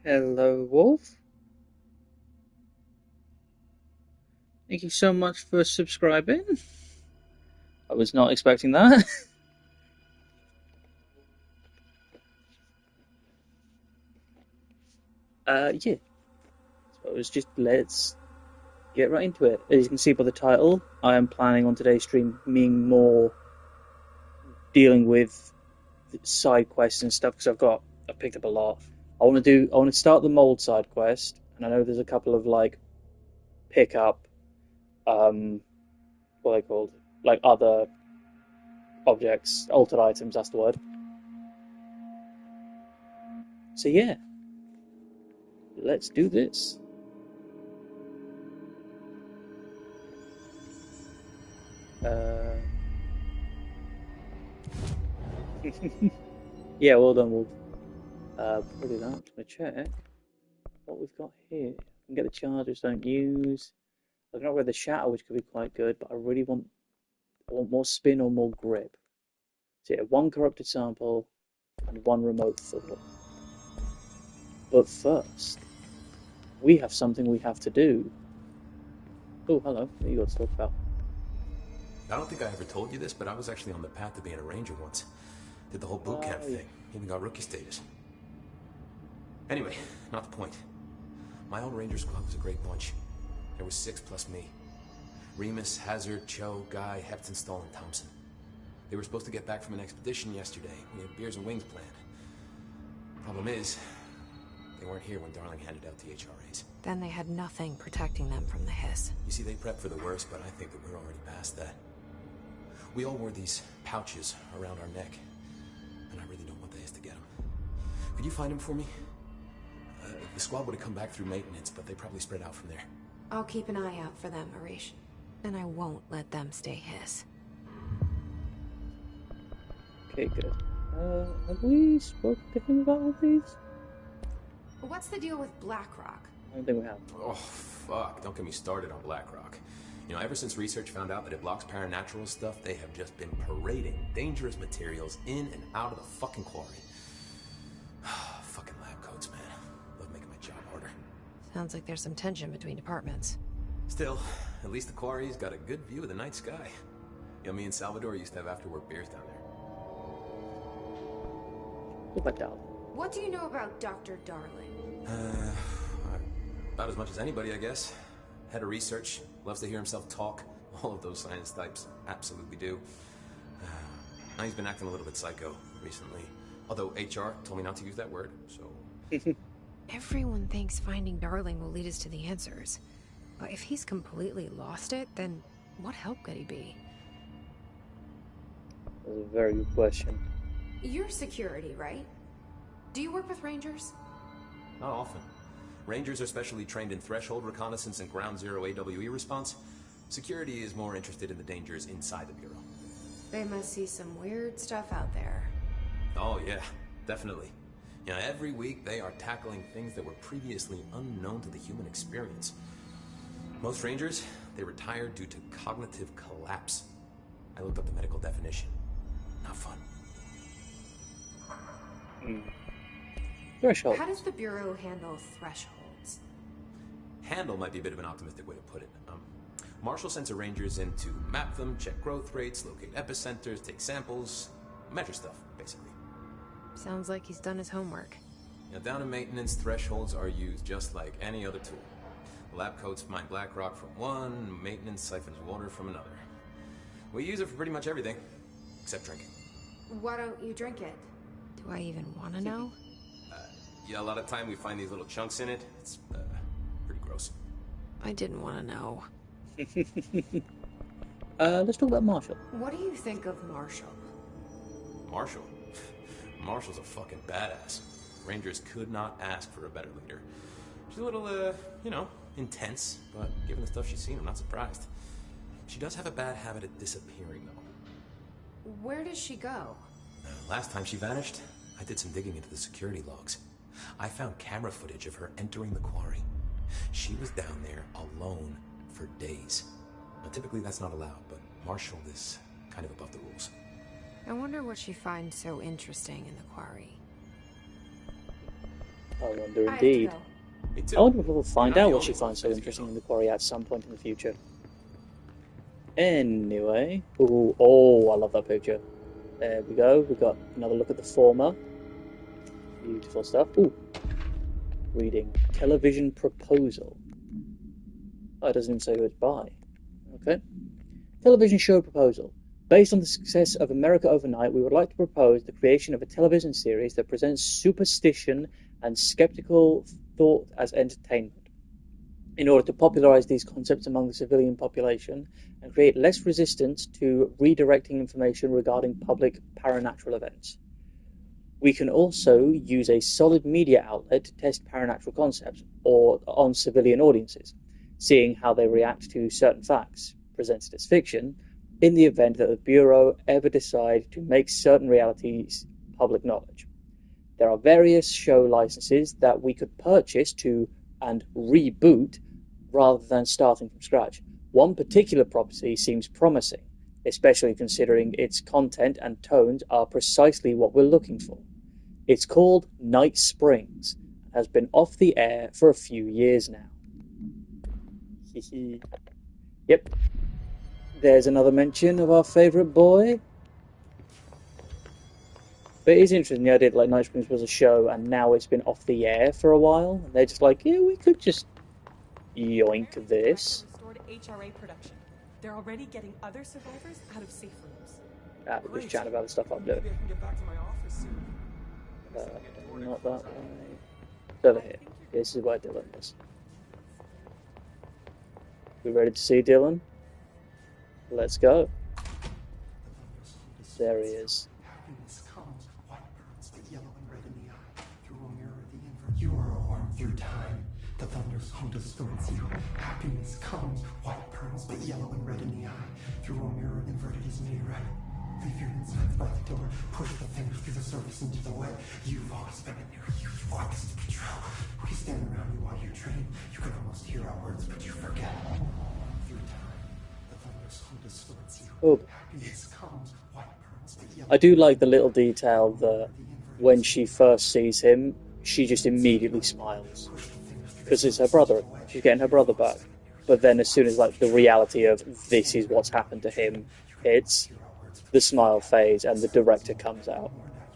Hello, Wolf. Thank you so much for subscribing. I was not expecting that. Yeah. So let's get right into it. As you can see by the title, I am planning on today's stream being more dealing with side quests and stuff because I've picked up a lot. I want to start the mold side quest, and I know there's a couple of pick up, what are they called? Like other objects, altered items, that's the word. So yeah, let's do this. Uh, yeah, well done, Wolf. Before I do that, I'm just going to check what we've got here. I can get the chargers, don't use. I can upgrade the shatter, which could be quite good, but I want more spin or more grip. So yeah, one corrupted sample and one remote thought. But first, we have something we have to do. Oh, hello. What you got to talk about? I don't think I ever told you this, but I was actually on the path to being a ranger once. Did the whole boot camp Yeah. thing. Even got rookie status. Anyway, not the point. My old ranger squad was a great bunch. There was 6 plus me. Remus, Hazard, Cho, Guy, Heptonstall, and Thompson. They were supposed to get back from an expedition yesterday. We had beers and wings planned. Problem is, they weren't here when Darling handed out the HRAs. Then they had nothing protecting them from the hiss. You see, they prepped for the worst, but I think that we're already past that. We all wore these pouches around our neck, and I really don't want the hiss to get them. Could you find them for me? The squad would have come back through maintenance, but they probably spread out from there. I'll keep an eye out for them, Arish. And I won't let them stay hiss. Okay, good. Have we spoken to him about all these? What's the deal with Blackrock? I don't think we have. Oh, fuck. Don't get me started on Blackrock. You know, ever since research found out that it blocks paranatural stuff, they have just been parading dangerous materials in and out of the fucking quarry. Fucking lab coats, man. Love making my job harder. Sounds like there's some tension between departments. Still, at least the quarry's got a good view of the night sky. You know, me and Salvador used to have after-work beers down there. What about Darling? What do you know about Dr. Darling? About as much as anybody, I guess. Head of research, loves to hear himself talk. All of those science types absolutely do. Now he's been acting a little bit psycho recently. Although HR told me not to use that word, so... Everyone thinks finding Darling will lead us to the answers. But if he's completely lost it, then what help could he be? That's a very good question. You're security, right? Do you work with Rangers? Not often. Rangers are specially trained in threshold reconnaissance and ground zero AWE response. Security is more interested in the dangers inside the Bureau. They must see some weird stuff out there. Oh yeah, definitely. You know, every week they are tackling things that were previously unknown to the human experience. Most Rangers, they retire due to cognitive collapse. I looked up the medical definition. Not fun. Threshold. How does the Bureau handle thresholds? Handle might be a bit of an optimistic way to put it. Marshall sends her Rangers in to map them, check growth rates, locate epicenters, take samples, measure stuff, basically. Sounds like he's done his homework. Now, down in maintenance, thresholds are used just like any other tool. Lab coats mine black rock from one, maintenance siphons water from another. We use it for pretty much everything, except drinking. Why don't you drink it? Do I even want to know? Yeah, a lot of time we find these little chunks in it. It's pretty gross. I didn't want to know. Let's talk about Marshall. What do you think of Marshall? Marshall? Marshall's a fucking badass. Rangers could not ask for a better leader. She's a little, you know, intense, but given the stuff she's seen, I'm not surprised. She does have a bad habit of disappearing, though. Where does she go? Last time she vanished, I did some digging into the security logs. I found camera footage of her entering the quarry. She was down there alone for days. Now, typically that's not allowed, but Marshall is kind of above the rules. I wonder what she finds so interesting in the quarry. I wonder I have to indeed. go. Me too. I wonder if we'll You're find not out the what she only one finds so who's interesting in busy, the quarry at some point in the future. Anyway, ooh, oh, I love that picture. There we go. We've got another look at the former. Beautiful stuff. Ooh, reading television proposal. Oh, it doesn't even say who it's by. Okay. Television show proposal. Based on the success of America Overnight, we would like to propose the creation of a television series that presents superstition and skeptical thought as entertainment, in order to popularize these concepts among the civilian population and create less resistance to redirecting information regarding public paranatural events. We can also use a solid media outlet to test paranatural concepts or on civilian audiences, seeing how they react to certain facts presented as fiction, in the event that the Bureau ever decide to make certain realities public knowledge. There are various show licenses that we could purchase to and reboot rather than starting from scratch. One particular property seems promising, especially considering its content and tones are precisely what we're looking for. It's called Night Springs and has been off the air for a few years now. Yep. There's another mention of our favourite boy. But it is interesting, the idea that like Night Springs was a show and now it's been off the air for a while. And they're just like, yeah, we could just yoink this. Restored HRA production. They're already getting other survivors out of safe rooms. Ah, we're just chatting about the stuff I'm doing. Maybe I can get back to my office soon. Not that way. It's over here. This is where Dylan is. We ready to see Dylan? Let's go. There he is. Happiness comes, white burns, but yellow and red in the eye. Through a mirror of the inverse, you are a worm through time. The thunder's home distorts you. Happiness comes, white burns, but yellow and red in the eye. Through a mirror inverted is made right. Leave your insides by the door. Push the fingers through the surface into the wet. You've always been a near you. You've always control. We stand around you while you dream. You can almost hear our words, but you forget. Through time, the thunder's home distorts you. Oh. Happiness comes, white burns, but yellow. I do like the little detail that when she first sees him, she just immediately smiles. Because it's her brother. She's getting her brother back. But then as soon as like the reality of this is what's happened to him hits, the smile fades and the director comes out.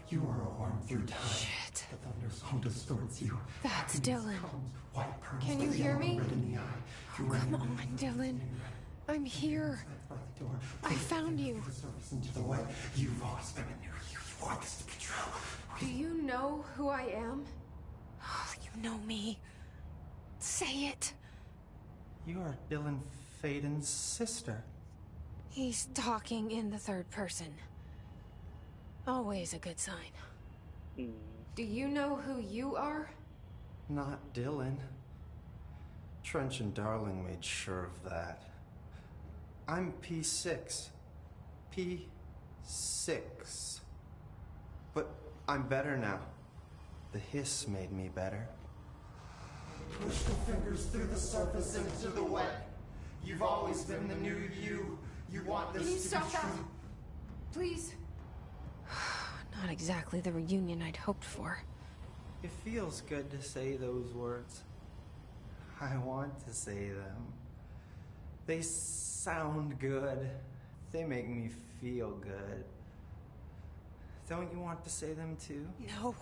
You are a worm through time. Shit. The thunder's home distorts you. That's Dylan. White burns, Can you but hear yellow me? red in the eye. Through a Come mirror on, Dylan. I'm here. by the door. I found you. The surface into the wet. You've always been a near you. You've always to control. Do you know who I am? You know me. Say it. You are Dylan Faden's sister. He's talking in the third person. Always a good sign. Do you know who you are? Not Dylan. Trench and Darling made sure of that. I'm P6. P6. But I'm better now. The hiss made me better. Push the fingers through the surface into the wet. You've always been the new you. You want this Can you to stop be that? true. Please. Not exactly the reunion I'd hoped for. It feels good to say those words. I want to say them. They sound good. They make me feel good. Don't you want to say them too? No.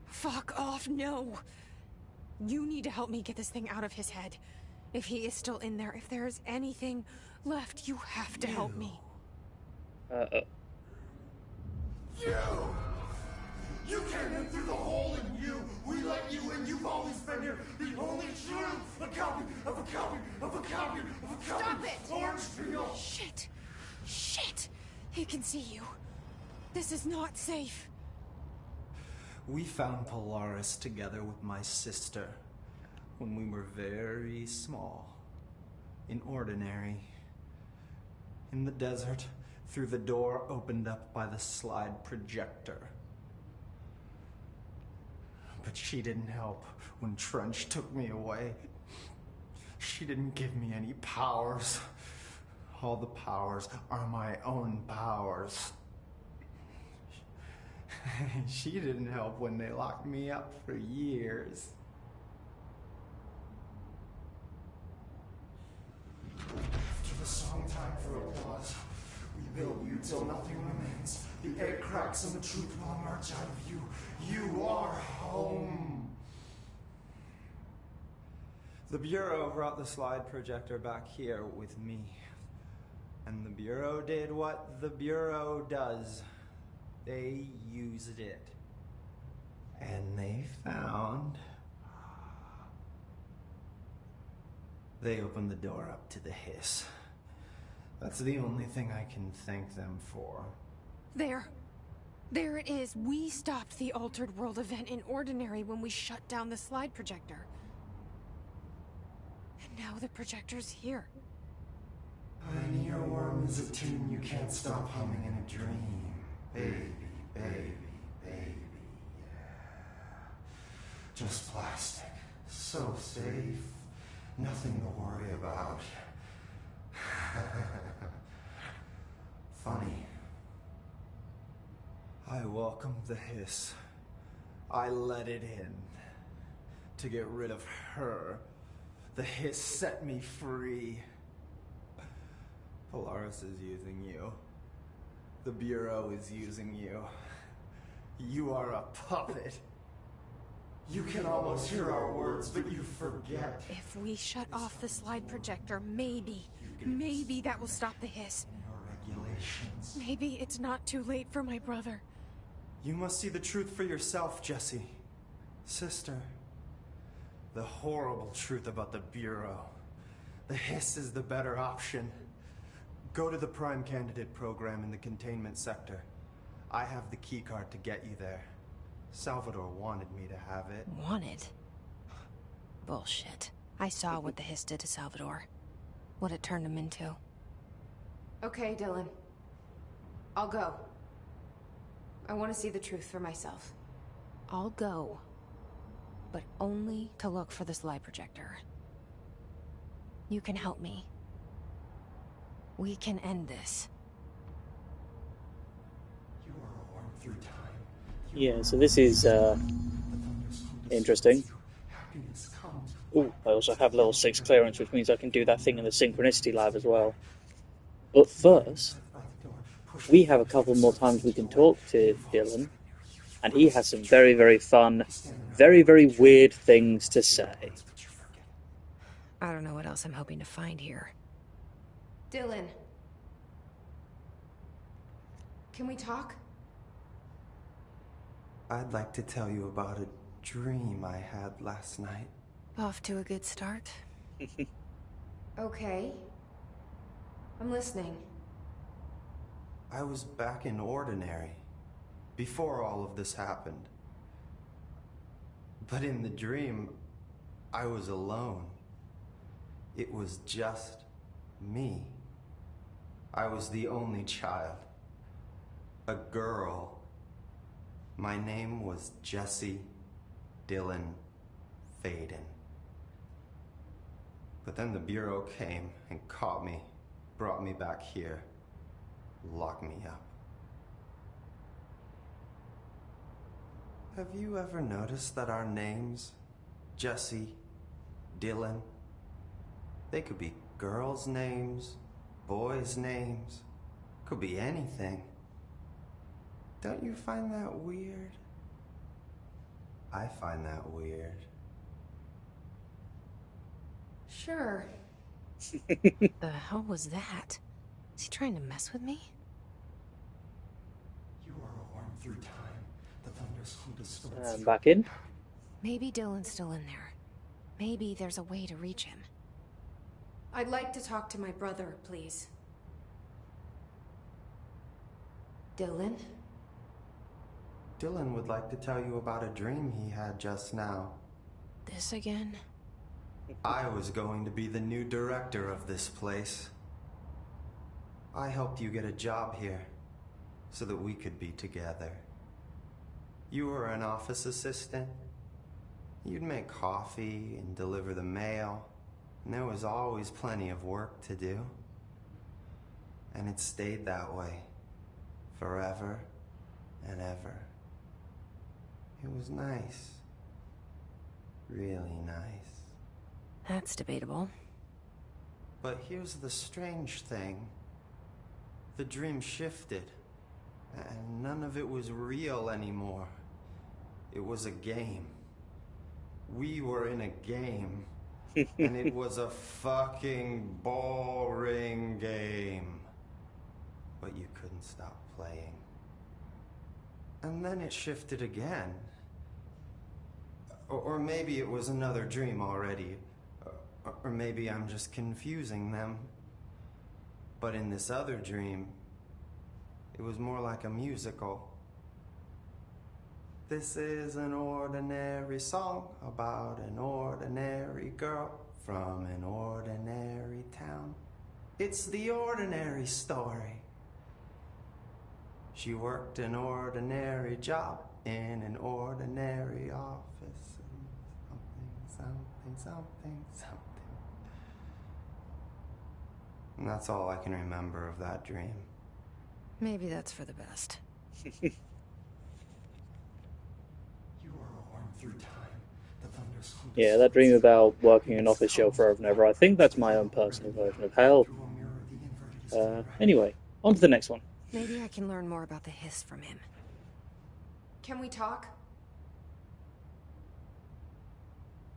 Fuck off, no. You need to help me get this thing out of his head. If he is still in there, if there is anything left, you have to help me. You came in through the hole in you. We let you in. You've always been here. The only true. A copy of a copy of a copy of a copy. Stop it! Orange peel. Shit. Shit. He can see you. This is not safe. We found Polaris together with my sister when we were very small, ordinary, in the desert, through the door opened up by the slide projector. But she didn't help when Trench took me away. She didn't give me any powers. All the powers are my own powers. She didn't help when they locked me up for years. After the song time for applause, we build you till nothing remains. The egg cracks and the truth will emerge out of you. You are home. The Bureau brought the slide projector back here with me. And the Bureau did what the Bureau does. They used it. And they found... They opened the door up to the hiss. That's the only thing I can thank them for. There it is. We stopped the Altered World event in Ordinary when we shut down the slide projector. And now the projector's here. An earworm is a tune you can't stop humming in a dream. Baby, baby, baby, yeah. Just plastic. So safe. Nothing to worry about. Funny. I welcomed the hiss. I let it in. To get rid of her. The hiss set me free. Polaris is using you. The Bureau is using you. You are a puppet. You can almost hear our words, but you forget. If we shut off the slide projector, maybe that will stop the hiss. Your regulations. Maybe it's not too late for my brother. You must see the truth for yourself, Jessie. Sister. The horrible truth about the Bureau. The hiss is the better option. Go to the Prime Candidate program in the containment sector. I have the keycard to get you there. Salvador wanted me to have it. Wanted? Bullshit. I saw what the hiss did to Salvador. What it turned him into. Okay, Dylan. I'll go. I want to see the truth for myself. I'll go. But only to look for the slide projector. You can help me. We can end this. You are a worm through time. Yeah, so this is interesting. Oh, I also have level 6 clearance, which means I can do that thing in the Synchronicity Lab as well. But first, we have a couple more times we can talk to Dylan, and he has some very, very fun, very, very weird things to say. I don't know what else I'm hoping to find here. Dylan. Can we talk? I'd like to tell you about a dream I had last night. Off to a good start. Okay. I'm listening. I was back in Ordinary, before all of this happened. But in the dream, I was alone. It was just me. I was the only child. A girl. My name was Jesse Dylan Faden. But then the Bureau came and caught me, brought me back here, locked me up. Have you ever noticed that our names, Jesse, Dylan, they could be girls' names, boys' names, could be anything. Don't you find that weird? I find that weird. Sure. The hell was that? Is he trying to mess with me? You are a worm through time. The thunders hum distorts you. Back in. Maybe Dylan's still in there. Maybe there's a way to reach him. I'd like to talk to my brother, please. Dylan? Dylan would like to tell you about a dream he had just now. This again? I was going to be the new director of this place. I helped you get a job here, so that we could be together. You were an office assistant. You'd make coffee and deliver the mail, and there was always plenty of work to do. And it stayed that way, forever and ever. It was nice. Really nice. That's debatable. But here's the strange thing. The dream shifted, and none of it was real anymore. It was a game. We were in a game, and it was a fucking boring game. But you couldn't stop playing. And then it shifted again. Or maybe it was another dream already. Or maybe I'm just confusing them. But in this other dream, it was more like a musical. This is an ordinary song about an ordinary girl from an ordinary town. It's the ordinary story. She worked an ordinary job in an ordinary office. Something. And that's all I can remember of that dream. Maybe that's for the best. You are a worm through time. The thunders hum Yeah, that dream about working an office job forever and ever. I think that's my own personal version of hell. through a mirror the inverted is Anyway, on to the next one. Maybe I can learn more about the hiss from him. Can we talk?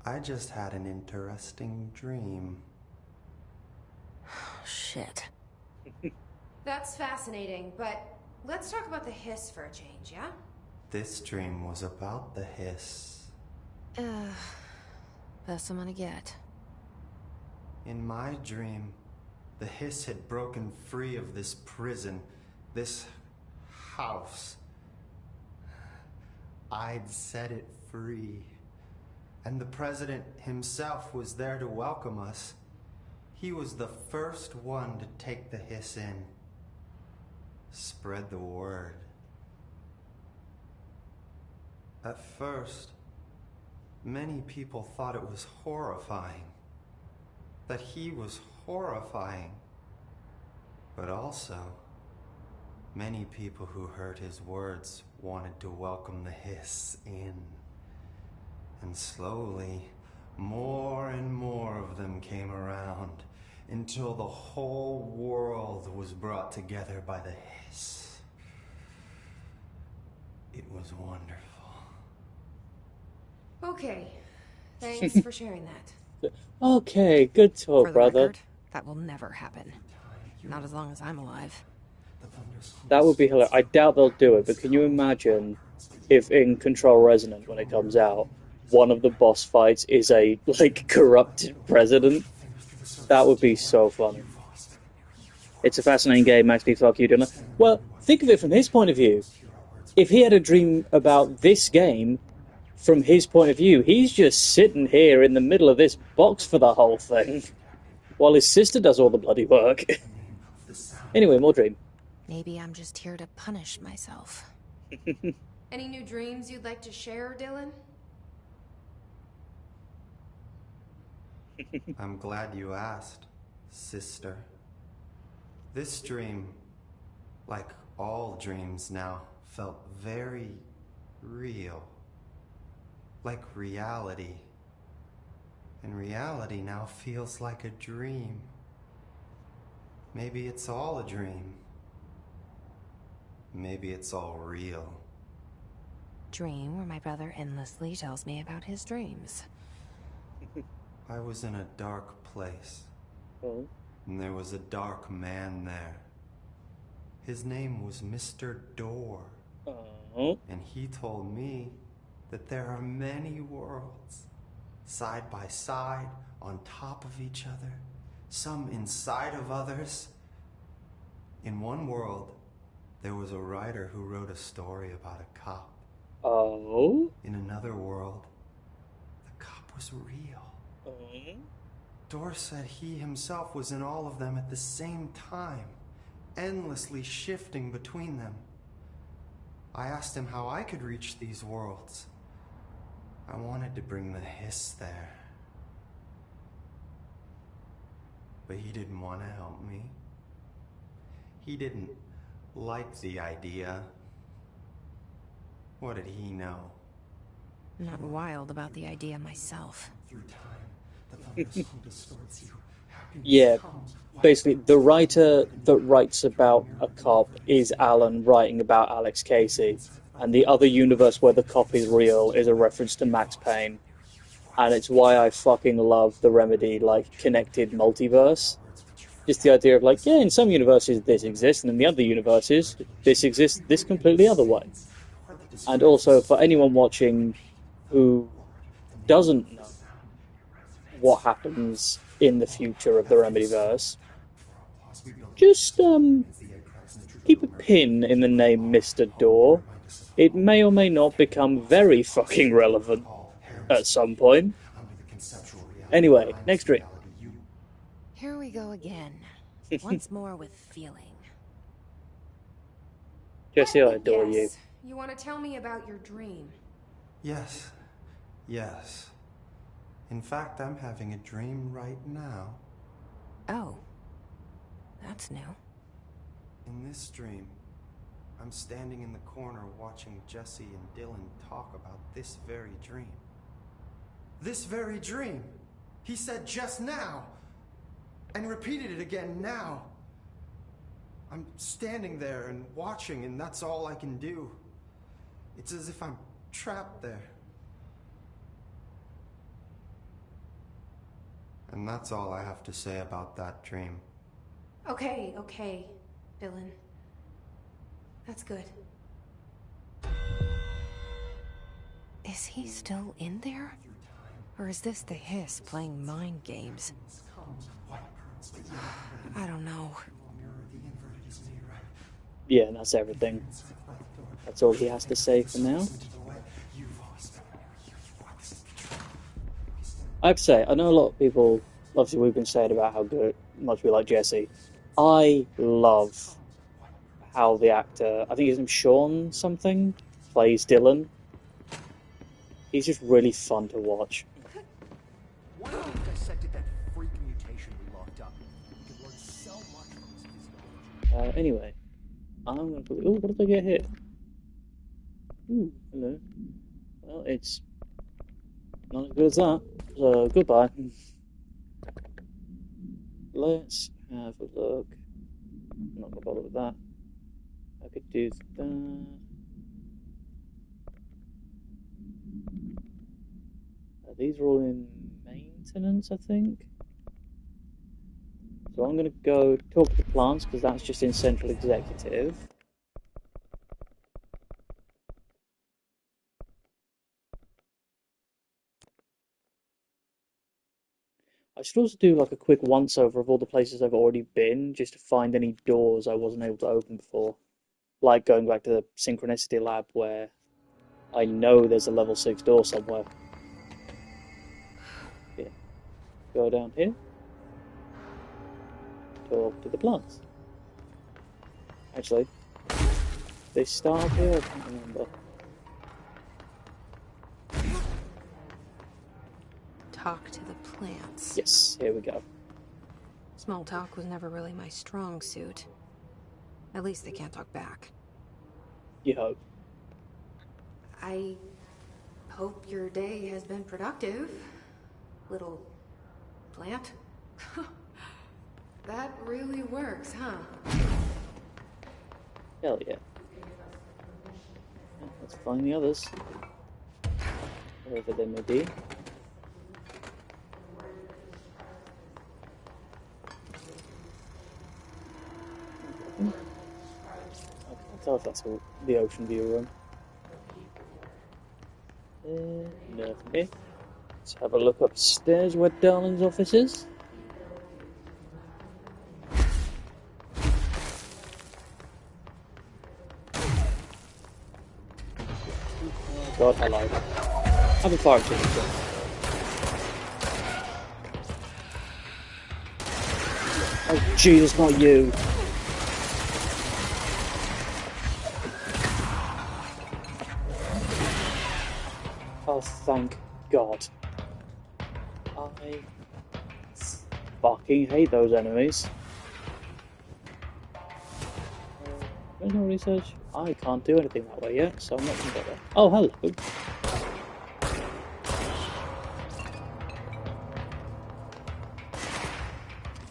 I just had an interesting dream. Shit. That's fascinating, but let's talk about the hiss for a change, yeah? This dream was about the hiss. Best I'm gonna get. In my dream, the hiss had broken free of this prison, this house. I'd set it free. And the president himself was there to welcome us. He was the first one to take the hiss in. Spread the word. At first, many people thought it was horrifying. That he was horrifying. But also, many people who heard his words wanted to welcome the hiss in. And slowly, more and more of them came around until the whole world was brought together by the hiss. It was wonderful. Okay. Thanks for sharing that. Okay, good talk, For the brother. record, that will never happen. Not as long as I'm alive. That would be hilarious. I doubt they'll do it, but can you imagine if in Control Resonant, when it comes out, one of the boss fights is a, like, corrupted president? That would be so funny. It's a fascinating game, actually, fuck you, Dylan. Well, think of it from his point of view. If he had a dream about this game, from his point of view, he's just sitting here in the middle of this box for the whole thing, while his sister does all the bloody work. Anyway, more dream. Maybe I'm just here to punish myself. Any new dreams you'd like to share, Dylan? I'm glad you asked, sister. This dream, like all dreams now, felt very real. Like reality. And reality now feels like a dream. Maybe it's all a dream. Maybe it's all real. Dream where my brother endlessly tells me about his dreams. I was in a dark place. Oh. And there was a dark man there. His name was Mr. Door. Oh. And he told me that there are many worlds, side by side, on top of each other, some inside of others. In one world, there was a writer who wrote a story about a cop. Oh. In another world, the cop was real. Door said he himself was in all of them at the same time, endlessly shifting between them. I asked him how I could reach these worlds. I wanted to bring the hiss there. But he didn't want to help me. He didn't like the idea. What did he know? I'm not wild about the idea myself. Through time, the thunder's home distorts you. Happiness Yeah, comes, basically, the writer that writes about a cop is Alan writing about Alex Casey, and the other universe where the cop is real is a reference to Max Payne, and it's why I fucking love the Remedy, like, connected multiverse. Just the idea of, like, yeah, in some universes this exists, and in the other universes this exists this completely other way. And also, for anyone watching who doesn't know what happens in the future of the Remedyverse, just keep a pin in the name Mr. Door. It may or may not become very fucking relevant at some point. Anyway, next dream. Here we go again. Once more with feeling. Jesse, I adore you. Yes. You want to tell me about your dream? Yes. Yes. In fact, I'm having a dream right now. Oh. That's new. In this dream, I'm standing in the corner watching Jesse and Dylan talk about this very dream. This very dream! He said just now! And repeated it again now! I'm standing there and watching, and that's all I can do. It's as if I'm trapped there. And that's all I have to say about that dream. Okay, Dylan. That's good. Is he still in there? Or is this the Hiss playing mind games? I don't know. Yeah, and that's everything. That's all he has to say for now. I have to say, I know a lot of people, obviously we've been saying about how much we like Jesse. I love how the actor, I think his name's Sean something, plays Dylan. He's just really fun to watch. Why don't we dissected that freak mutation we locked up? We could learn so much from his physical. Anyway, I'm gonna put. Oh, what did I get here? Ooh, hello. Well, it's not as good as that. So goodbye. Let's have a look. I'm not gonna bother with that. I could do that. These are all in maintenance, I think. So I'm going to go talk to the plants, because that's just in Central Executive. I should also do like a quick once-over of all the places I've already been, just to find any doors I wasn't able to open before. Like going back to the Synchronicity Lab, where I know there's a level 6 door somewhere. Yeah. Go down here. Talk to the plants. Actually, they start here? I can't remember. Talk to the plants. Yes, here we go. Small talk was never really my strong suit. At least they can't talk back. You hope. I hope your day has been productive, little plant. That really works, huh? Hell yeah. Let's find the others. Wherever they may be. I can't tell if that's the ocean view room. Nothing here. Let's have a look upstairs where Darling's office is. Oh god, I lied. Have a fire extinguisher. Oh Jesus, not you! Oh, thank God. I fucking hate those enemies. Original research? I can't do anything that way yet, so I'm not going to bother. Oh, hello.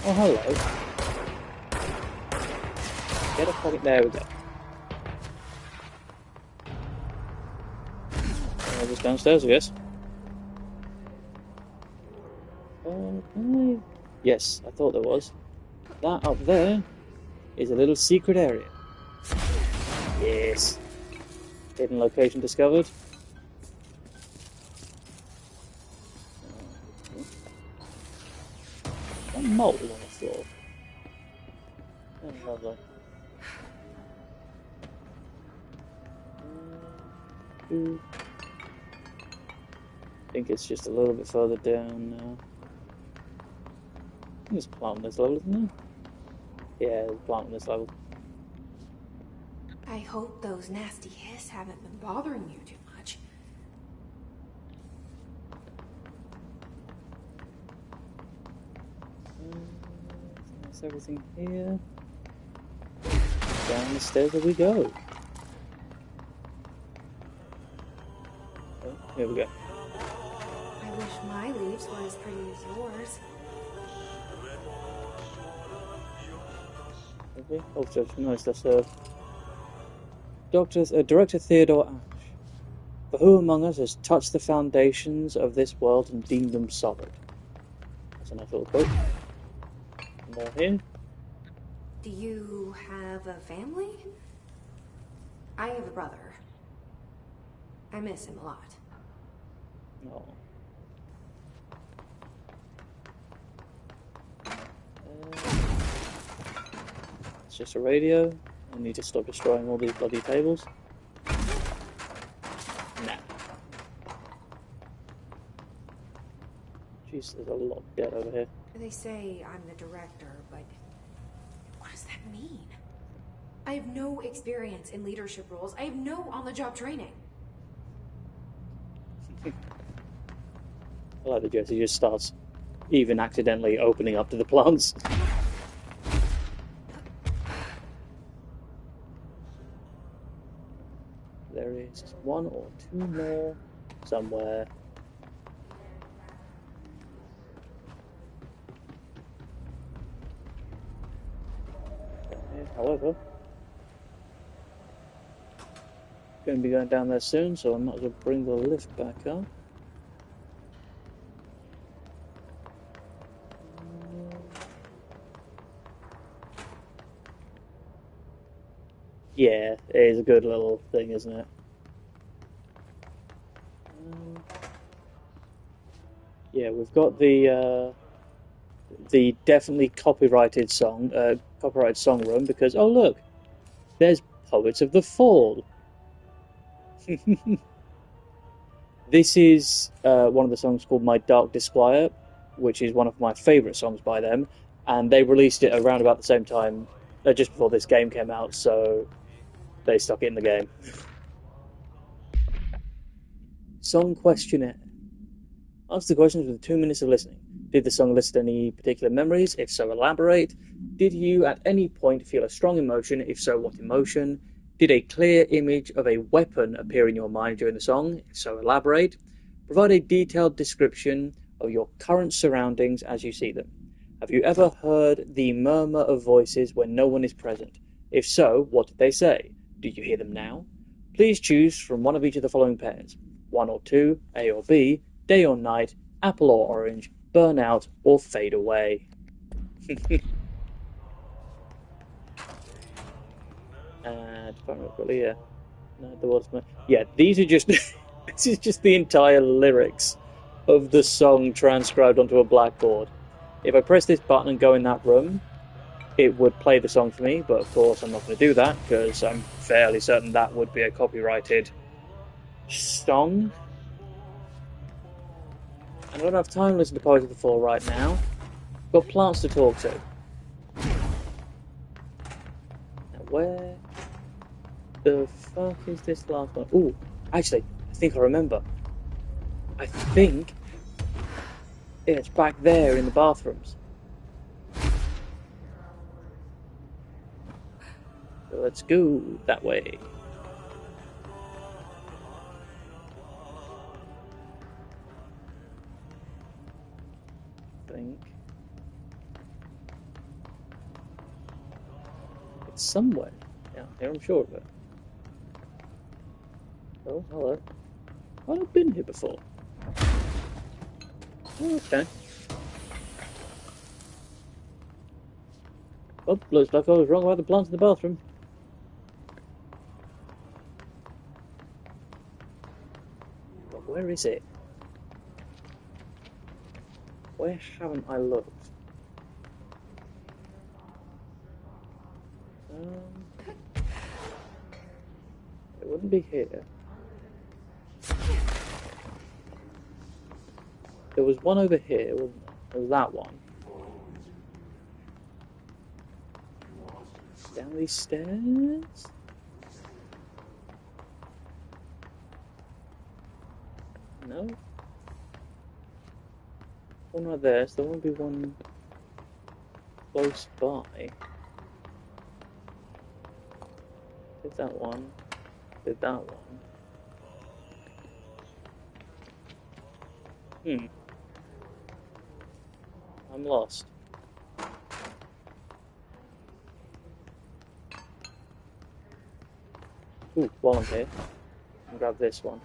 Oh, hello. Get a pocket. There we go. Just downstairs, I guess. Okay. Yes, I thought there was. That up there is a little secret area. Yes. Hidden location discovered. A mold on the floor. Oh, lovely. I think it's just a little bit further down now. I think there's a plant on this level, isn't there? Yeah, there's a plant on this level. I hope those nasty hiss haven't been bothering you too much. That's everything here. Down the stairs we go. Oh, here we go. I wish my leaves were as pretty as yours. Okay. Oh, Judge, nice. That's Director Theodore Ash. For who among us has touched the foundations of this world and deemed them solid? That's a nice little quote. More here. Do you have a family? I have a brother. I miss him a lot. No. It's just a radio. I need to stop destroying all these bloody tables. Nah. Jeez, there's a lot of dead over here. They say I'm the director, but what does that mean? I have no experience in leadership roles. I have no on-the-job training. I like that Jesse just starts even accidentally opening up to the plants. There is one or two more somewhere. However, going to be going down there soon, so I might as well bring the lift back up. Yeah, it is a good little thing, isn't it? Yeah, we've got the definitely copyrighted song room because oh look, there's Poets of the Fall. This is one of the songs called My Dark Disquiet, which is one of my favourite songs by them, and they released it around about the same time, just before this game came out, so they stuck it in the game. Song questionnaire. Answer the questions within 2 minutes of listening. Did the song elicit any particular memories? If so, elaborate. Did you at any point feel a strong emotion? If so, what emotion? Did a clear image of a weapon appear in your mind during the song? If so, elaborate. Provide a detailed description of your current surroundings as you see them. Have you ever heard the murmur of voices when no one is present? If so, what did they say? Do you hear them now? Please choose from one of each of the following pairs. 1 or 2, A or B, day or night, apple or orange, burn out or fade away. And yeah, no, there was no. Yeah, these are just. This is just the entire lyrics of the song transcribed onto a blackboard. If I press this button and go in that room, it would play the song for me, but of course I'm not going to do that because I'm fairly certain that would be a copyrighted song. I don't have time to listen to Poets of the Fall right now. I've got plants to talk to. Now where the fuck is this last one? Ooh, actually, I think I remember. I think it's back there in the bathrooms. So let's go that way. I think. It's somewhere down here, I'm sure of it. Oh, hello. I've been here before. Oh, okay. Oh, looks like I was wrong about the plants in the bathroom. But where is it? Where haven't I looked? It wouldn't be here. There was one over here, wasn't there? There was that one. Down these stairs? No? One right there, so there won't be one close by. Did that one. Did that one. I'm lost. Ooh, while I'm here, I'll grab this one.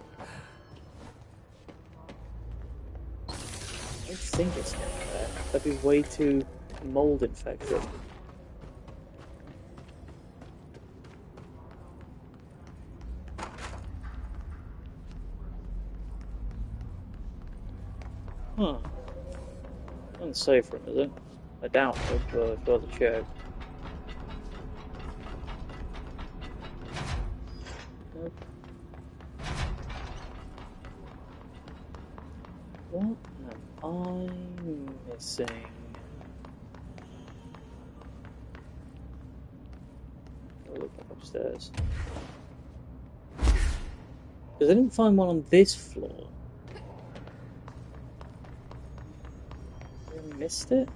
I don't think it's down there. That'd be way too mold infected. Huh. Unsafe room, is it? I doubt it, but I've got to check. Nope. What am I missing? I'll look back upstairs. Because I didn't find one on this floor. Missed it?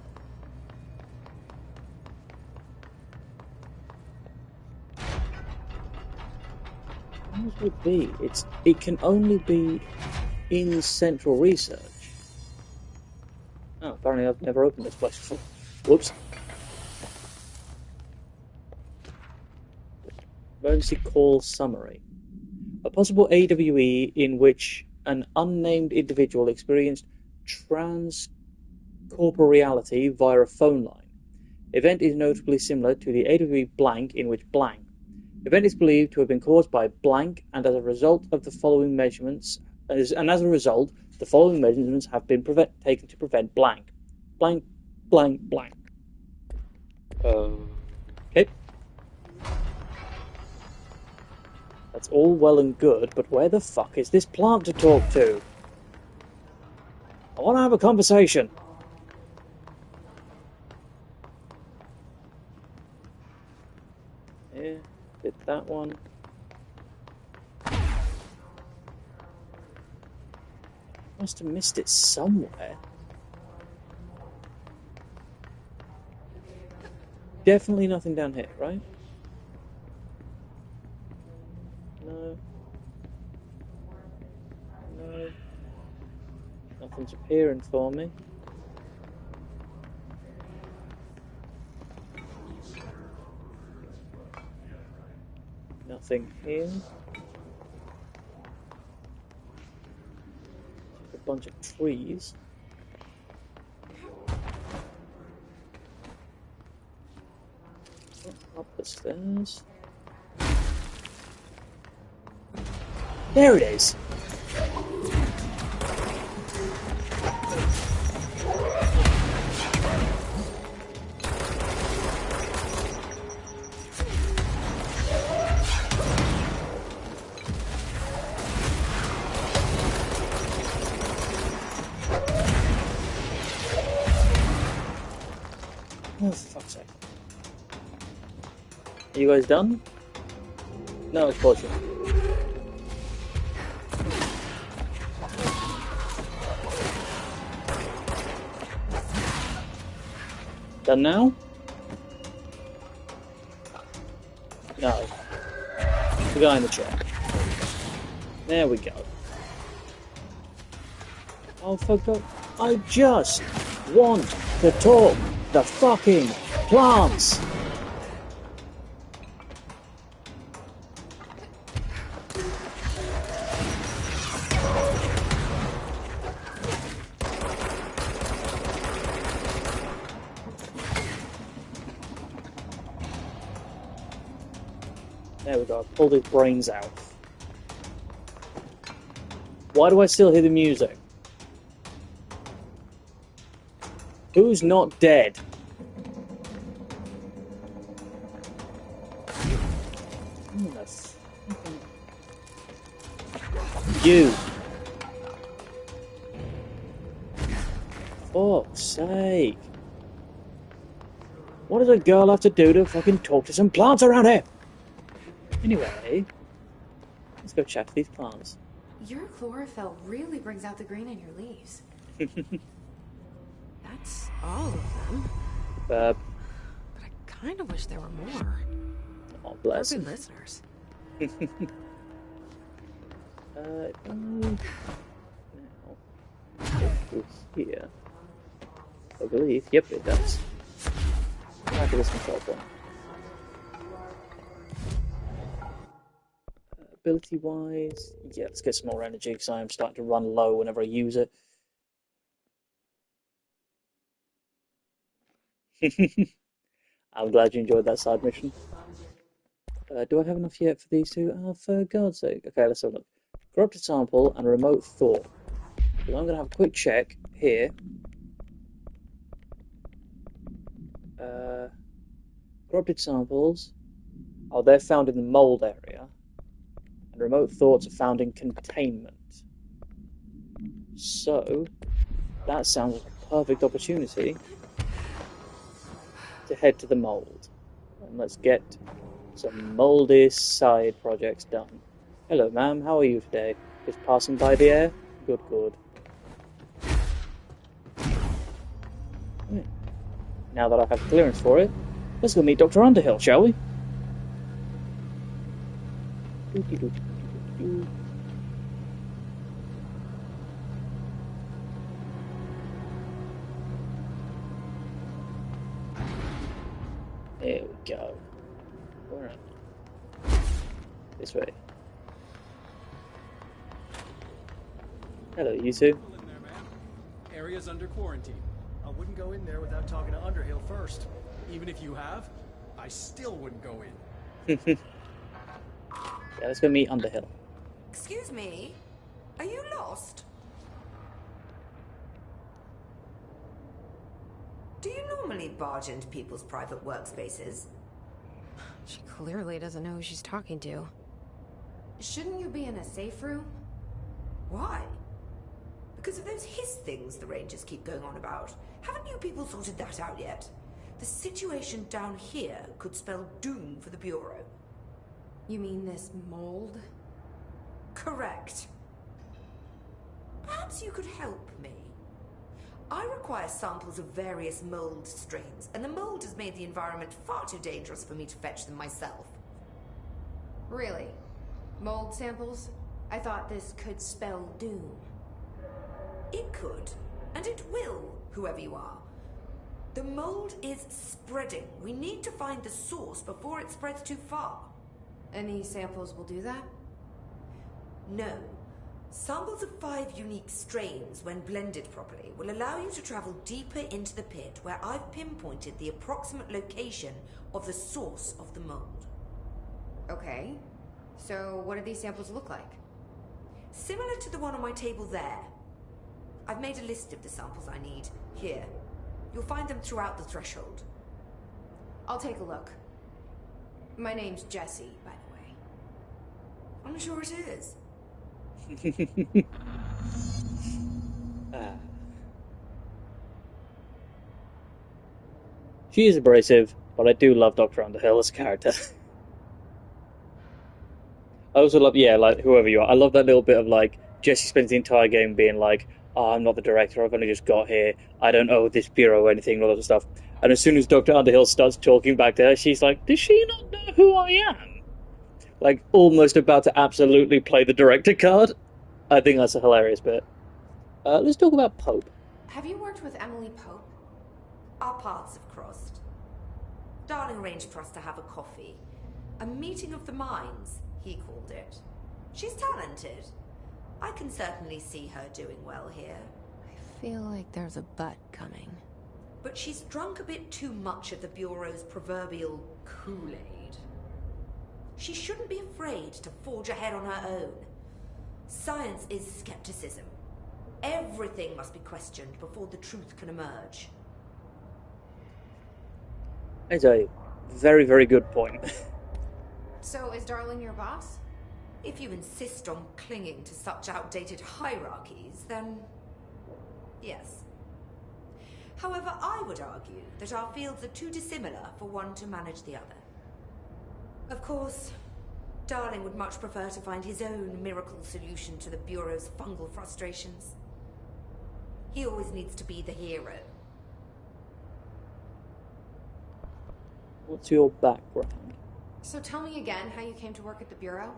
What would it be? It can only be in central research. Oh, apparently I've never opened this place before. Whoops. Emergency call summary. A possible AWE in which an unnamed individual experienced corporeality via a phone line. Event is notably similar to the AWE blank in which blank. Event is believed to have been caused by blank, and as a result of the following measurements, the following measurements have been taken to prevent blank. Blank, blank, blank. Okay. That's all well and good, but where the fuck is this plant to talk to? I want to have a conversation. Yeah, did that one. Must have missed it somewhere. Definitely nothing down here, right? No. No. Nothing's appearing for me. Nothing here. Just a bunch of trees. Up the stairs. There it is. Oh, for fuck's sake. Are you guys done? No, of course you're not. Done now? No. The guy in the chair. There we go. Oh, for God. I just want to talk the fucking plants. There we go. I pulled his brains out. Why do I still hear the music? Who's not dead? Yes. You. Fuck's sake. What does a girl have to do to fucking talk to some plants around here? Anyway, let's go check these plants. Your chlorophyll really brings out the green in your leaves. That's all of them. But I kind of wish there were more. oh, bless They're him. good listeners. Now, go here. I believe. Yep, it does. Back to this control point. Ability-wise, yeah, let's get some more energy because I am starting to run low whenever I use it. I'm glad you enjoyed that side mission. Do I have enough yet for these two? Oh, for God's sake. Okay, let's have a look. Corrupted sample and remote thought. So I'm going to have a quick check here. Corrupted samples. Oh, they're found in the mold area. And remote thoughts are found in containment. So, that sounds like a perfect opportunity to head to the mold. And let's get some mouldy side projects done. Hello, ma'am. How are you today? Just passing by the air? Good, good. Now that I have clearance for it, let's go meet Dr. Underhill, shall we? There we go. Where am I? This way. Hello, you two. Area's under quarantine. I wouldn't go in there without talking to Underhill first. Even if you have, I still wouldn't go in. Yeah, let's go meet Underhill. Excuse me, are you lost? Do you normally barge into people's private workspaces? She clearly doesn't know who she's talking to. Shouldn't you be in a safe room? Why? Because of those hiss things the Rangers keep going on about. Haven't you people sorted that out yet? The situation down here could spell doom for the Bureau. You mean this mold? Correct. Perhaps you could help me. I require samples of various mold strains, and the mold has made the environment far too dangerous for me to fetch them myself. Really? Mold samples? I thought this could spell doom. It could, and it will, whoever you are. The mold is spreading. We need to find the source before it spreads too far. Any samples will do that? No. Samples of 5 unique strains, when blended properly, will allow you to travel deeper into the pit where I've pinpointed the approximate location of the source of the mold. Okay. So what do these samples look like? Similar to the one on my table there. I've made a list of the samples I need. Here. You'll find them throughout the threshold. I'll take a look. My name's Jessie, by the way. I'm sure it is. She is abrasive, but I do love Dr. Underhill as a character. I also love, yeah, like, whoever you are. I love that little bit of, like, Jesse spends the entire game being like, oh, I'm not the director, I've only just got here, I don't owe this bureau anything, all that stuff. And as soon as Dr. Underhill starts talking back to her, she's like, does she not know who I am? Like, almost about to absolutely play the director card. I think that's a hilarious bit. Let's talk about Pope. Have you worked with Emily Pope? Our paths have crossed. Darling arranged for us to have a coffee. A meeting of the minds, he called it. She's talented. I can certainly see her doing well here. I feel like there's a but coming. But she's drunk a bit too much of the Bureau's proverbial Kool-Aid. she shouldn't be afraid to forge ahead on her own. Science is skepticism. Everything must be questioned before the truth can emerge. It's a very, very good point. So, is Darling your boss? If you insist on clinging to such outdated hierarchies, then yes. However, I would argue that our fields are too dissimilar for one to manage the other. Of course, Darling would much prefer to find his own miracle solution to the Bureau's fungal frustrations. He always needs to be the hero. What's your background? So tell me again how you came to work at the Bureau?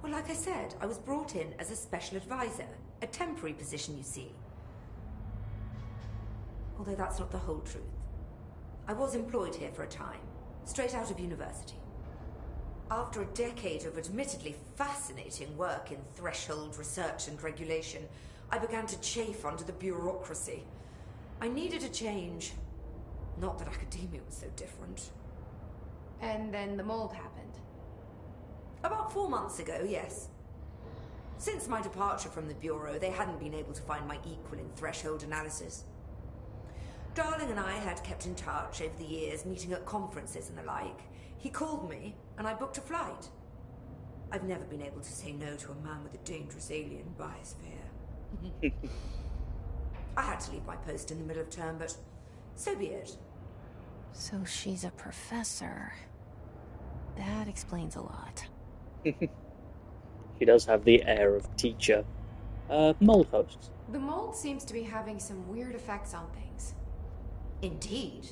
Well, like I said, I was brought in as a special advisor, a temporary position, you see. Although that's not the whole truth. I was employed here for a time, straight out of university. After a decade of admittedly fascinating work in threshold research and regulation, I began to chafe under the bureaucracy. I needed a change. Not that academia was so different. And then the mold happened. About 4 months ago, yes. Since my departure from the Bureau, they hadn't been able to find my equal in threshold analysis. Darling and I had kept in touch over the years, meeting at conferences and the like. He called me, and I booked a flight. I've never been able to say no to a man with a dangerous alien biosphere. I had to leave my post in the middle of term, but so be it. So she's a professor. That explains a lot. She does have the air of teacher. Mold hosts. The mold seems to be having some weird effects on things. Indeed.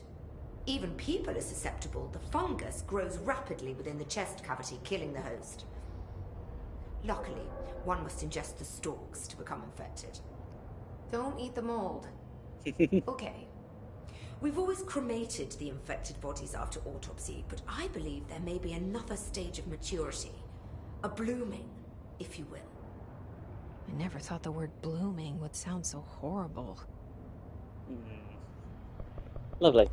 Even people are susceptible. The fungus grows rapidly within the chest cavity, killing the host. Luckily, one must ingest the stalks to become infected. Don't eat the mold. Okay. We've always cremated the infected bodies after autopsy, but I believe there may be another stage of maturity. A blooming, if you will. I never thought the word blooming would sound so horrible. Lovely.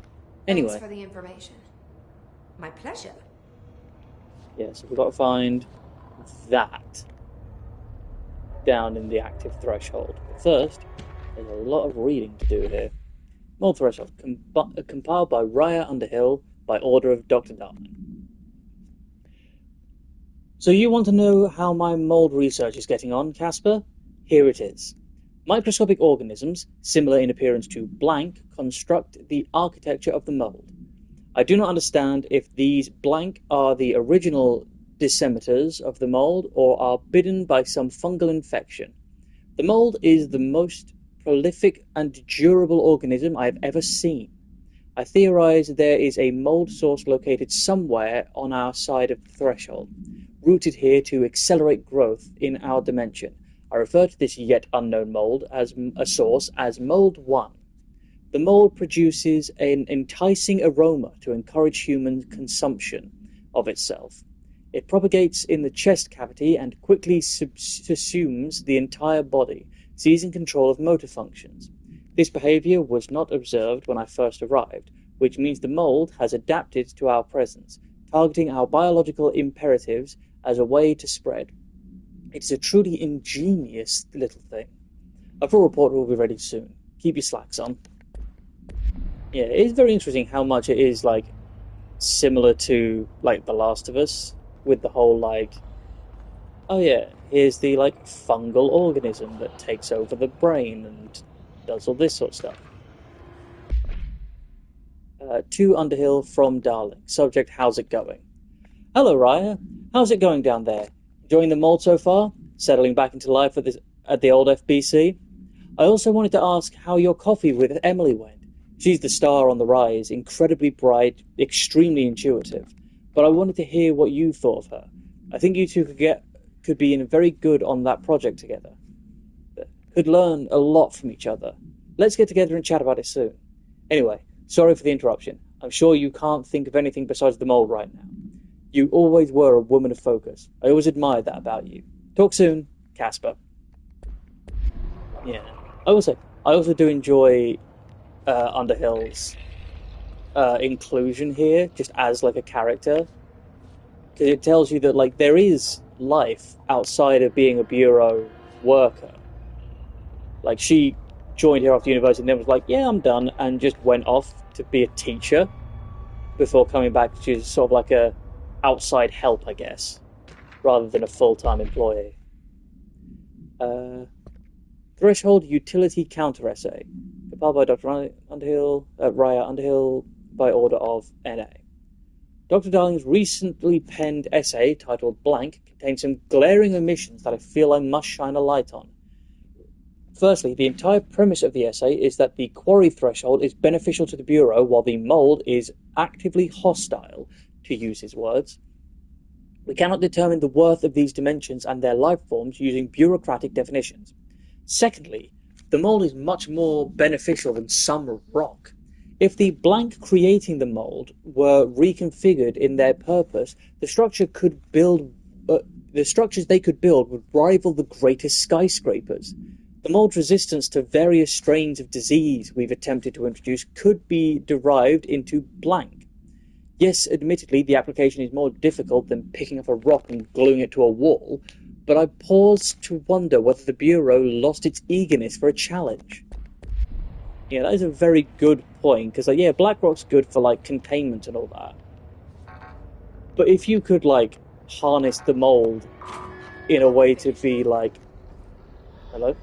Anyway. Thanks for the information. My pleasure. Yeah, so we've got to find that down in the active threshold. But first, there's a lot of reading to do here. Mold Threshold, compiled by Raya Underhill by order of Dr. Darling. So you want to know how my mold research is getting on, Casper? Here it is. Microscopic organisms, similar in appearance to blank, construct the architecture of the mold. I do not understand if these blank are the original disseminators of the mold or are bidden by some fungal infection. The mold is the most prolific and durable organism I have ever seen. I theorize there is a mold source located somewhere on our side of the threshold, rooted here to accelerate growth in our dimension. I refer to this yet unknown mold as a source as Mould 1. The mold produces an enticing aroma to encourage human consumption of itself. It propagates in the chest cavity and quickly subsumes the entire body, seizing control of motor functions. This behavior was not observed when I first arrived, which means the mold has adapted to our presence, targeting our biological imperatives as a way to spread. It is a truly ingenious little thing. A full report will be ready soon. Keep your slacks on. Yeah, it is very interesting how much it is, like, similar to, like, The Last of Us, with the whole, like, oh yeah, here's the, like, fungal organism that takes over the brain and does all this sort of stuff. To Underhill from Darling. Subject, how's it going? Hello, Raya. How's it going down there? Enjoying the mold so far? Settling back into life at the old FBC? I also wanted to ask how your coffee with Emily went. She's the star on the rise, incredibly bright, extremely intuitive. But I wanted to hear what you thought of her. I think you two could be in very good on that project together. Could learn a lot from each other. Let's get together and chat about it soon. Anyway, sorry for the interruption. I'm sure you can't think of anything besides the mold right now. You always were a woman of focus. I always admired that about you. Talk soon, Casper. Yeah. I also do enjoy Underhill's inclusion here, just as like a character. Because it tells you that, like, there is life outside of being a Bureau worker. Like, she joined here after university and then was like, yeah, I'm done, and just went off to be a teacher before coming back. She's sort of like a outside help, I guess, rather than a full-time employee. Threshold Utility Counter Essay, compiled by Dr. Underhill, Raya Underhill, by order of NA. Dr. Darling's recently penned essay, titled Blank, contains some glaring omissions that I feel I must shine a light on. Firstly, the entire premise of the essay is that the quarry threshold is beneficial to the Bureau, while the Mould is actively hostile, to use his words. We cannot determine the worth of these dimensions and their life forms using bureaucratic definitions. Secondly, the Mould is much more beneficial than some rock. If the blank creating the Mould were reconfigured in their purpose, the structures they could build would rival the greatest skyscrapers. The Mould's resistance to various strains of disease we've attempted to introduce could be derived into blank. Yes, admittedly, the application is more difficult than picking up a rock and gluing it to a wall, but I pause to wonder whether the Bureau lost its eagerness for a challenge. Yeah, that is a very good point, because, yeah, black rock's good for, like, containment and all that. But if you could, like, harness the Mould in a way to be, like... Hello?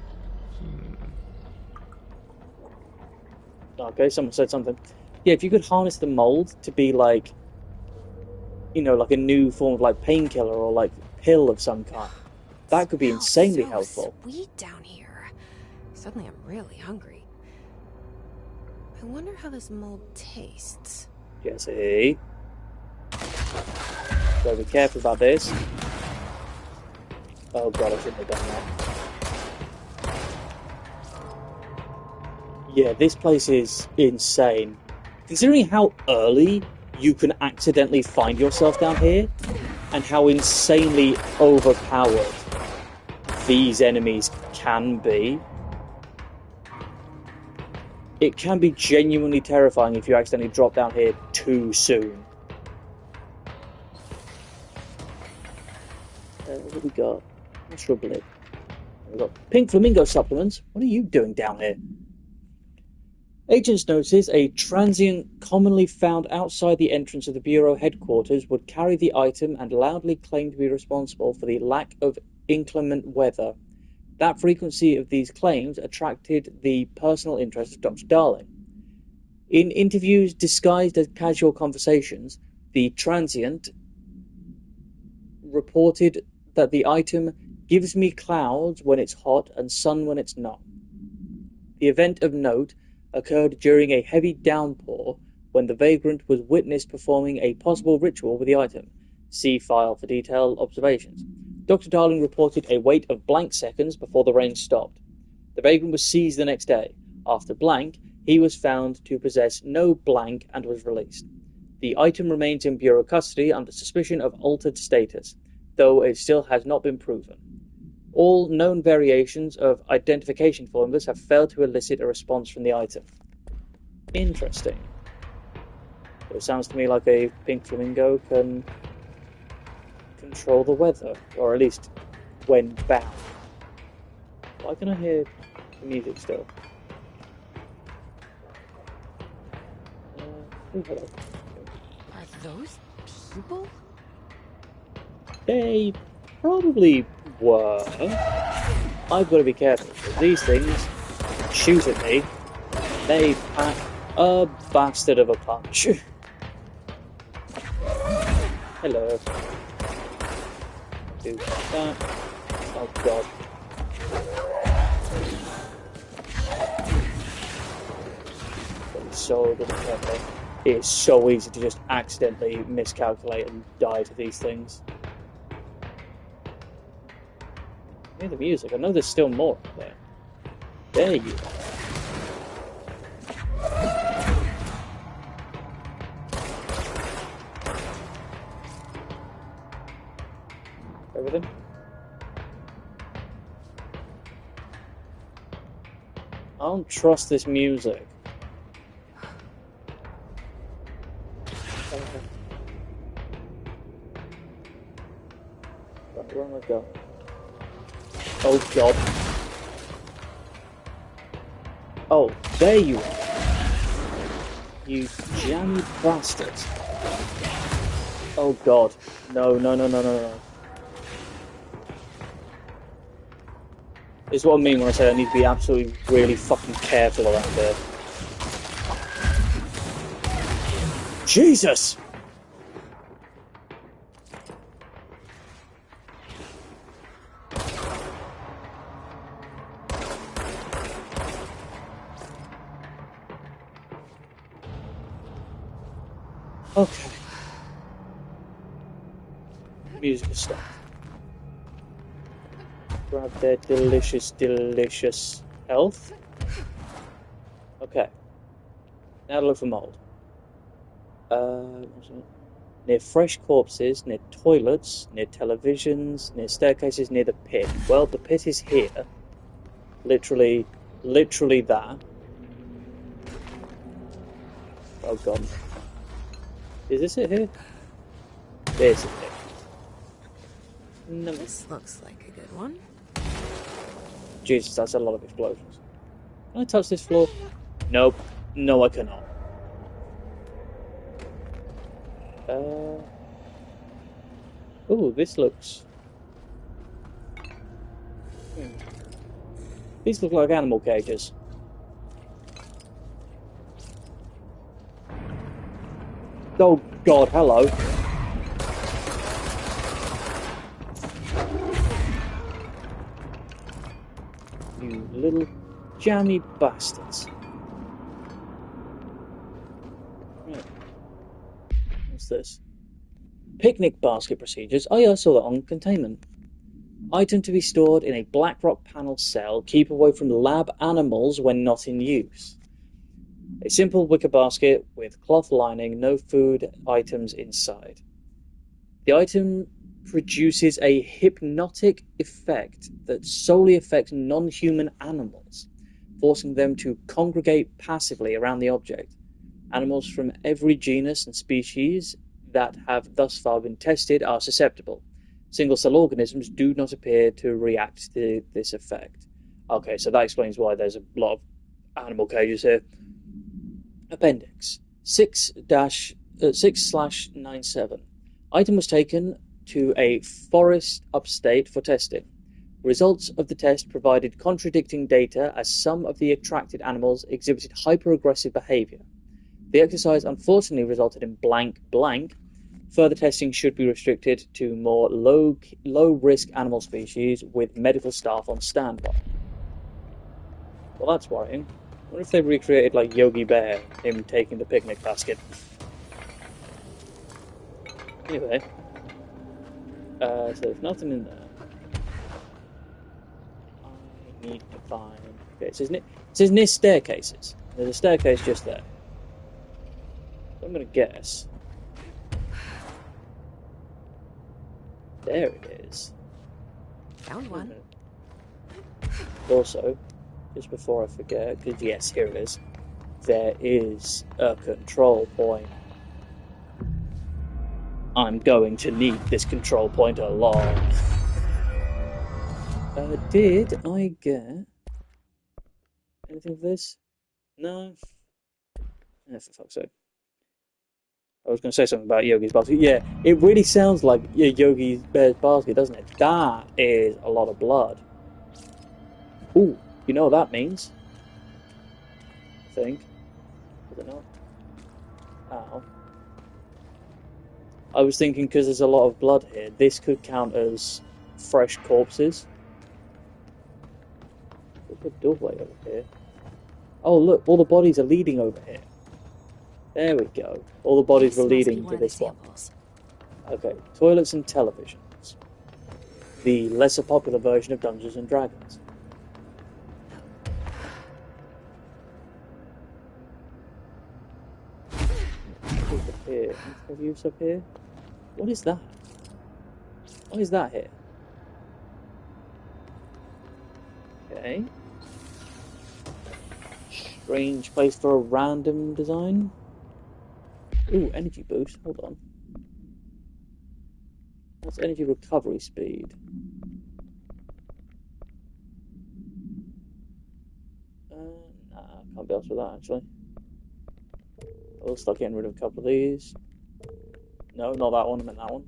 Okay, someone said something. Yeah, if you could harness the Mould to be, like, you know, like a new form of, like, painkiller or, like, pill of some kind, that could be insanely helpful. Sweet down here. Suddenly I'm really hungry. I wonder how this mold tastes. Jesse. Gotta be careful about this. Oh god, I shouldn't have done that. Yeah, this place is insane. Considering how early you can accidentally find yourself down here, and how insanely overpowered these enemies can be, it can be genuinely terrifying if you accidentally drop down here too soon. What have we got? Shrubbery. We've got pink flamingo supplements. What are you doing down here? Agents notice a transient commonly found outside the entrance of the Bureau headquarters would carry the item and loudly claim to be responsible for the lack of inclement weather. That frequency of these claims attracted the personal interest of Dr. Darling. In interviews disguised as casual conversations, the transient reported that the item gives me clouds when it's hot and sun when it's not. The event of note occurred during a heavy downpour when the vagrant was witnessed performing a possible ritual with the item. See file for detailed observations. Dr. Darling reported a wait of blank seconds before the rain stopped. The vagrant was seized the next day. After blank, he was found to possess no blank and was released. The item remains in Bureau custody under suspicion of altered status, though it still has not been proven. All known variations of identification formulas have failed to elicit a response from the item. Interesting. It sounds to me like a pink flamingo can control the weather, or at least when bound. Why can I hear the music still? Oh, hello. Are those people? They probably were. I've got to be careful, because these things shoot at me. They pack a bastard of a punch. Hello. Do that. Oh god. So good at careful. It's so easy to just accidentally miscalculate and die to these things. Hear the music. I know there's still more up there. There you are. Everything? I don't trust this music. Where am I going? Oh god. Oh, there you are. You jammy bastard. Oh god. No, no, no, no, no, no. This is what I mean when I say I need to be absolutely really fucking careful around here. Jesus! Okay. Music has stopped. Grab their delicious, delicious health. Okay. Now to look for mold. Near fresh corpses, near toilets, near televisions, near staircases, near the pit. Well, the pit is here. Literally that. Oh god. Is this it here? There's it here. No. This looks like a good one. Jesus, that's a lot of explosions. Can I touch this floor? Nope. No, I cannot. Oh, this looks... These look like animal cages. Oh god, hello. You little jammy bastards. Right. What's this? Picnic basket procedures. Oh yeah, I saw that on containment. Item to be stored in a black rock panel cell. Keep away from lab animals when not in use. A simple wicker basket with cloth lining, no food items inside. The item produces a hypnotic effect that solely affects non-human animals, forcing them to congregate passively around the object. Animals from every genus and species that have thus far been tested are susceptible. Single-cell organisms do not appear to react to this effect. Okay, so that explains why there's a lot of animal cages here. Appendix 6/97. Item was taken to a forest upstate for testing. Results of the test provided contradicting data as some of the attracted animals exhibited hyper-aggressive behavior. The exercise unfortunately resulted in blank blank. Further testing should be restricted to more low-risk animal species with medical staff on standby. Well, that's worrying. I wonder if they recreated, like, Yogi Bear, him taking the picnic basket. Anyway. So there's nothing in there. I need to find... Okay, it says near staircases. There's a staircase just there. So I'm going to guess... There it is. Found one. Also, just before I forget, because yes, here it is. There is a control point. I'm going to need this control point a lot. Did I get anything for this? No? For fuck's sake. I was going to say something about Yogi's basket. Yeah, it really sounds like Yogi's Bear's basket, doesn't it? That is a lot of blood. Ooh, you know what that means? I think. Is it not? Ow. I was thinking because there's a lot of blood here, this could count as fresh corpses. Look at the doorway over here. Oh look, all the bodies are leading over here. There we go. All the bodies were leading to this one. Okay, toilets and televisions. The lesser popular version of Dungeons and Dragons. Up here. Interviews up here. What is that? What is that here? Okay. Strange place for a random design. Ooh, energy boost. Hold on. That's energy recovery speed. Nah, can't be asked with that actually. I'll start getting rid of a couple of these. No, not that one, I meant that one.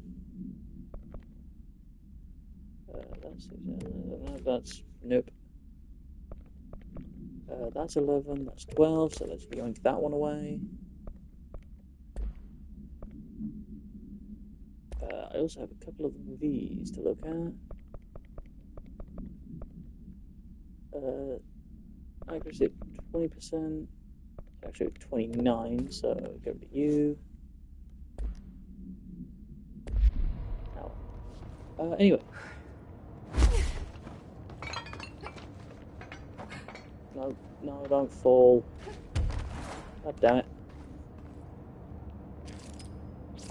That's nope. That's 11, that's 12, so let's yank that one away. I also have a couple of these to look at. Accuracy 20%, actually 29, so get rid of you. Ow. Anyway. No, don't fall. God damn it.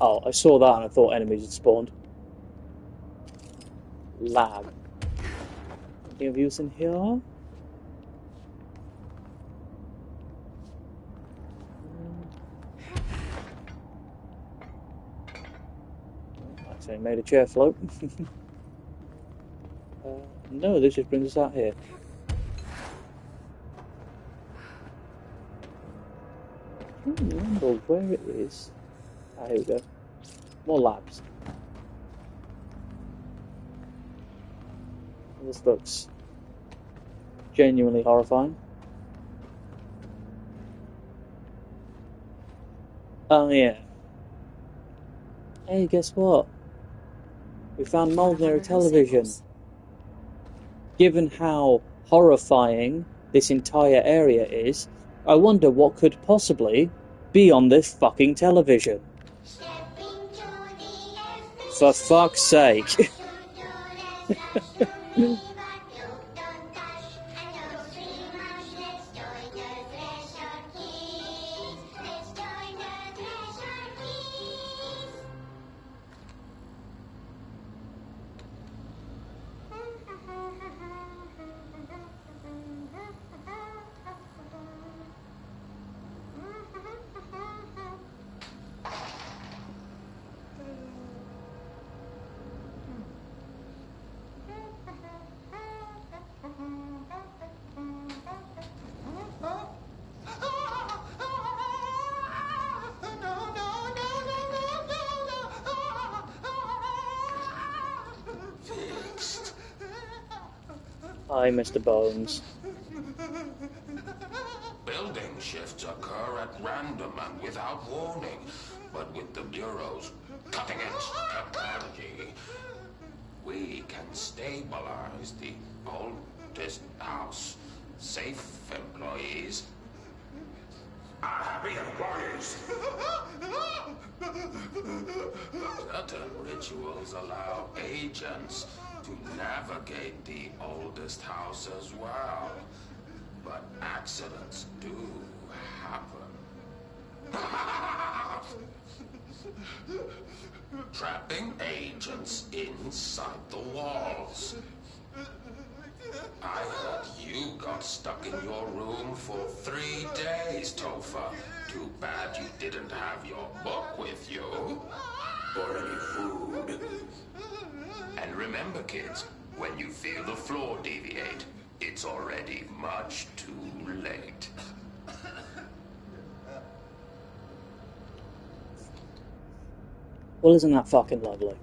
Oh, I saw that and I thought enemies had spawned. Lag. Any of you in here? Accidentally made a chair float. No, this just brings us out here. I don't remember where it is. Ah, here we go. More labs. This looks genuinely horrifying. Oh yeah. Hey, guess what? We found mold near a television. Given how horrifying this entire area is, I wonder what could possibly be on this fucking television. For fuck's sake. Hi, Mr. Bones. Building shifts occur at random and without warning, but with the Bureau's cutting-edge technology, we can stabilize the oldest house. Safe employees are happy employees. Certain rituals allow agents to navigate the oldest house as well, but accidents do happen. Trapping agents inside the walls. I heard you got stuck in your room for 3 days, Topher. Too bad you didn't have your book with you. Or any food. And remember, kids, when you feel the floor deviate, it's already much too late. Well, isn't that fucking lovely?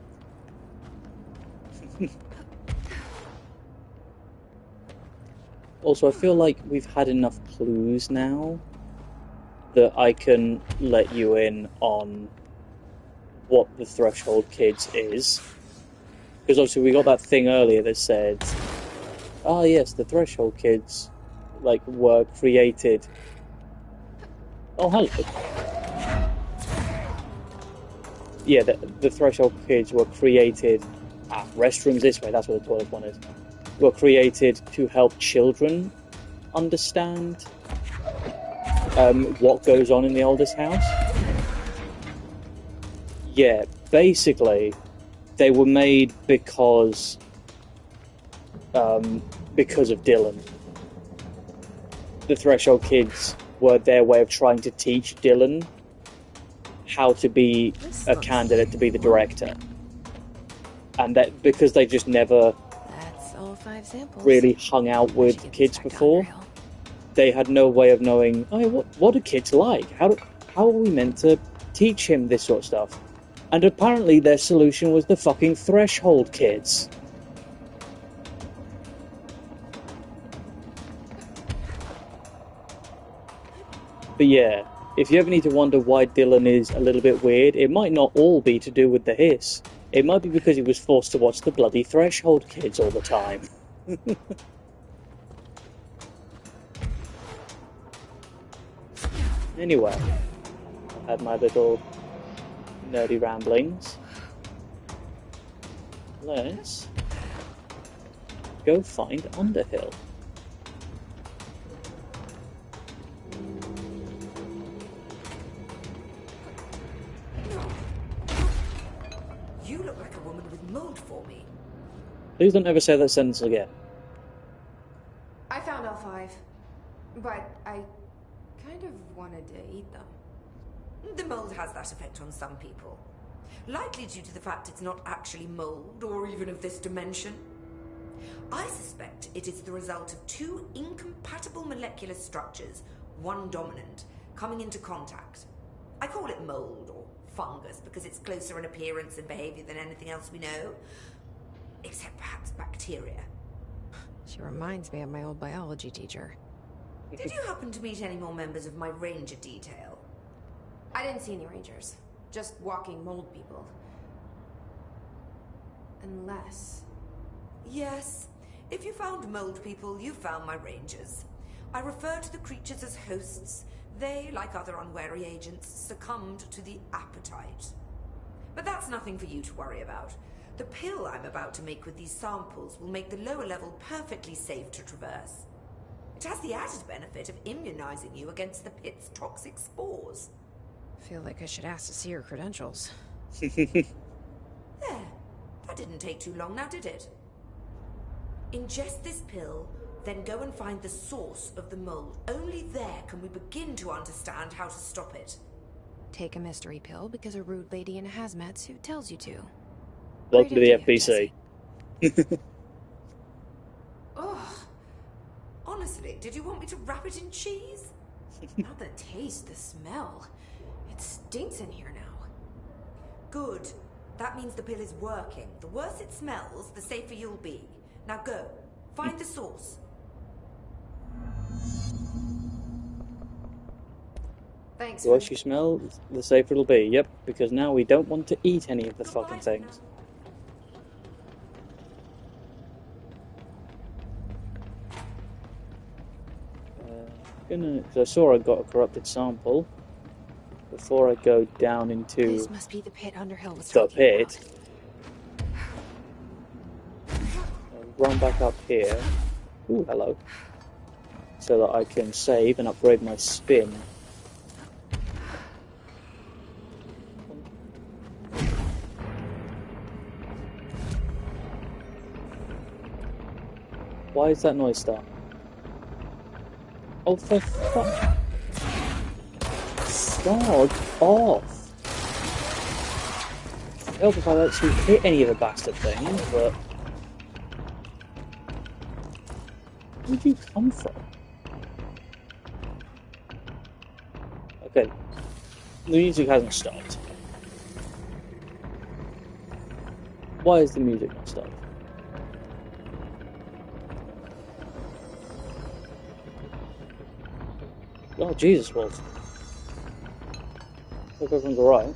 Also, I feel like we've had enough clues now that I can let you in on what the Threshold Kids is. Because obviously we got that thing earlier that said, oh yes, the Threshold Kids, like, were created... Oh, hello. Yeah, the Threshold Kids were created... restrooms this way, that's what the toilet one is. Were created to help children understand what goes on in the oldest house. Yeah, basically, they were made because of Dylan. The Threshold Kids were their way of trying to teach Dylan how to be a candidate to be the director. And that because they just never That's all 5 samples. really hung out with kids before, they had no way of knowing, oh, what are kids like? How are we meant to teach him this sort of stuff? And apparently their solution was the fucking threshold kids. But yeah, if you ever need to wonder why Dylan is a little bit weird, it might not all be to do with the hiss. It might be because he was forced to watch the bloody threshold kids all the time. Anyway, I had my little nerdy ramblings. Let's go find Underhill. You look like a woman with mold for me. Please don't ever say that sentence again. I found all 5, but I kind of wanted to eat them. The mold has that effect on some people. Likely due to the fact it's not actually mold, or even of this dimension. I suspect it is the result of 2 incompatible molecular structures, one dominant, coming into contact. I call it mold, or fungus, because it's closer in appearance and behavior than anything else we know. Except perhaps bacteria. She reminds me of my old biology teacher. Did you happen to meet any more members of my ranger detail? I didn't see any rangers. Just walking mold people. Unless... Yes. If you found mold people, you found my rangers. I refer to the creatures as hosts. They, like other unwary agents, succumbed to the appetite. But that's nothing for you to worry about. The pill I'm about to make with these samples will make the lower level perfectly safe to traverse. It has the added benefit of immunizing you against the pit's toxic spores. Feel like I should ask to see her credentials. There. That didn't take too long now, did it? Ingest this pill, then go and find the source of the mold. Only there can we begin to understand how to stop it. Take a mystery pill because a rude lady in a hazmat suit tells you to. Welcome to the Great FBC. idea, Ugh. Honestly, did you want me to wrap it in cheese? Not the taste, the smell. It stinks in here now. Good. That means the pill is working. The worse it smells, the safer you'll be. Now go. Find the source. Thanks. The worse you smell, the safer it'll be. Yep, because now we don't want to eat any of the fucking things. Cause I saw I got a corrupted sample. Before I go down into This must be the pit Underhill was the talking pit, about. I'll run back up here. Ooh, hello. So that I can save and upgrade my spin. Why is that noise start? Oh, for fuck. Start off. Help if I actually hit any of the bastard things, but. Where'd you come from? Okay. The music hasn't stopped. Why is the music not stopped? Oh, Jesus, Wolf. Hope everyone's alright.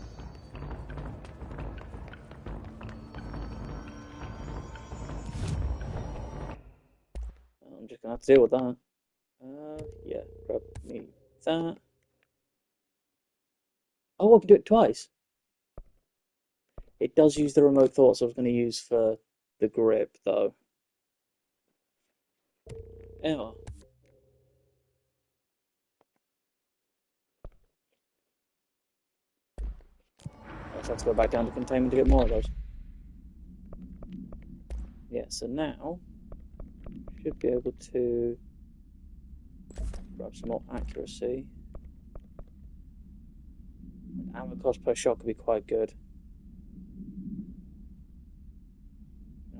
I'm just gonna have to deal with that. Yeah, grab me that. Oh, I can do it twice. It does use the remote thoughts I was going to use for the grip, though. Yeah. I'll have to go back down to containment to get more of those. Yeah, so now should be able to grab some more accuracy. Ammo cost per shot could be quite good.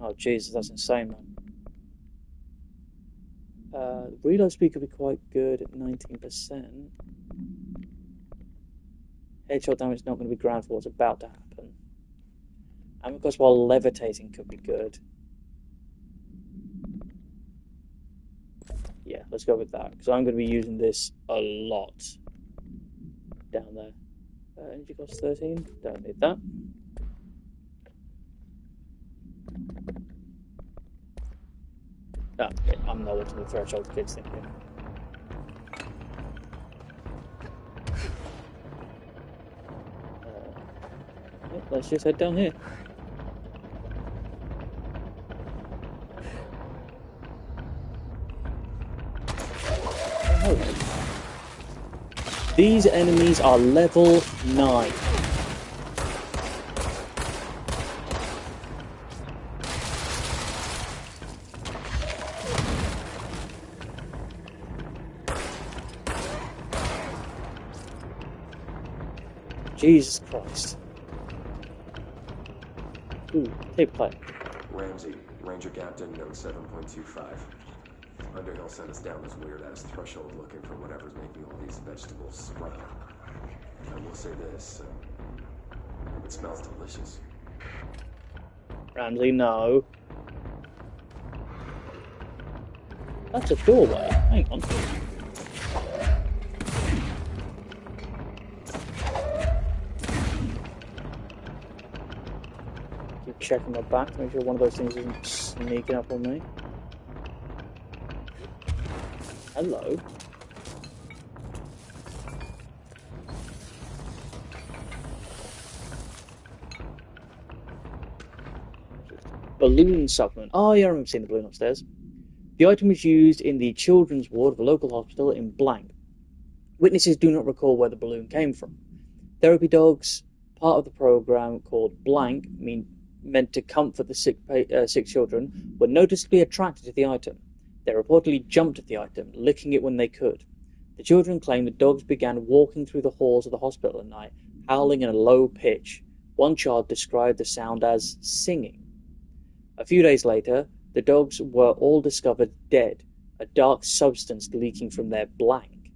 Oh, Jesus, that's insane, man. Reload speed could be quite good at 19%. Headshot damage is not going to be grand for what's about to happen. And of course, while levitating could be good. Yeah, let's go with that, because I'm going to be using this a lot down there. Energy cost 13, don't need that. Oh, yeah, I'm not watching the threshold kids thing here. Yeah, let's just head down here. Oh, these enemies are level 9. Jesus Christ. Ooh, tape play. Ramsey, Ranger Captain, note 7.25. Underhill sent us down this weird-ass threshold looking for whatever's making all these vegetables sprout. I will say this, it smells delicious. Ramsey, no. That's a doorway. Hang on. Keep checking my back to make sure one of those things isn't sneaking up on me. Hello. Balloon supplement. Oh yeah, I remember seeing the balloon upstairs. The item was used in the children's ward of a local hospital in blank. Witnesses do not recall where the balloon came from. Therapy dogs, part of the program called blank, meant to comfort the sick children, were noticeably attracted to the item. They reportedly jumped at the item, licking it when they could. The children claimed the dogs began walking through the halls of the hospital at night, howling in a low pitch. One child described the sound as singing. A few days later, the dogs were all discovered dead, a dark substance leaking from their blank.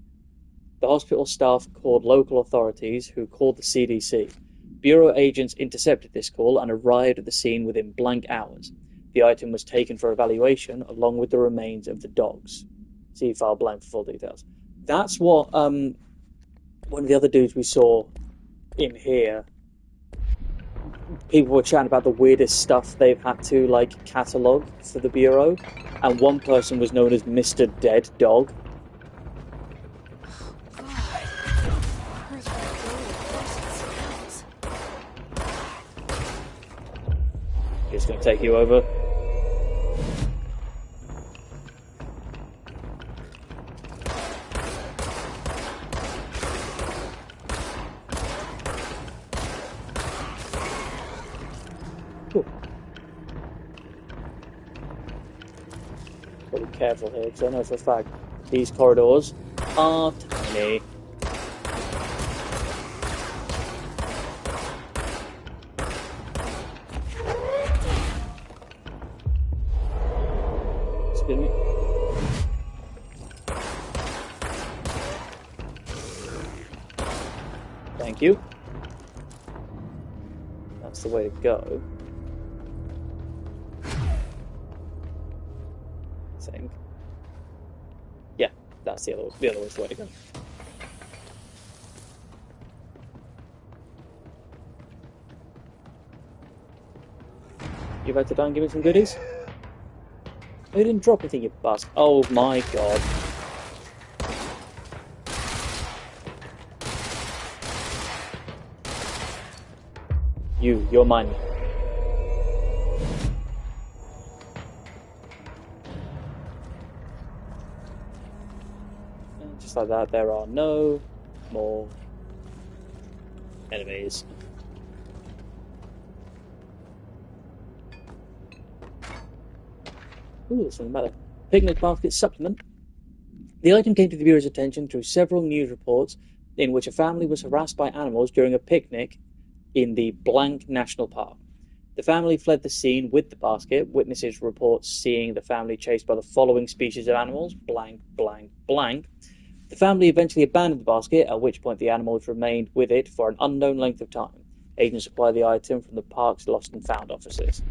The hospital staff called local authorities, who called the CDC. Bureau agents intercepted this call and arrived at the scene within blank hours. The item was taken for evaluation, along with the remains of the dogs. See file blank for full details. That's what one of the other dudes we saw in here. People were chatting about the weirdest stuff they've had to catalogue for the Bureau, and one person was known as Mr. Dead Dog. Just going to take you over. Cool. Gotta be careful here, because I know for a fact these corridors are tiny. Excuse me. Thank you. That's the way to go. Same. Yeah, that's the other way's the way to go. You about to die and give me some goodies? You didn't drop anything, you bastard. Oh my god. You're mine. And just like that, there are no more enemies. Ooh, there's something about a picnic basket supplement. The item came to the Bureau's attention through several news reports in which a family was harassed by animals during a picnic in the blank National Park. The family fled the scene with the basket. Witnesses report seeing the family chased by the following species of animals, blank, blank, blank. The family eventually abandoned the basket, at which point the animals remained with it for an unknown length of time. Agents acquired the item from the park's lost and found officers.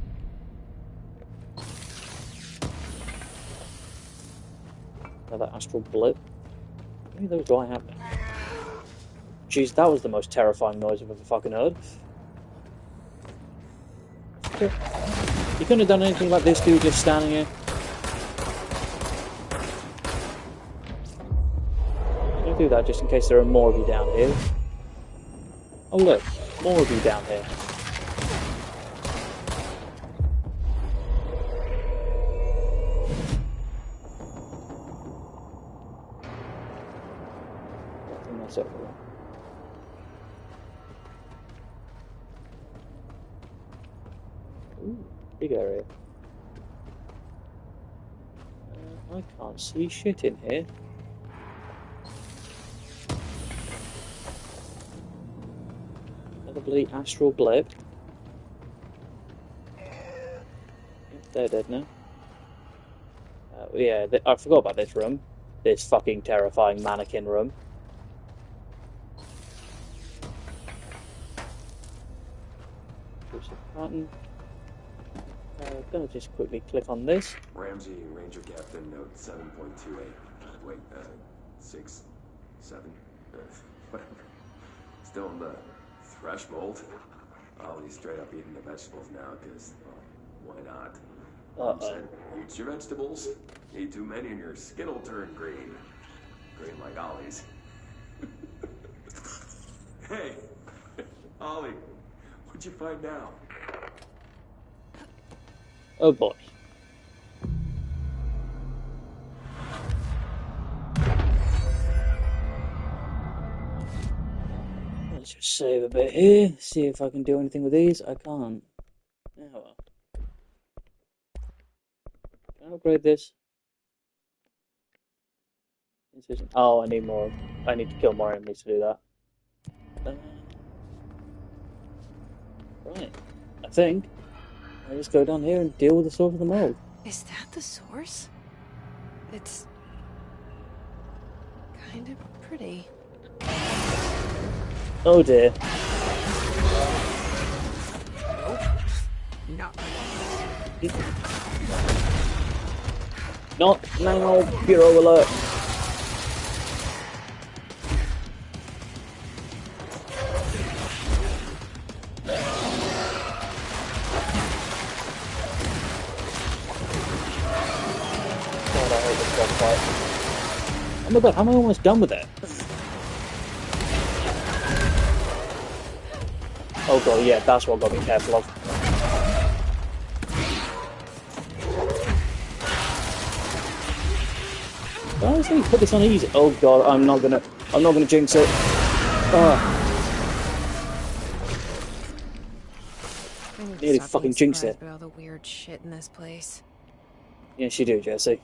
Another astral blip. How many of those do I have now? Jeez, that was the most terrifying noise I've ever fucking heard. You couldn't have done anything like this dude just standing here. I'm gonna do that just in case there are more of you down here. Oh look, more of you down here. I think that's everyone. Ooh, big area. I can't see shit in here. Another bloody astral blip. They're dead now. Yeah, I forgot about this room. This fucking terrifying mannequin room. Push the button. I'm gonna just quickly click on this. Ramsey, Ranger Captain, note 7.28. Wait, 6, 7, whatever. Still in the thresh mold. Ollie's straight up eating the vegetables now, because, well, why not? Mom said, eat your vegetables. Eat too many and your skin will turn green. Green like Ollie's. Hey, Ollie, what'd you find now? Oh boy. Let's just save a bit here, see if I can do anything with these. I can't. Oh well. Can I upgrade this? Oh, I need more. I need to kill more enemies to do that. Right. I think I just go down here and deal with the source of the mold. Is that the source? It's kind of pretty. Oh dear. Nope. Not now, Bureau alert. Oh my god, am I almost done with it? Oh god, yeah, that's what I've got to be careful of. Did I honestly put this on easy? Oh god, I'm not gonna jinx it. Nearly fucking jinxed it. By all the weird shit in this place. Yes, you do, Jesse.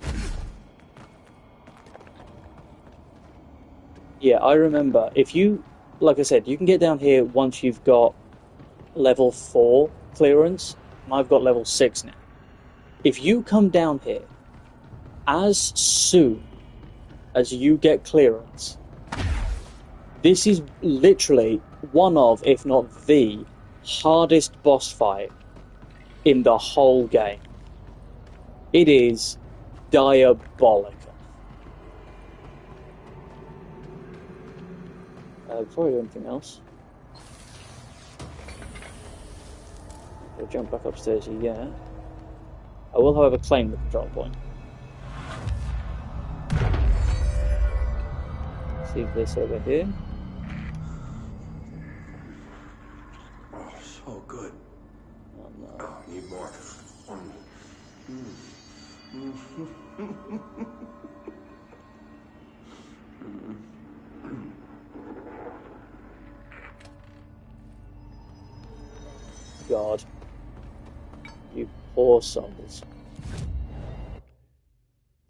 Yeah, I remember. If you, like I said, you can get down here once you've got level 4 clearance. I've got level 6 now. If you come down here as soon as you get clearance, this is literally one of, if not the, hardest boss fight in the whole game. It is diabolical. Before I do anything else, I'll jump back upstairs here, yeah. I will, however, claim the control point. See this over here. Oh, so good. Oh no. Oh, need more. God. You poor souls.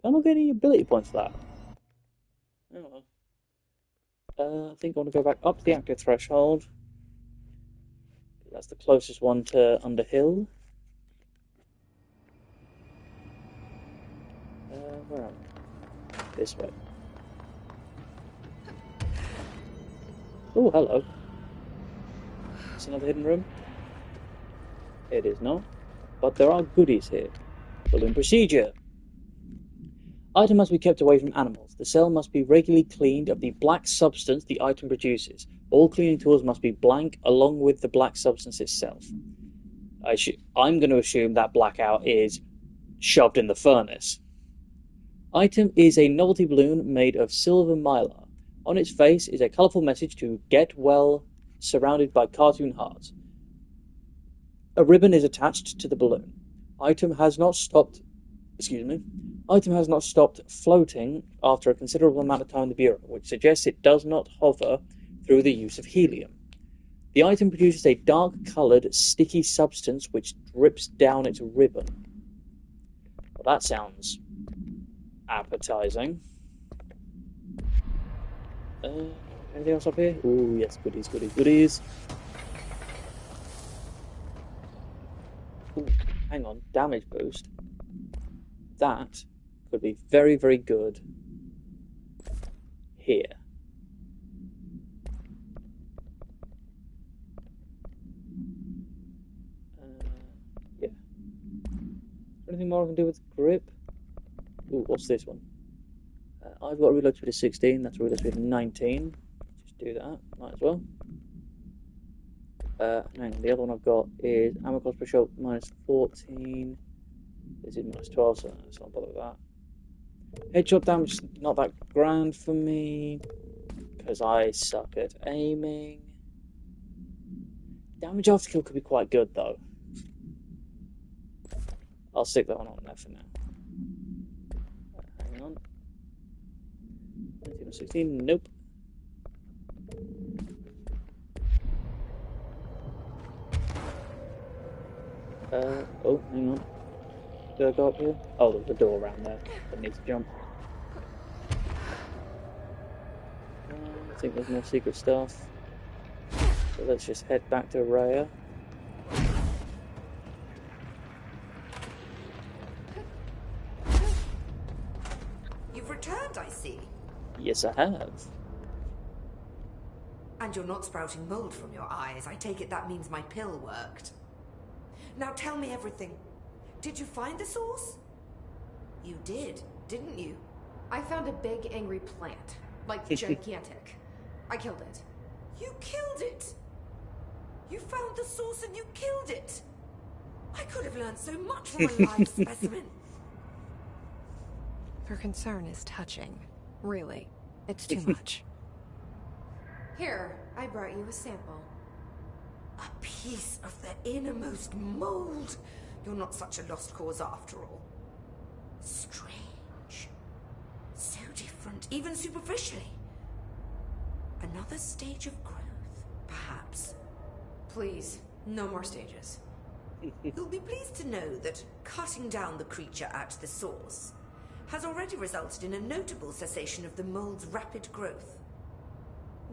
I don't get any ability points for that. Oh well. I think I want to go back up to the active threshold. That's the closest one to Underhill. Where am I? This way. Oh, hello. It's another hidden room. It is not. But there are goodies here. Balloon procedure. Item must be kept away from animals. The cell must be regularly cleaned of the black substance the item produces. All cleaning tools must be blank, along with the black substance itself. I'm going to assume that blackout is shoved in the furnace. Item is a novelty balloon made of silver mylar. On its face is a colourful message to get well, surrounded by cartoon hearts. A ribbon is attached to the balloon. Item has not stopped floating after a considerable amount of time in the Bureau, which suggests it does not hover through the use of helium. The item produces a dark-coloured, sticky substance which drips down its ribbon. Well, that sounds appetizing. Anything else up here? Ooh, yes, goodies, goodies, goodies. Ooh, hang on, damage boost. That could be very, very good here. Yeah. Anything more I can do with grip? Ooh, what's this one? I've got a reload speed of 16, that's a reload speed of 19. Just do that, might as well. Hang on, the other one I've got is ammo cost per shot minus 14. This is minus 12, so let's not bother with that. Headshot damage is not that grand for me, because I suck at aiming. Damage after kill could be quite good, though. I'll stick that one on there for now. Hang on. 19 or 16, nope. Oh, hang on. Did I go up here? Oh, there's a door around there that needs to jump. I think there's more secret stuff. So let's just head back to Raya. You've returned, I see. Yes, I have. And you're not sprouting mold from your eyes. I take it that means my pill worked. Now tell me everything. Did you find the source? You did, didn't you? I found a big angry plant. Like, gigantic. I killed it. You killed it? You found the source and you killed it? I could have learned so much from a live specimen. Her concern is touching. Really. It's too much. Here, I brought you a sample. A piece of the innermost mold. You're not such a lost cause after all. Strange. So different, even superficially. Another stage of growth, perhaps. Please, no more stages. You'll be pleased to know that cutting down the creature at the source has already resulted in a notable cessation of the mold's rapid growth.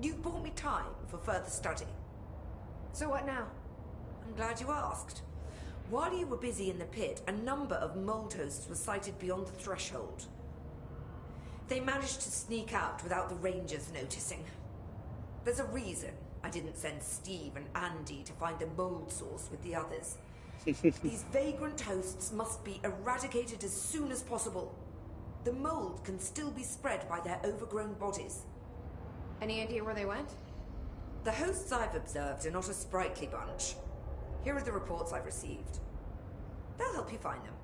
You've bought me time for further study. So what now? I'm glad you asked. While you were busy in the pit, a number of mold hosts were sighted beyond the threshold. They managed to sneak out without the Rangers noticing. There's a reason I didn't send Steve and Andy to find the mold source with the others. These vagrant hosts must be eradicated as soon as possible. The mold can still be spread by their overgrown bodies. Any idea where they went? The hosts I've observed are not a sprightly bunch. Here are the reports I've received. They'll help you find them.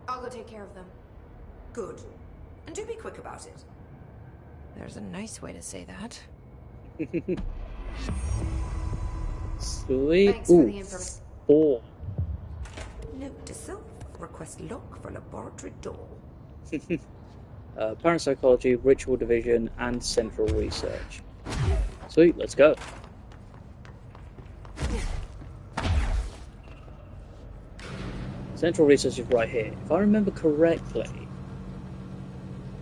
I'll go take care of them. Good. And do be quick about it. There's a nice way to say that. Sweet. Thanks for the information. 4. Note to self. Request lock for laboratory door. Parapsychology, Ritual Division, and Central Research. Sweet, let's go. Central Research is right here. If I remember correctly,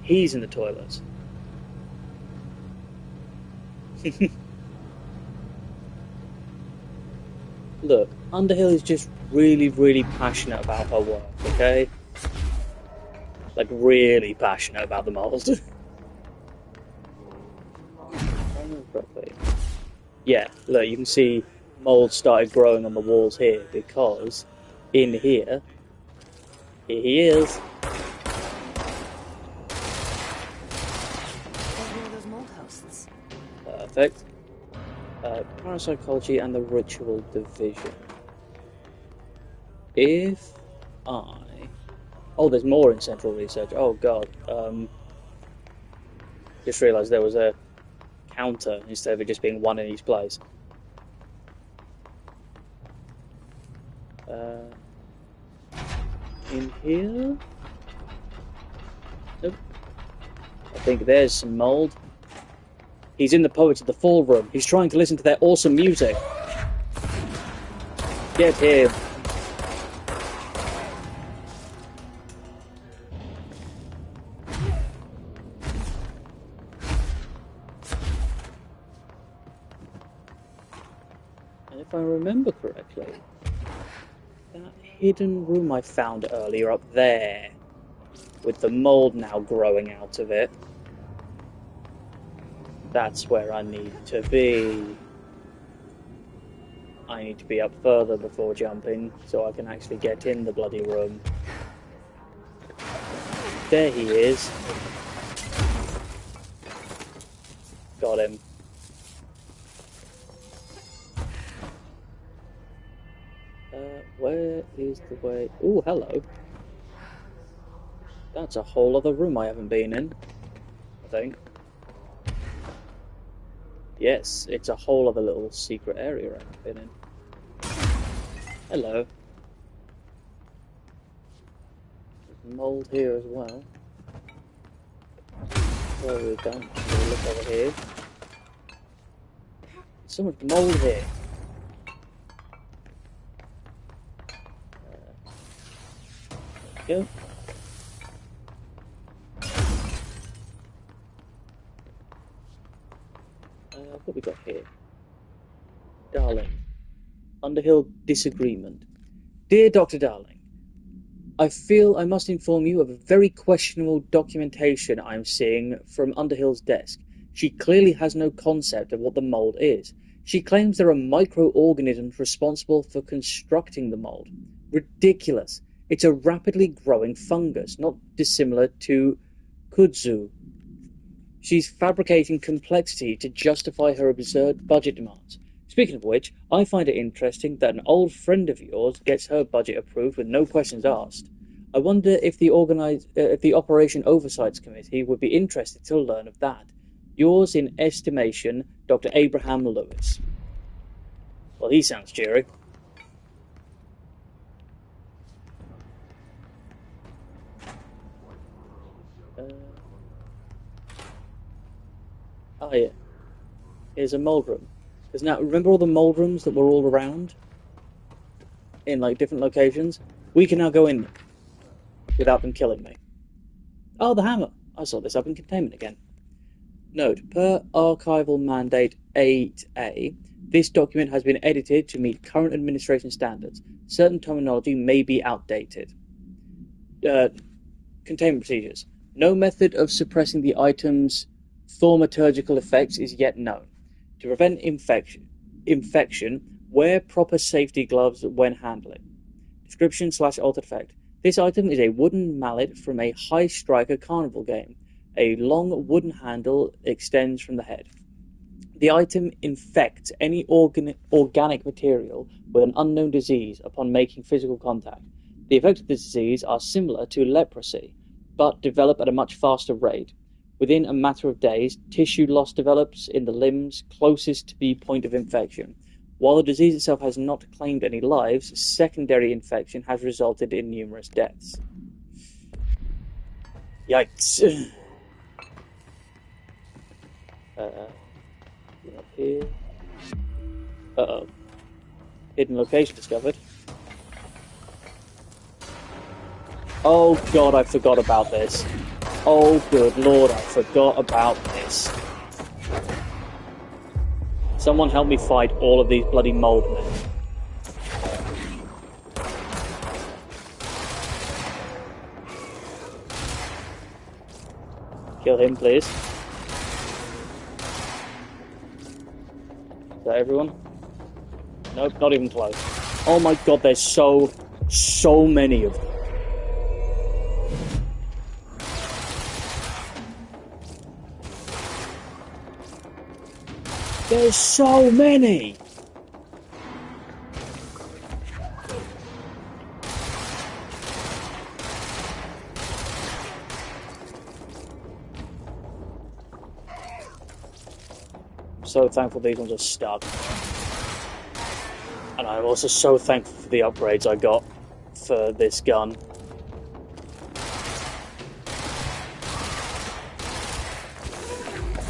he's in the toilet. Look, Underhill is just really, really passionate about her work, okay? Like, really passionate about the mold. Yeah, look, you can see mold started growing on the walls here, because in here he is. One of those mold hosts. Perfect. Parapsychology and the Ritual Division. If I... Oh, there's more in Central Research. Oh, God. Just realised there was a counter instead of it just being one in each place. In here? Nope. I think there's some mold. He's in the Poets of the Fall room. He's trying to listen to their awesome music. Get him. And if I remember correctly, that hidden room I found earlier up there, with the mold now growing out of it, that's where I need to be. I need to be up further before jumping, so I can actually get in the bloody room. There he is. Got him. Where is the way? Oh, hello. That's a whole other room I haven't been in, I think. Yes, it's a whole other little secret area I haven't been in. Hello. There's mold here as well. Where are we going? We'll look over here. So much mold here. There we go. What we got here? Darling. Underhill disagreement. Dear Dr. Darling, I feel I must inform you of a very questionable documentation I am seeing from Underhill's desk. She clearly has no concept of what the mold is. She claims there are microorganisms responsible for constructing the mold. Ridiculous. It's a rapidly growing fungus, not dissimilar to kudzu. She's fabricating complexity to justify her absurd budget demands. Speaking of which, I find it interesting that an old friend of yours gets her budget approved with no questions asked. I wonder if the Operation Oversights Committee would be interested to learn of that. Yours in estimation, Dr. Abraham Lewis. Well, he sounds cheery. Oh yeah, here's a mold room. Because now, remember all the mold rooms that were all around? In like different locations? We can now go in them without them killing me. Oh, the hammer! I saw this up in containment again. Note, per archival mandate 8A, this document has been edited to meet current administration standards. Certain terminology may be outdated. Containment procedures. No method of suppressing the item's thaumaturgical effects is yet known. To prevent infection, wear proper safety gloves when handling. Description/altered effect. This item is a wooden mallet from a high striker carnival game. A long wooden handle extends from the head. The item infects any organic material with an unknown disease upon making physical contact. The effects of this disease are similar to leprosy, but develop at a much faster rate. Within a matter of days, tissue loss develops in the limbs closest to the point of infection. While the disease itself has not claimed any lives, secondary infection has resulted in numerous deaths. Yikes. Up here. Uh-oh. Hidden location discovered. Oh god, I forgot about this. Oh good lord, I forgot about this. Someone help me fight all of these bloody mold men. Kill him, please. Is that everyone? Nope, not even close. Oh my god, there's so many of them. There's so many! I'm so thankful these ones are stuck. And I'm also so thankful for the upgrades I got for this gun.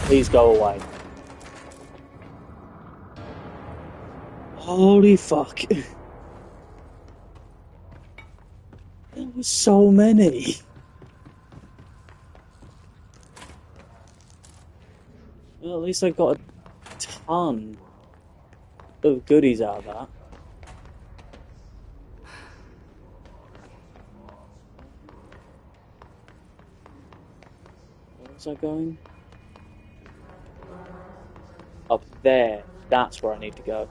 Please go away. Holy fuck. There was so many. Well, at least I got a ton of goodies out of that. Where was I going? Up there. That's where I need to go.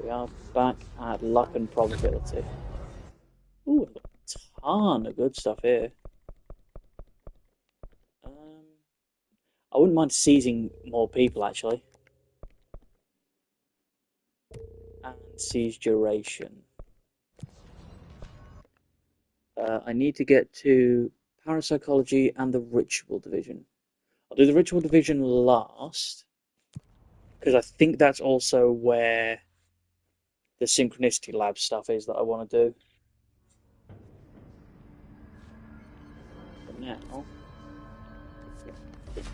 We are back at luck and probability. Ooh, I've got a ton of good stuff here. I wouldn't mind seizing more people, actually. And seize duration. I need to get to parapsychology and the ritual division. I'll do the ritual division last, because I think that's also where the synchronicity lab stuff is that I want to do. But now,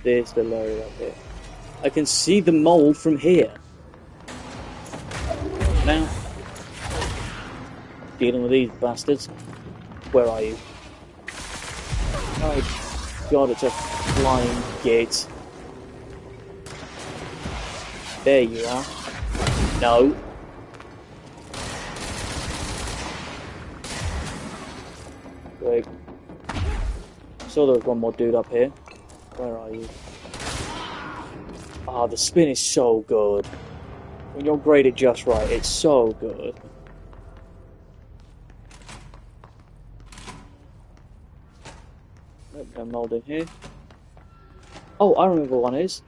this the area up here. I can see the mold from here. Now, dealing with these bastards. Where are you? Oh god, it's a flying gate. There you are. No. Wait. I saw there was one more dude up here. Where are you? Ah, the spin is so good. When you're graded just right, it's so good. Nope, no mold in here. Oh, I remember one is.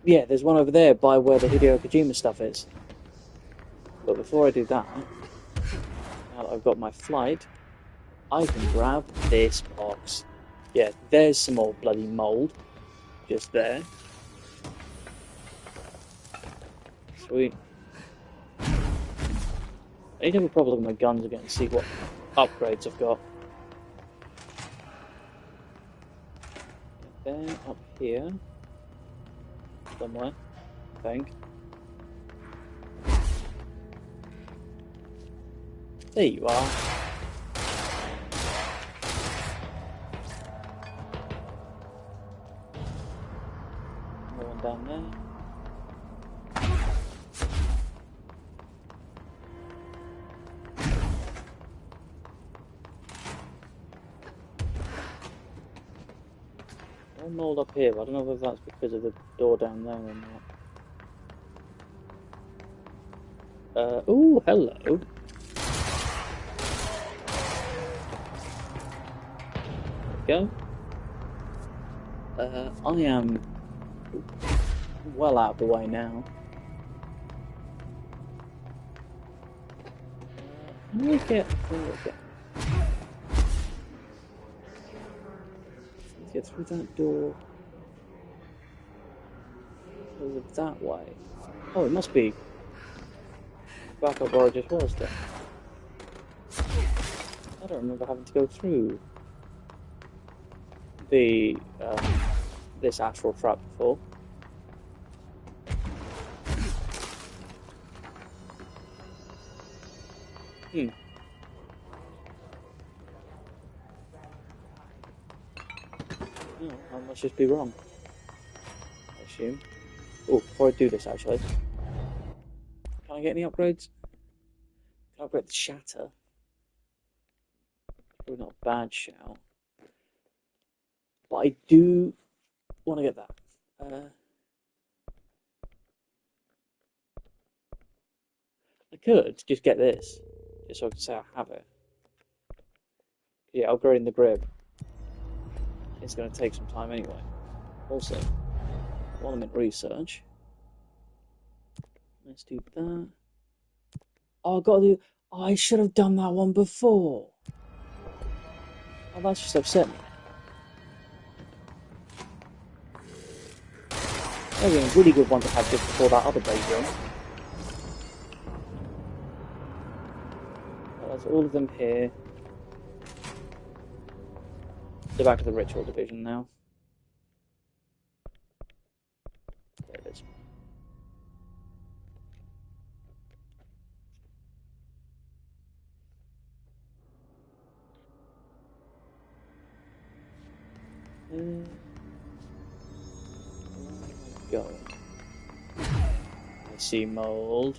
Yeah, there's one over there by where the Hideo Kojima stuff is. But before I do that, now that I've got my flight, I can grab this box. Yeah, there's some more bloody mold. Just there. Sweet. I need to have a proper look at my guns again and see what upgrades I've got. Then up here, somewhere, I think. There you are. Another one down there. Mold up here, but I don't know if that's because of the door down there or not. Ooh, hello. There we go. I am well out of the way now. How do we get? Get through that door over that way. Oh, it must be back up where I just was then. I don't remember having to go through the this astral trap before. No, I must just be wrong, I assume. Oh, before I do this, actually, can I get any upgrades? Can I upgrade the shatter. Probably not a bad shout. But I do want to get that. I could just get this, just so I can say I have it. Yeah, upgrading the grip is going to take some time anyway. Also, while I'm in research, let's do that. Oh, I got to do. Oh, I should have done that one before. Oh, that's just upset me. That'd be a really good one to have just before that other base run. Well, that's all of them here. Go back to the ritual division now. There it is. Going. I see Mould.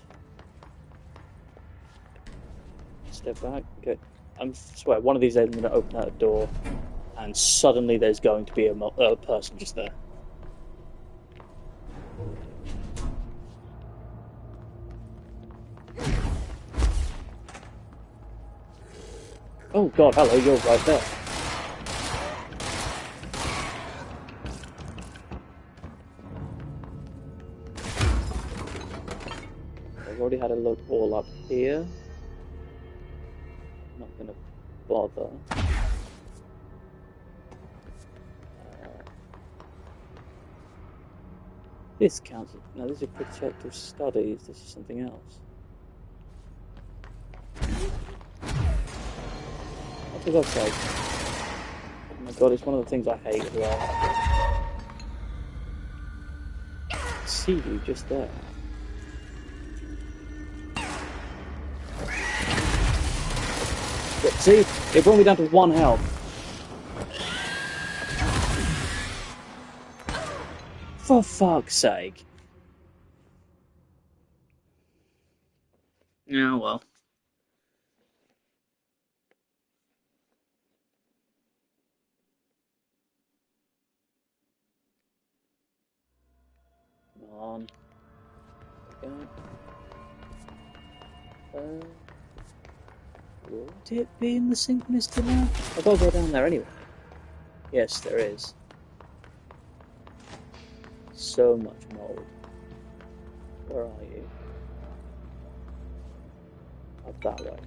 Step back. Okay. I swear, one of these days I'm going to open that door, and suddenly there's going to be a person just there. Oh God! Hello, you're right there. Already had a look all up here. Not gonna bother. This counts. No, these are protective studies. This is something else. What for God's sake? Oh my God, it's one of the things I hate as well. I see you just there. See, it brought me down to 1 health. For fuck's sake. Yeah, well. Come on. Okay. Would it be in the synchronicity now? I've got to go down there anyway. Yes, there is. So much mold. Where are you? Up that way.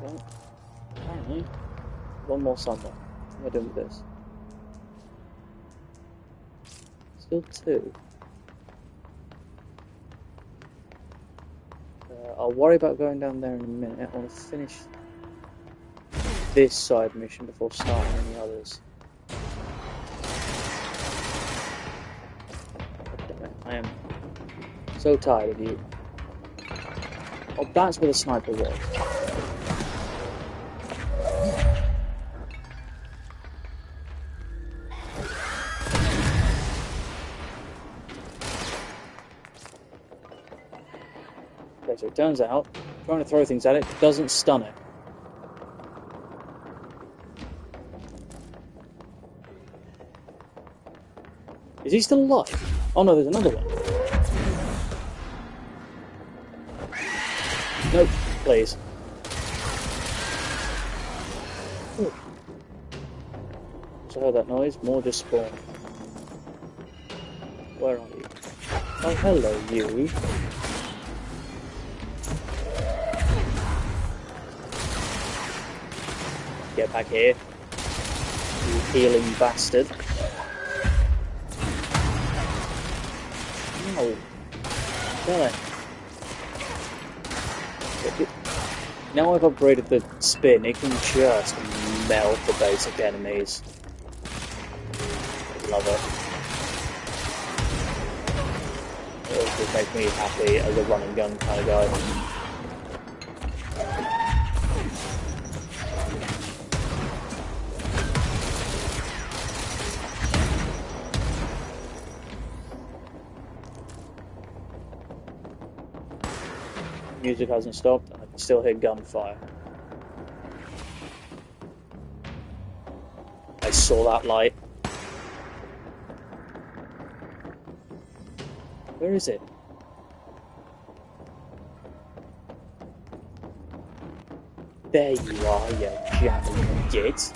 Well, apparently, one more somewhere. What am I doing with this? Still 2. I'll worry about going down there in a minute. I want to finish this side mission before starting any others. Damn it, I am so tired of you. Oh, that's where the sniper was. Okay, so it turns out trying to throw things at it doesn't stun it. Is he still alive? Oh no, there's another one. Nope, please. Ooh. So I heard that noise, more just spawn. Where are you? Oh, hello, you. Get back here, you healing bastard. No. Damn it. Now I've upgraded the spin, it can just melt the basic enemies. I love it. It also makes me happy as a run and gun kind of guy. music hasn't stopped, and I can still hear gunfire. I saw that light. Where is it? There you are, you jammy git.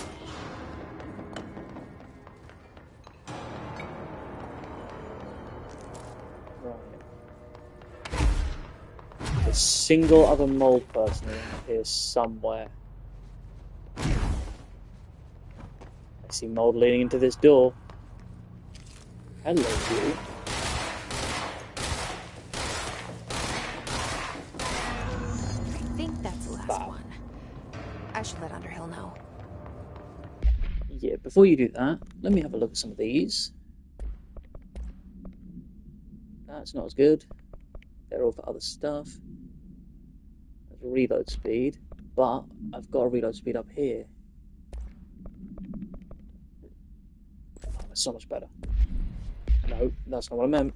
A single other mold person here somewhere. I see mold leading into this door. Hello, you. I think that's the last one. I should let Underhill know. Yeah, before you do that, let me have a look at some of these. That's not as good. They're all for other stuff. There's reload speed, but I've got a reload speed up here. Oh, that's so much better. No, that's not what I meant.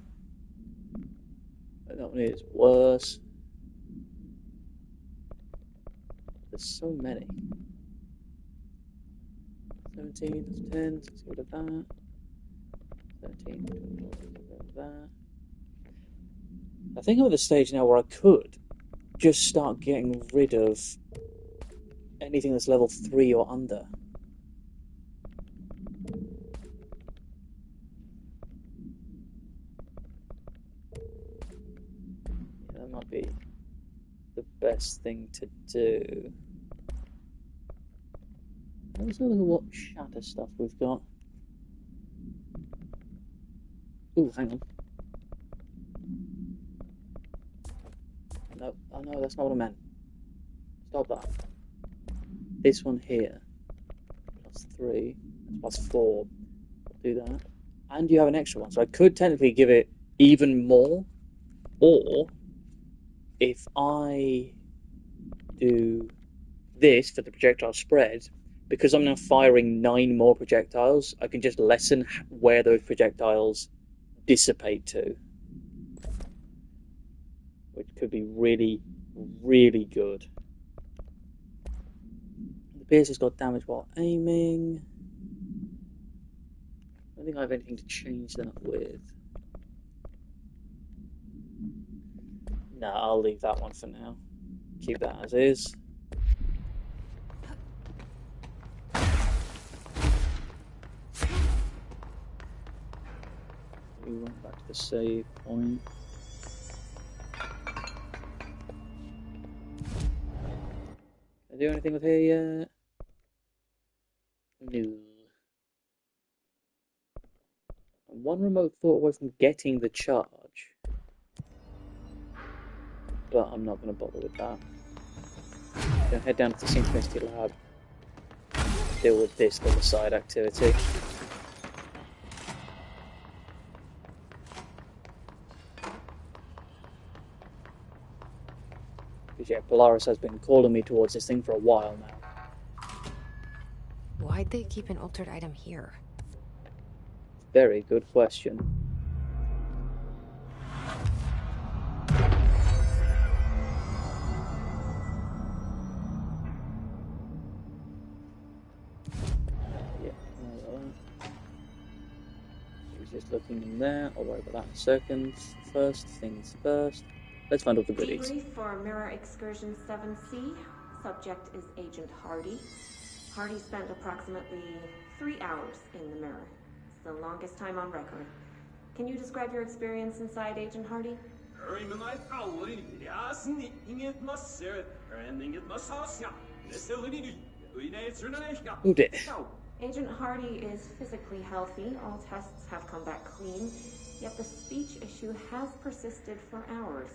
That one is worse. There's so many. 17, that's 10, so let's get rid of that. 13, let's get rid of that. I think I'm at the stage now where I could just start getting rid of anything that's level 3 or under. Yeah, that might be the best thing to do. Let's have a look at what shatter stuff we've got. Ooh, hang on. No, oh no, that's not what I meant. Stop that. This one here, +3, that's +4. I'll do that. And you have an extra one, so I could technically give it even more, or if I do this for the projectile spread, because I'm now firing 9 more projectiles, I can just lessen where those projectiles dissipate to, which could be really, really good. The pierce has got damage while aiming. I don't think I have anything to change that with. No, I'll leave that one for now. Keep that as is. We went back to the save point. Can I do anything with here yet? No. I'm one remote thought away from getting the charge, but I'm not going to bother with that. I'm going to head down to the Synchronicity Lab, deal with this little side activity. Because yeah, Polaris has been calling me towards this thing for a while now. Why'd they keep an altered item here? Very good question. Yeah, he's just looking in there. I'll worry about that in a second. First things first. Let's find all the goodies. Debrief for Mirror Excursion 7C. Subject is Agent Hardy. Hardy spent approximately 3 hours in the mirror. It's the longest time on record. Can you describe your experience inside, Agent Hardy? Who did? Agent Hardy is physically healthy. All tests have come back clean. Yet the speech issue has persisted for hours.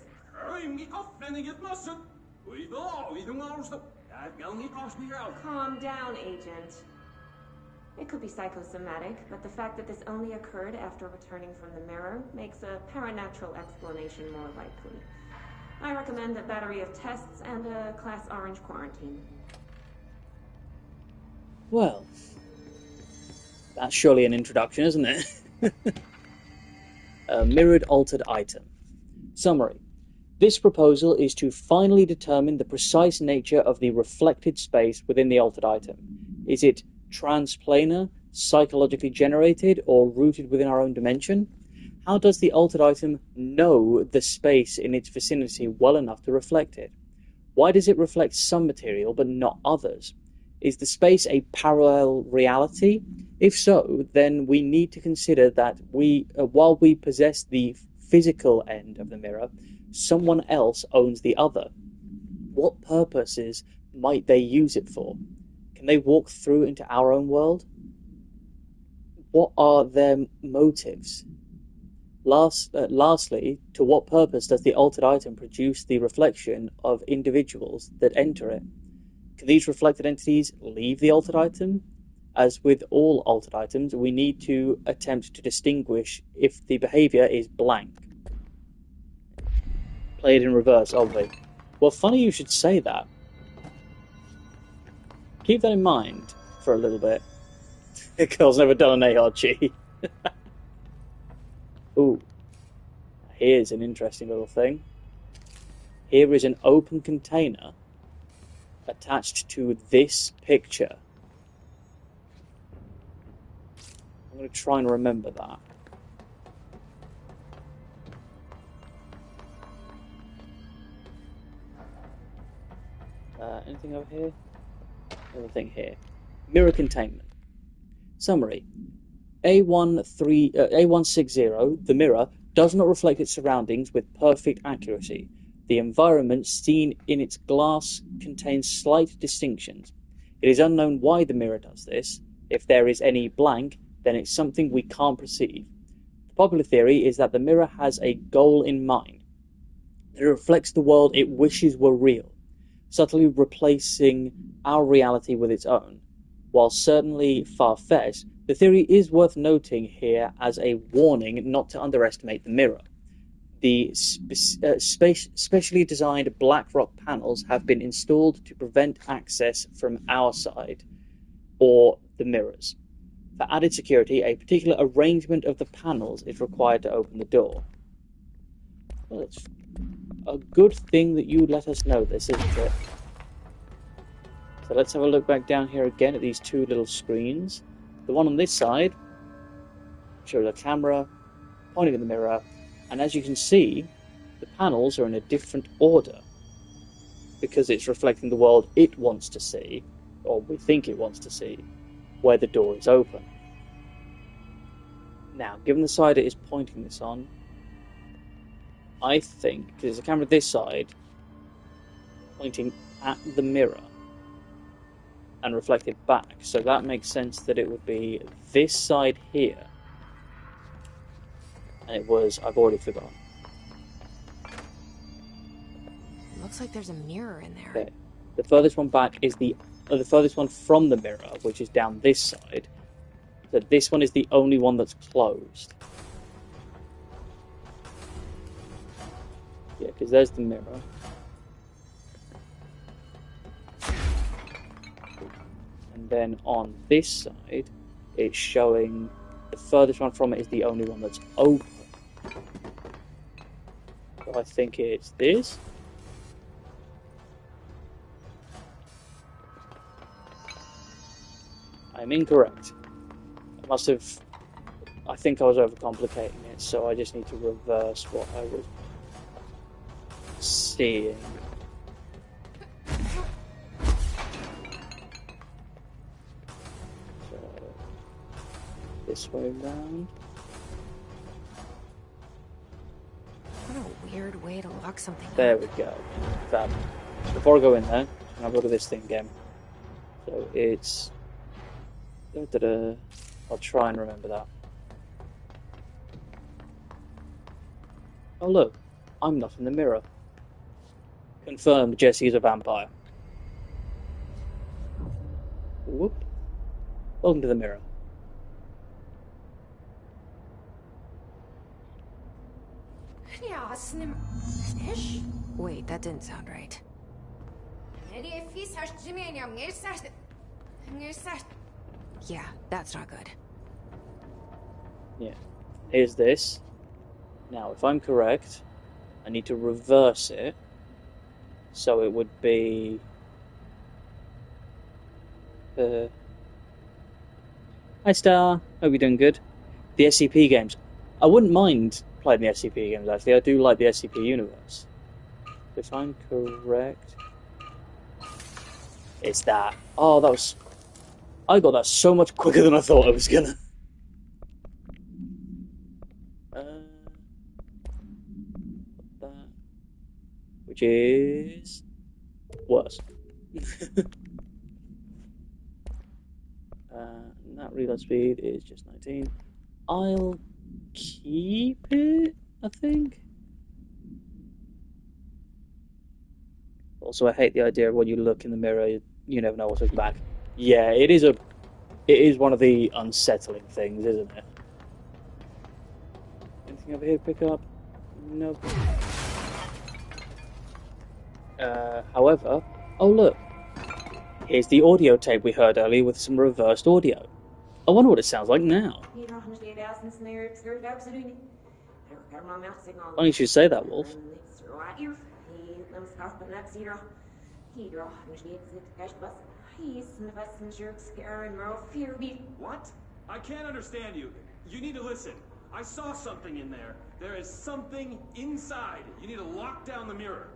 Calm down, Agent. It could be psychosomatic, but the fact that this only occurred after returning from the mirror makes a paranatural explanation more likely. I recommend a battery of tests and a Class Orange quarantine. Well, that's surely an introduction, isn't it? A mirrored altered item. Summary. This proposal is to finally determine the precise nature of the reflected space within the altered item. Is it transplanar, psychologically generated, or rooted within our own dimension? How does the altered item know the space in its vicinity well enough to reflect it? Why does it reflect some material but not others? Is the space a parallel reality? If so, then we need to consider that while we possess the physical end of the mirror, someone else owns the other. What purposes might they use it for? Can they walk through into our own world? What are their motives? Lastly, to what purpose does the altered item produce the reflection of individuals that enter it? Can these reflected entities leave the altered item? As with all altered items, we need to attempt to distinguish if the behavior is blank. Play it in reverse, obviously. Well, funny you should say that. Keep that in mind for a little bit. Girl's never done an ARG. Ooh. Here's an interesting little thing. Here is an open container attached to this picture. I'm going to try and remember that. Anything over here? Another thing here. Mirror containment. Summary. A160, the mirror, does not reflect its surroundings with perfect accuracy. The environment seen in its glass contains slight distinctions. It is unknown why the mirror does this. If there is any blank, then it's something we can't perceive. The popular theory is that the mirror has a goal in mind. It reflects the world it wishes were real, subtly replacing our reality with its own. While certainly far-fetched, the theory is worth noting here as a warning not to underestimate the mirror. The specially designed black rock panels have been installed to prevent access from our side, or the mirrors. For added security, a particular arrangement of the panels is required to open the door. Well, it's a good thing that you let us know this, isn't it? So let's have a look back down here again at these two little screens. The one on this side shows a camera pointing at the mirror, and as you can see, the panels are in a different order because it's reflecting the world it wants to see, or we think it wants to see, where the door is open. Now, given the side it is pointing this on, I think, because there's a camera this side pointing at the mirror and reflected back, so that makes sense that it would be this side here, and it was, I've already forgotten. Looks like there's a mirror in there. Okay. The furthest one back is the furthest one from the mirror, which is down this side. So this one is the only one that's closed. Yeah, because there's the mirror. And then on this side, it's showing the furthest one from it is the only one that's open. So I think it's this. I'm incorrect. I think I was overcomplicating it, so I just need to reverse what I was seeing. So, this way round. What a weird way to lock something There up. we go. Fab. Before I go in there, I'll have a look at this thing again. So it's... I'll try and remember that. Oh look, I'm not in the mirror. Confirmed Jesse is a vampire. Whoop. Welcome to the mirror. Wait, that didn't sound right. Yeah, that's not good. Yeah. Here's this. Now, if I'm correct, I need to reverse it. So it would be... Hi Star, hope you're doing good. The SCP games. I wouldn't mind playing the SCP games actually, I do like the SCP universe. If I'm correct... It's that. Oh, that was... I got that so much quicker than I thought I was gonna. That. Which is... worse. That reload speed is just 19. I'll keep it, I think. Also, I hate the idea of when you look in the mirror, you never know what's looking back. Yeah, it is one of the unsettling things, isn't it? Anything over here to pick up? Nope. However, oh look, here's the audio tape we heard earlier with some reversed audio. I wonder what it sounds like now. Why don't you say that, Wolf? What? I can't understand you. You need to listen. I saw something in there. There is something inside. You need to lock down the mirror.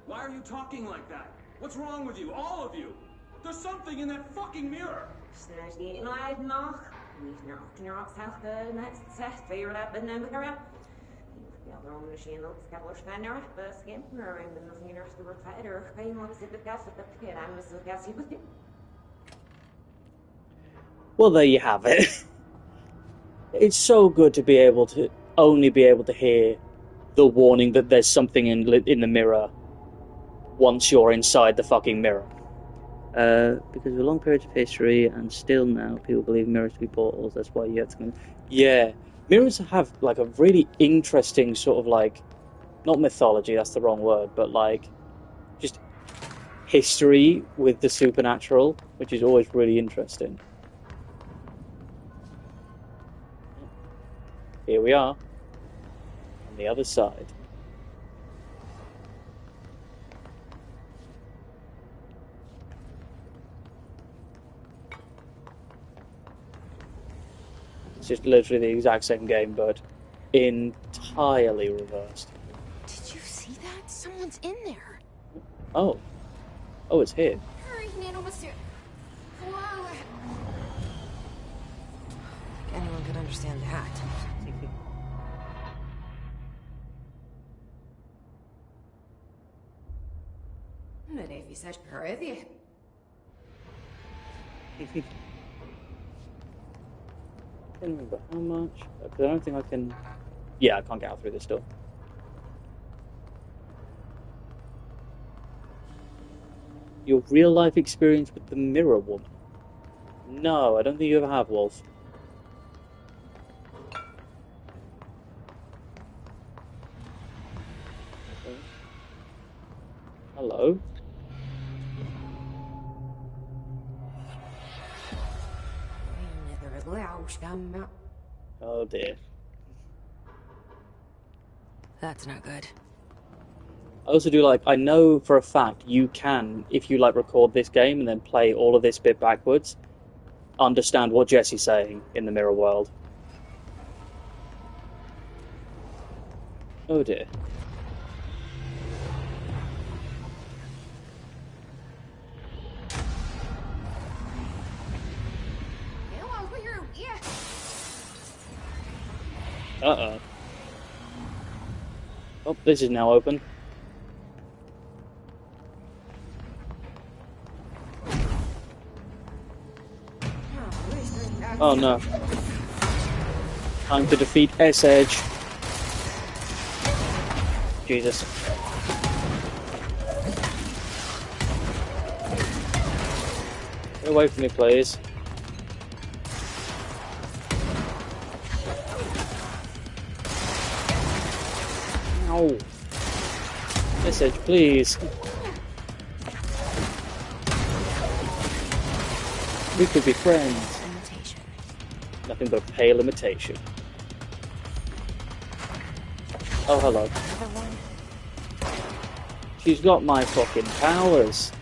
Why are you talking like that? What's wrong with you? All of you? There's something in that fucking mirror. Well, there you have it. It's so good to be able to only be able to hear the warning that there's something in the mirror once you're inside the fucking mirror. Because of a long period of history, and still now, people believe mirrors to be portals. That's why you have to... Yeah, mirrors have, like, a really interesting sort of, like... Not mythology, that's the wrong word, but, like... Just history with the supernatural, which is always really interesting. Here we are, on the other side. It's just literally the exact same game, but entirely reversed. Did you see that? Someone's in there. Oh. Oh, it's here. Hurry, Nano, monsieur. Whoa. Anyone could understand that. I can't remember how much, because I don't think I can... Yeah, I can't get out through this door. Your real-life experience with the Mirror Woman? No, I don't think you ever have, Wolf. Okay. Hello? Oh dear. That's not good. I also do like, I know for a fact you can, if you like record this game and then play all of this bit backwards, understand what Jesse's saying in the mirror world. Oh dear. Uh-oh. Oh, this is now open. Oh no. Time to defeat S-Edge. Jesus. Get away from me, please. Ow. S-Edge, please. We could be friends. Nothing but a pale imitation. Oh, hello. She's got my fucking powers.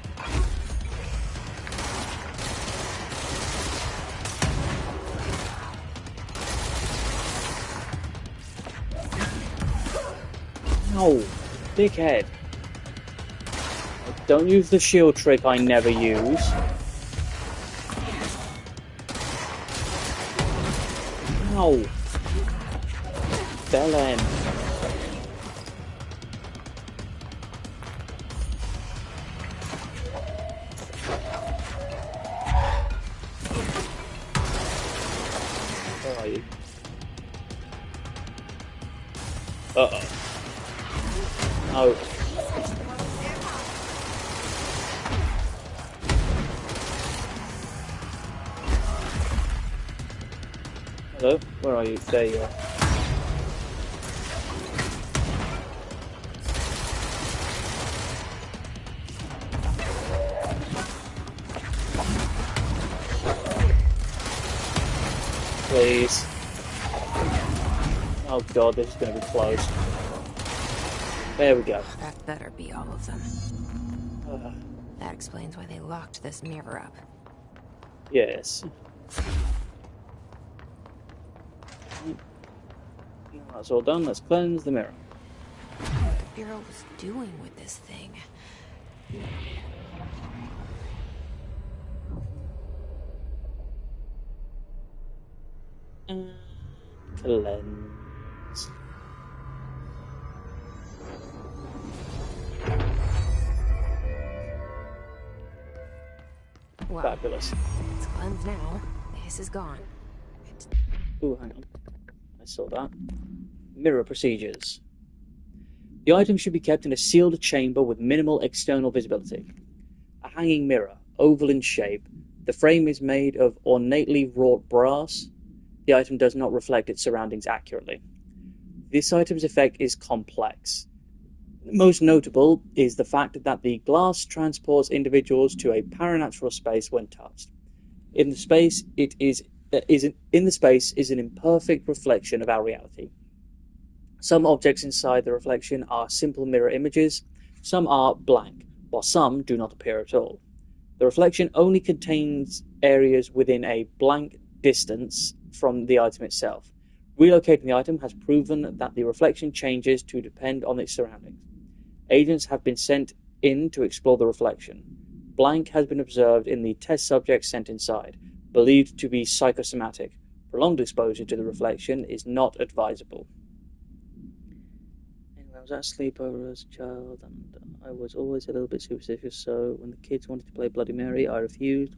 No, dickhead. Don't use the shield trick I never use. No. Bell end. Where are you? Uh-oh. Oh. Hello? Where are you? There you are. Please. Oh god, this is going to be close. There we go. That better be all of them. That explains why they locked this mirror up. Yes. Now that's all done. Let's cleanse the mirror. What the Bureau was doing with this thing. Cleanse. Well, fabulous. It's cleansed now. The hiss is gone. Ooh, hang on. I saw that. Mirror procedures. The item should be kept in a sealed chamber with minimal external visibility. A hanging mirror, oval in shape. The frame is made of ornately wrought brass. The item does not reflect its surroundings accurately. This item's effect is complex. Most notable is the fact that the glass transports individuals to a paranatural space when touched. In the space, is an imperfect reflection of our reality. Some objects inside the reflection are simple mirror images, some are blank, while some do not appear at all. The reflection only contains areas within a blank distance from the item itself. Relocating the item has proven that the reflection changes to depend on its surroundings. Agents have been sent in to explore the reflection. Blank has been observed in the test subjects sent inside, believed to be psychosomatic. Prolonged exposure to the reflection is not advisable. Anyway, I was at a sleepover as a child, and I was always a little bit superstitious, so when the kids wanted to play Bloody Mary, I refused.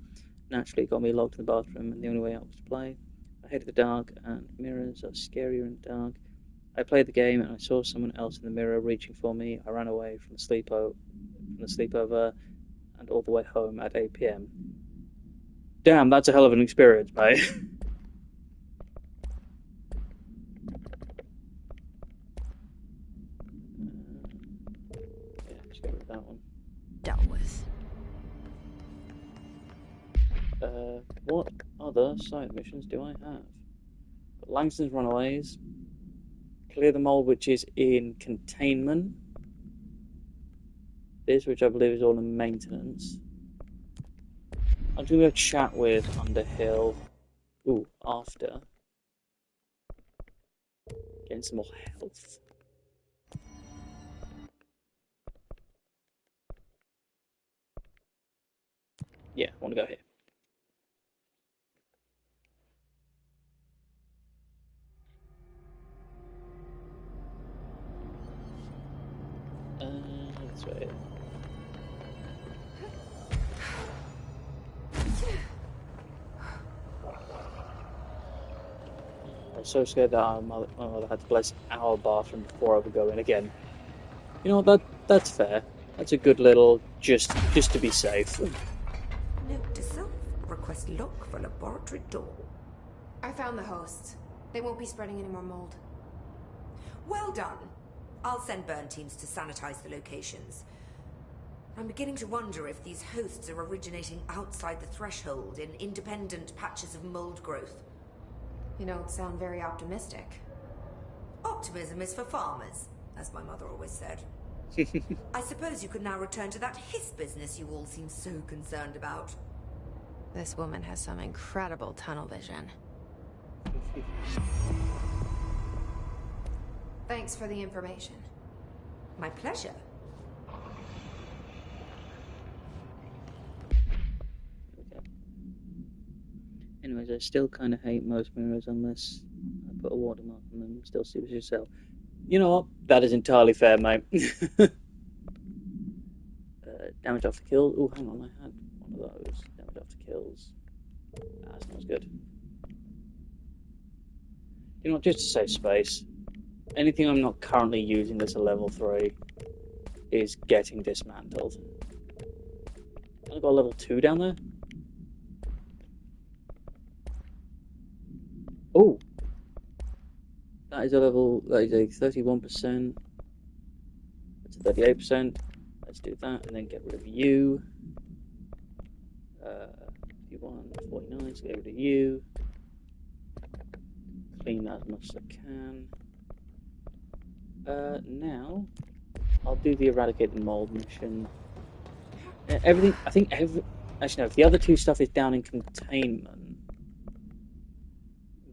Naturally, it got me locked in the bathroom, and the only way out was to play. I hated the dark, and mirrors are scarier in the dark. I played the game, and I saw someone else in the mirror reaching for me. I ran away from the sleepover, and all the way home at 8 p.m. Damn, that's a hell of an experience, mate. Yeah, just get rid of that one. Dealt with. What other side missions do I have? Got Langston's Runaways. Clear the Mould, which is in containment. This, which I believe is all in maintenance. I'm going to go chat with Underhill. Ooh, after. Getting some more health. Yeah, I want to go here. This way. I was so scared that my mother had to bless our bathroom before I would go in again. You know what, that's fair. That's a good little just to be safe. Note to self, request lock for laboratory door. I found the hosts. They won't be spreading any more mold. Well done. I'll send burn teams to sanitize the locations. I'm beginning to wonder if these hosts are originating outside the threshold in independent patches of mold growth. You don't sound very optimistic. Optimism is for farmers, as my mother always said. I suppose you could now return to that hiss business you all seem so concerned about. This woman has some incredible tunnel vision. Thanks for the information. My pleasure. Okay. Anyways, I still kind of hate most mirrors unless I put a watermark on them. Still see it yourself. You know what? That is entirely fair, mate. Damage after kills. Oh, hang on, I had one of those. Damage after kills. That's not as good. You know what? Just to save space, anything I'm not currently using that's a level 3 is getting dismantled. I've got a level 2 down there. Oh! That is a 31%. That's a 38%. Let's do that and then get rid of you. 51, 49, so get rid of you. Clean that as much as I can. Now, I'll do the Eradicate the Mould mission. Everything, actually no, if the other two stuff is down in containment,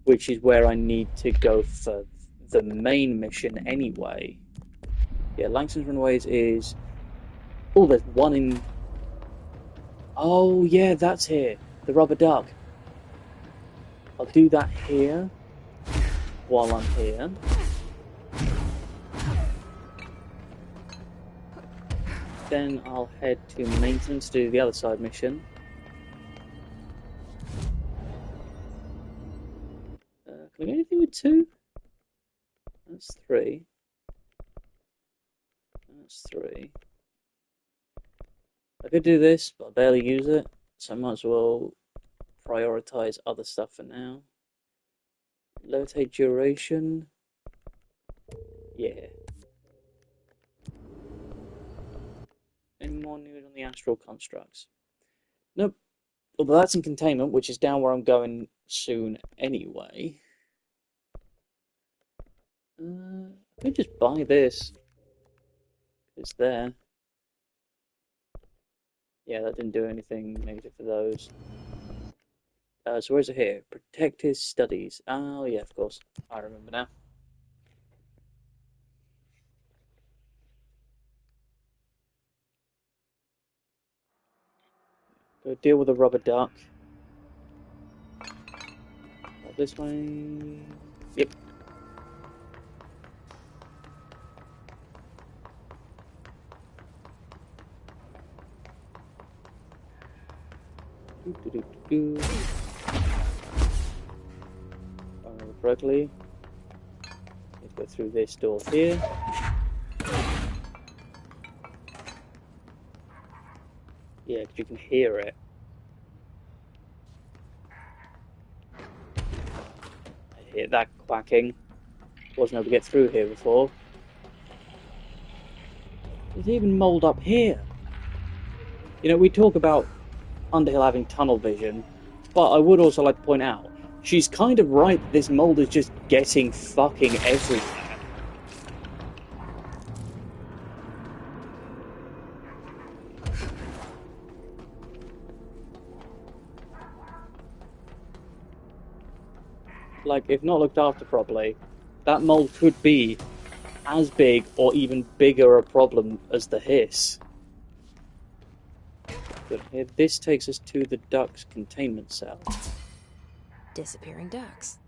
which is where I need to go for the main mission anyway. Yeah, Langston's Runaways is... Oh, there's one in... Oh, yeah, that's here. The rubber duck. I'll do that here while I'm here. Then I'll head to maintenance to do the other side mission. Can we get anything with 2? That's 3. That's 3. I could do this, but I barely use it, so I might as well prioritize other stuff for now. Levitate duration. Yeah. Any more news on the astral constructs? Nope. Although that's in containment, which is down where I'm going soon anyway. I could just buy this. It's there. Yeah, that didn't do anything negative for those. So where's it here? Protect his studies. Oh, yeah, of course. I remember now. Go deal with the rubber duck. This way. Yep. Correctly. Let's go through this door here. Yeah, because you can hear it. I hear that quacking. Wasn't able to get through here before. There's even mould up here. You know, we talk about Underhill having tunnel vision, but I would also like to point out, she's kind of right, this mould is just getting fucking everywhere. Like, if not looked after properly, that mould could be as big or even bigger a problem as the hiss. But here, this takes us to the duck's containment cell. Disappearing ducks.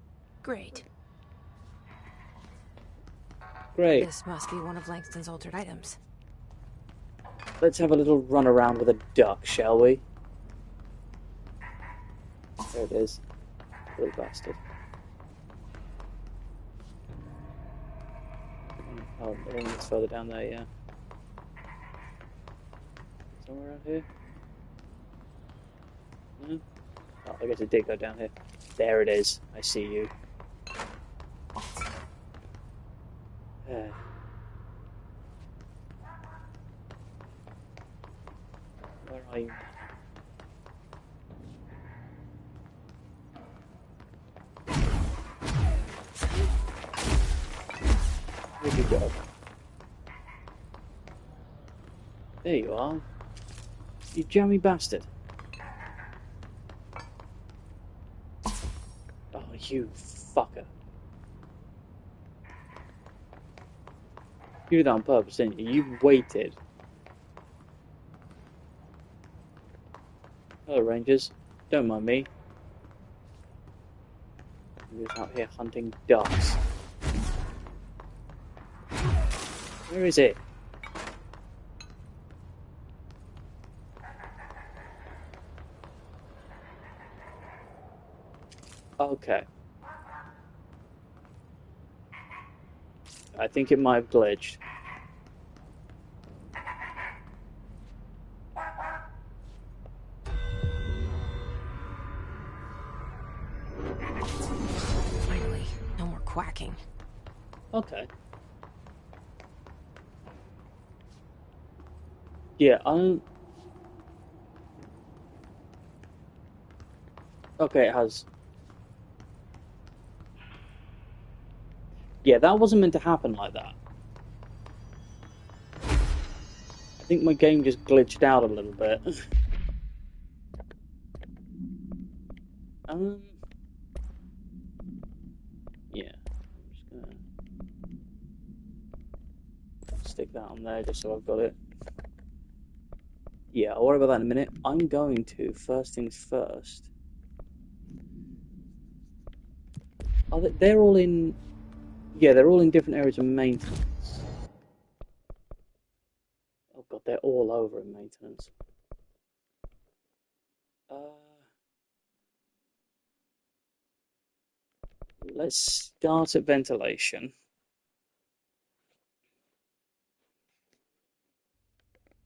Great. Great. This must be one of Langston's altered items. Let's have a little run around with a duck, shall we? There it is. Little bastard. Oh, I think it's further down there, yeah. Somewhere around here? No? Oh, I guess it did go down here. There it is. I see you. Where are you? There you are. You jammy bastard. Oh, you fucker. You did that on purpose, didn't you? You waited. Hello, Rangers. Don't mind me. I'm just out here hunting ducks. Where is it? Okay. I think it might have glitched. Finally, no more quacking. Okay. Yeah, okay, it has. Yeah, that wasn't meant to happen like that. I think my game just glitched out a little bit. Yeah, I'm just gonna stick that on there just so I've got it. Yeah, I'll worry about that in a minute. I'm going to, first things first. They're all in... Yeah, they're all in different areas of maintenance. Oh god, they're all over in maintenance. Let's start at ventilation.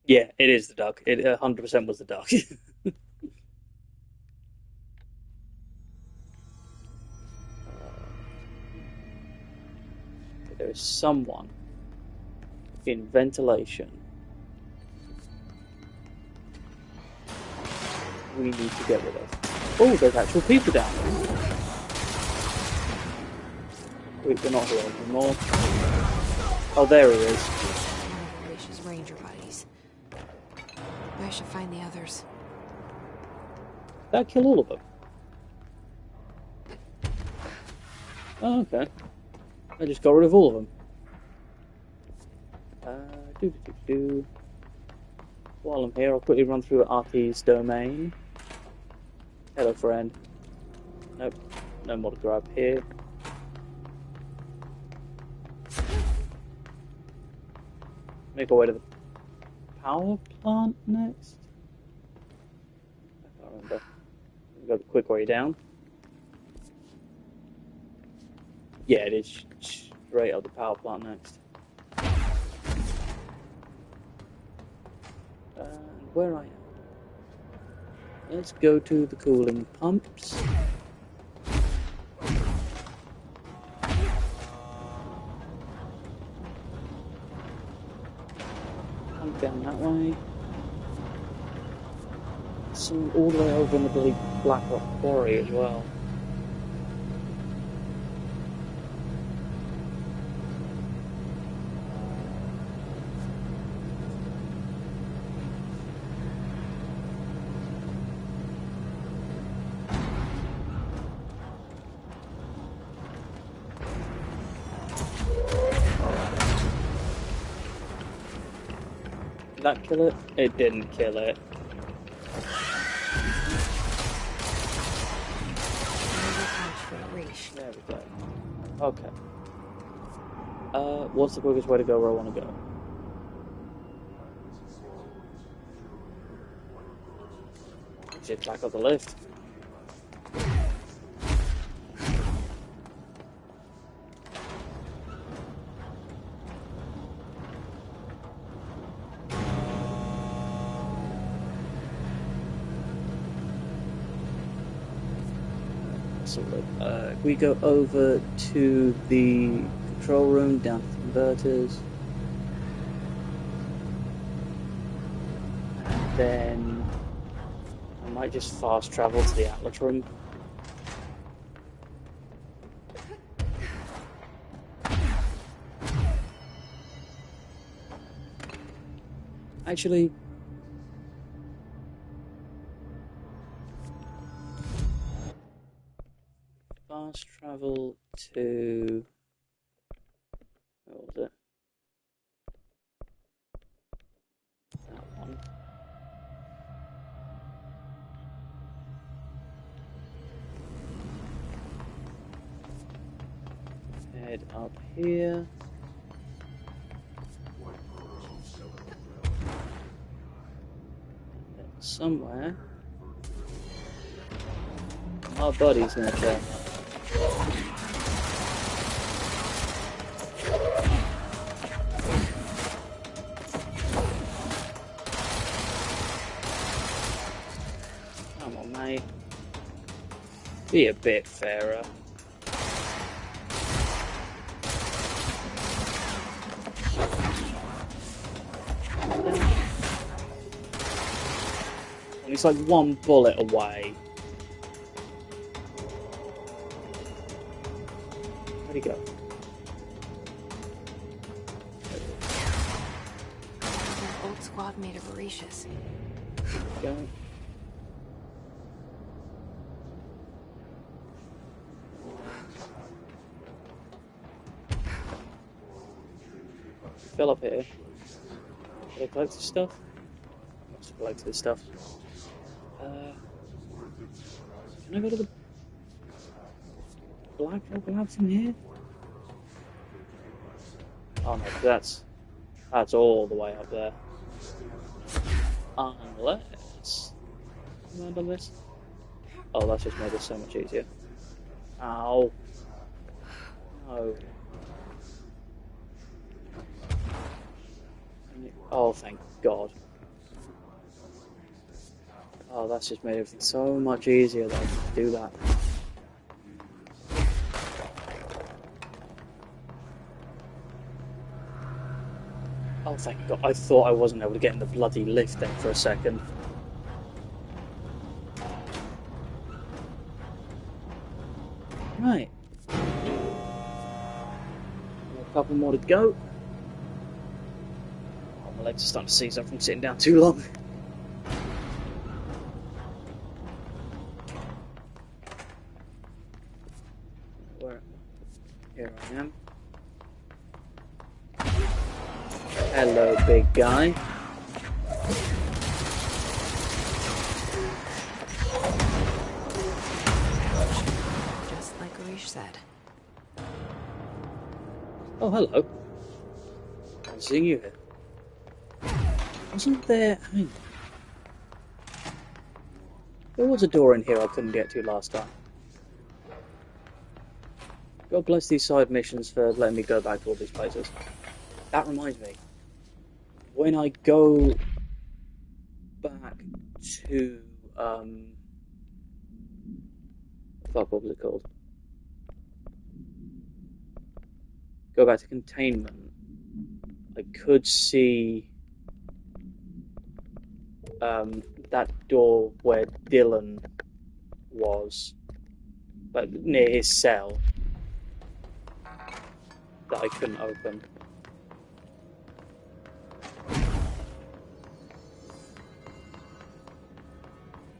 Yeah, it is the duck. It 100% was the duck. There is someone in ventilation we need to get rid of. Oh, there's actual people down there. Wait, they're not here anymore. Oh, there he is. One of Alicia's ranger buddies. I should find the others. Did that kill all of them? Oh, okay. I just got rid of all of them. While I'm here, I'll quickly run through RT's domain. Hello, friend. Nope. No more to grab here. Make our way to the power plant next. I can't remember. Go the quick way down. Yeah, it is straight up the power plant next. And where I am. Let's go to the cooling pumps. Pump down that way. Some all the way over in the bloody Black Rock Quarry as well. Did that kill it? It didn't kill it. There we go. Okay. What's the quickest way to go where I want to go? Exit back up the lift. So, we go over to the control room, down to the converters, and then I might just fast travel to the Atlas room. Actually, fast travel to... What was it? That one. Head up here. Somewhere. Our buddy's gonna turn up. Come on, mate. Be a bit fairer. It's like one bullet away. Where'd he go? That old squad made of voracious. Going. Fell up here. Did I collect this stuff? Must have collected this stuff. Can I go to the black labs in here? Oh no, that's all the way up there. Unless... Have I done this? Oh, that's just made it so much easier. Ow. No. Oh, thank God. Oh, that's just made everything so much easier that I can do that. Oh, thank God. I thought I wasn't able to get in the bloody lift then for a second. Right. A couple more to go. Oh, my legs are starting to seize up from sitting down too long. Here I am. Hello, big guy. Just like Arish said. Oh, hello. I'm seeing you here. Wasn't there... I mean... There was a door in here I couldn't get to last time. God bless these side missions for letting me go back to all these places. That reminds me. When I go back to... Fuck, what was it called? Go back to containment. I could see... that door where Dylan was. But near his cell. That I couldn't open.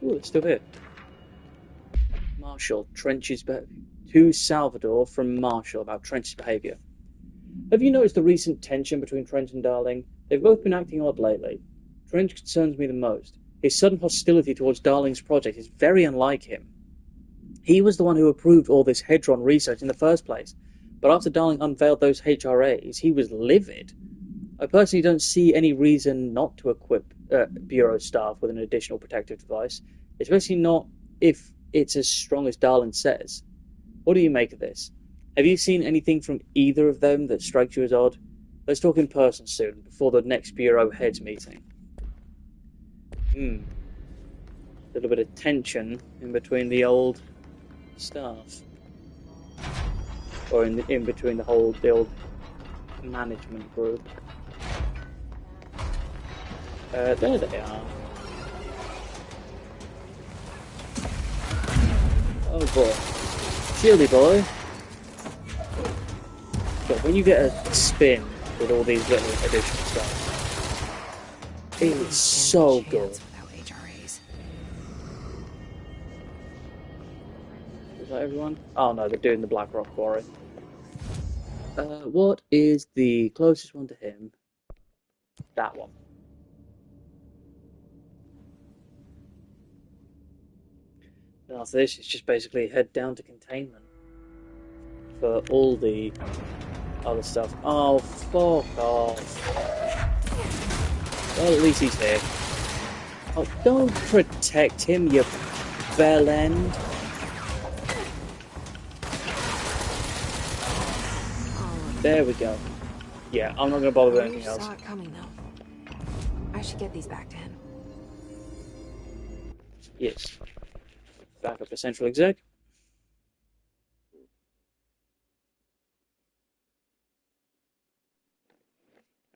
Ooh, it's still here. Marshall, Trench's to Salvador from Marshall about Trench's behaviour. Have you noticed the recent tension between Trench and Darling? They've both been acting odd lately. Trench concerns me the most. His sudden hostility towards Darling's project is very unlike him. He was the one who approved all this Hedron research in the first place. But after Darling unveiled those HRAs, he was livid. I personally don't see any reason not to equip Bureau staff with an additional protective device, especially not if it's as strong as Darling says. What do you make of this? Have you seen anything from either of them that strikes you as odd? Let's talk in person soon, before the next Bureau heads meeting. A little bit of tension in between the old staff. Or in between the old management group. There they are. Oh boy. Shieldy boy. God, when you get a spin with all these little additional stuff. It is so good. Without HRAs. Is that everyone? Oh no, they're doing the Black Rock Quarry. What is the closest one to him? That one. And after this, it's just basically head down to containment for all the other stuff. Oh, fuck off. Well, at least he's here. Oh, don't protect him, you bell end. There we go. Yeah, I'm not going to bother with anything else. Saw it coming, though. I should get these back to him. Yes. Back up to Central Exec.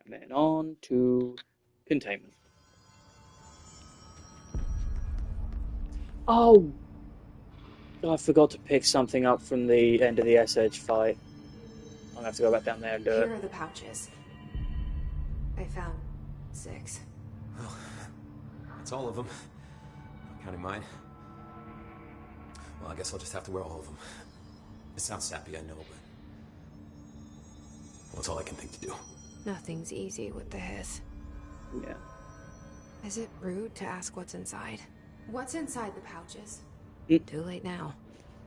And then on to containment. Oh! I forgot to pick something up from the end of the S-Edge fight. I'm going to have to go back down there and do it. Here are the pouches. I found 6. Well, that's all of them. Not counting mine. Well, I guess I'll just have to wear all of them. It sounds sappy, I know, but... well, it's all I can think to do. Nothing's easy with the hiss. Yeah. Is it rude to ask what's inside? What's inside the pouches? Too late now.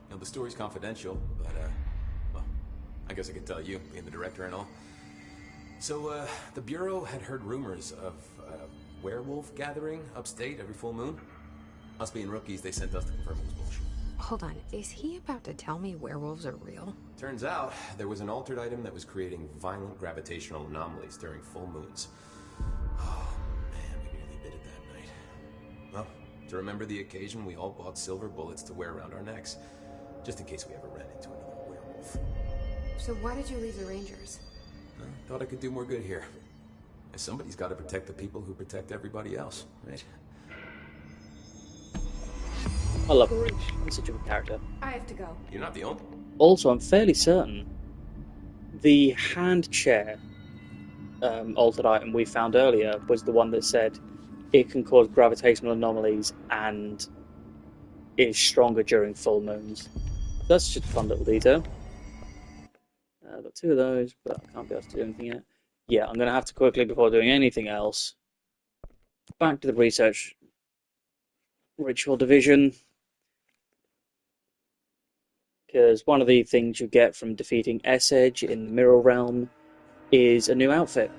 You know, the story's confidential, but, well, I guess I could tell you, being the director and all. So, the Bureau had heard rumors of a werewolf gathering upstate every full moon. Us being rookies, they sent us to confirm it was bullshit. Hold on, is he about to tell me werewolves are real? Turns out, there was an altered item that was creating violent gravitational anomalies during full moons. Oh, man, we nearly did it that night. Well, to remember the occasion, we all bought silver bullets to wear around our necks, just in case we ever ran into another werewolf. So why did you leave the Rangers? I thought I could do more good here. And somebody's got to protect the people who protect everybody else, right? I love Reach. He's such a good character. I have to go. You're not the only... Also, I'm fairly certain the hand chair altered item we found earlier was the one that said it can cause gravitational anomalies and is stronger during full moons. That's just a fun little detail. I've got 2 of those, but I can't be able to do anything yet. Yeah, I'm going to have to quickly, before doing anything else, back to the research ritual division. Because one of the things you get from defeating S-Edge in the Mirror Realm is a new outfit.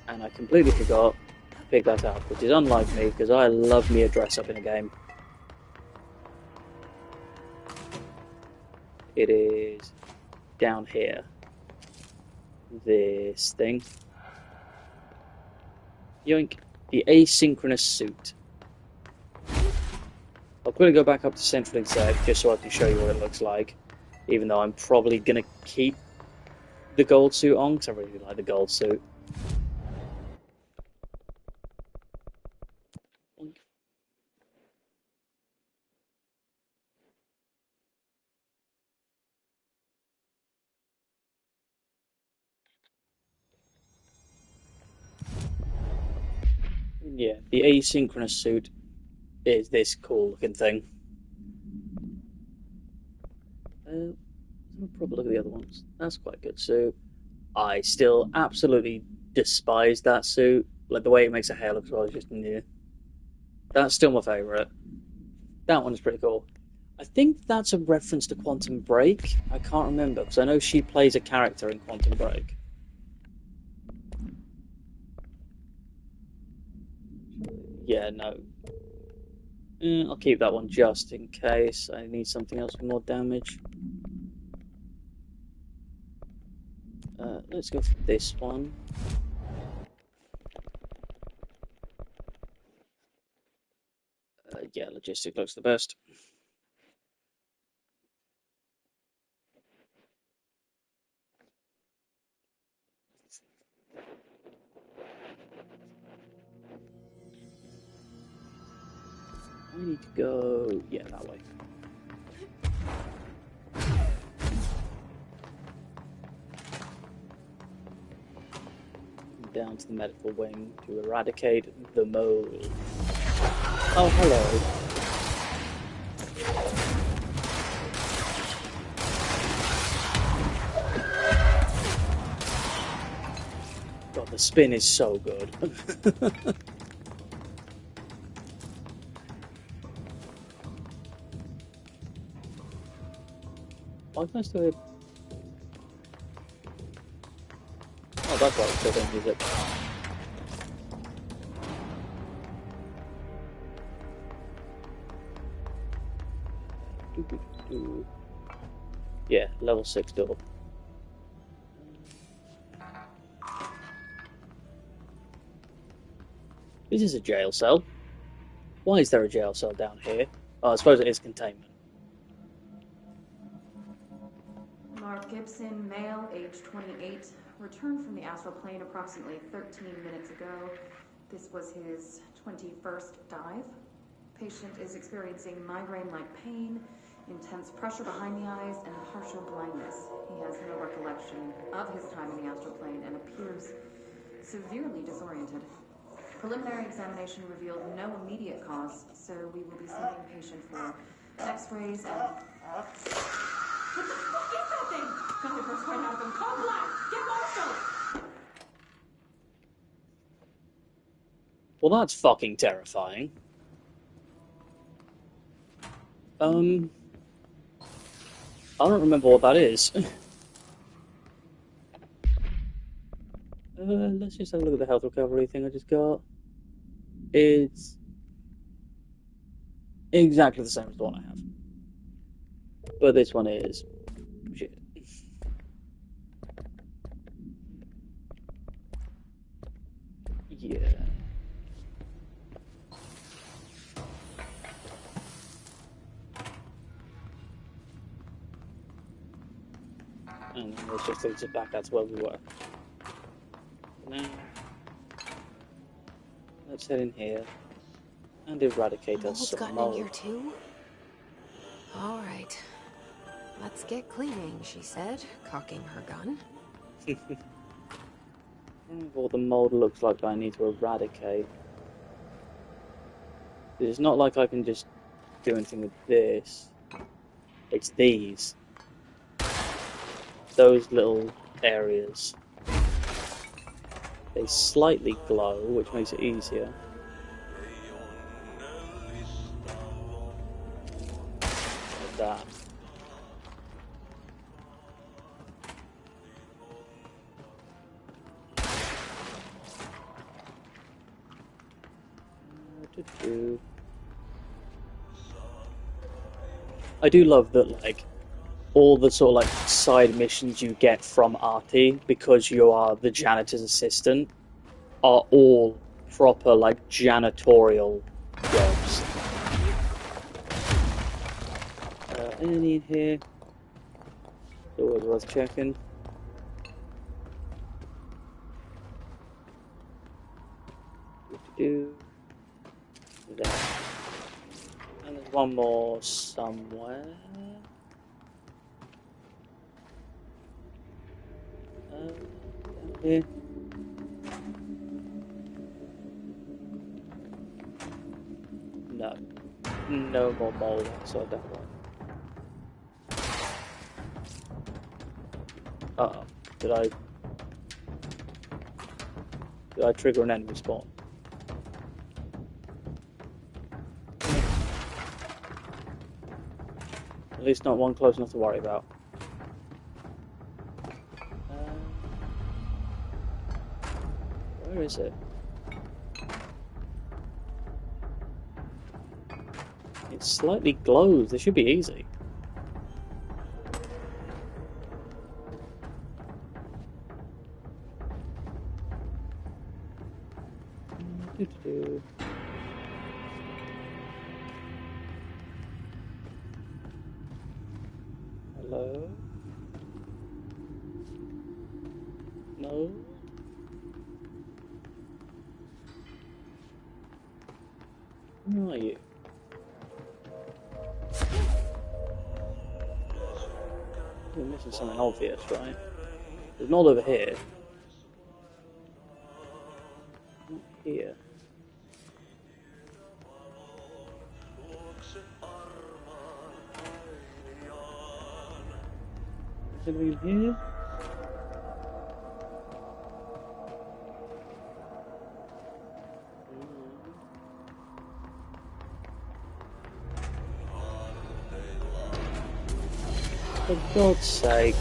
And I completely forgot to pick that up, which is unlike me, because I love me a dress-up in a game. It is down here. This thing. Yoink. The asynchronous suit. I'll quickly go back up to Central Exec just so I can show you what it looks like. Even though I'm probably going to keep the gold suit on, because I really like the gold suit. Yeah, the asynchronous suit is this cool looking thing. Let's have a proper look at the other ones. That's quite good. So I still absolutely despise that suit. Like the way it makes a hair look as well is just new. That's still my favourite. That one's pretty cool. I think that's a reference to Quantum Break. I can't remember because I know she plays a character in Quantum Break. Yeah, no. I'll keep that one just in case. I need something else with more damage. Let's go for this one. Yeah, logistic looks the best. I need to go, yeah, that way. down to the medical wing to eradicate the mold. Oh, hello. God, the spin is so good. Why can I still hear... Oh, that's why it's still doing music. Yeah, level 6 door. This is a jail cell. Why is there a jail cell down here? Oh, I suppose it is containment. Mark Gibson, male, age 28, returned from the astral plane approximately 13 minutes ago. This was his 21st dive. Patient is experiencing migraine-like pain, intense pressure behind the eyes, and partial blindness. He has no recollection of his time in the astral plane and appears severely disoriented. Preliminary examination revealed no immediate cause, so we will be sending patient for x-rays and... What the fuck is that thing? Got the burst right out of him. Call black! Get Marshall! Well, that's fucking terrifying. I don't remember what that is. Let's just have a look at the health recovery thing I just got. It's exactly the same as the one I have. But this one is shit. Yeah. And let's just lead it back out to where we were. Now, let's head in here and eradicate us some gotten mold. in here too? All right. Let's get cleaning, she said, cocking her gun. What the mold looks like I need to eradicate. It's not like I can just do anything with this. It's these. Those little areas. They slightly glow, which makes it easier. Like that. I do love that, like, all the sort of like side missions you get from Artie, because you are the janitor's assistant, are all proper like janitorial jobs. Any in here? Always worth checking. There. And there's one more somewhere. Down here. No. No more mold outside that one. Uh-oh. Did I trigger an enemy spawn? At least not one close enough to worry about. Where is it? It slightly glows. This should be easy. Hello? No? Where are you? We're missing something obvious, right? There's not over here. here? Is anything in here? For God's sake.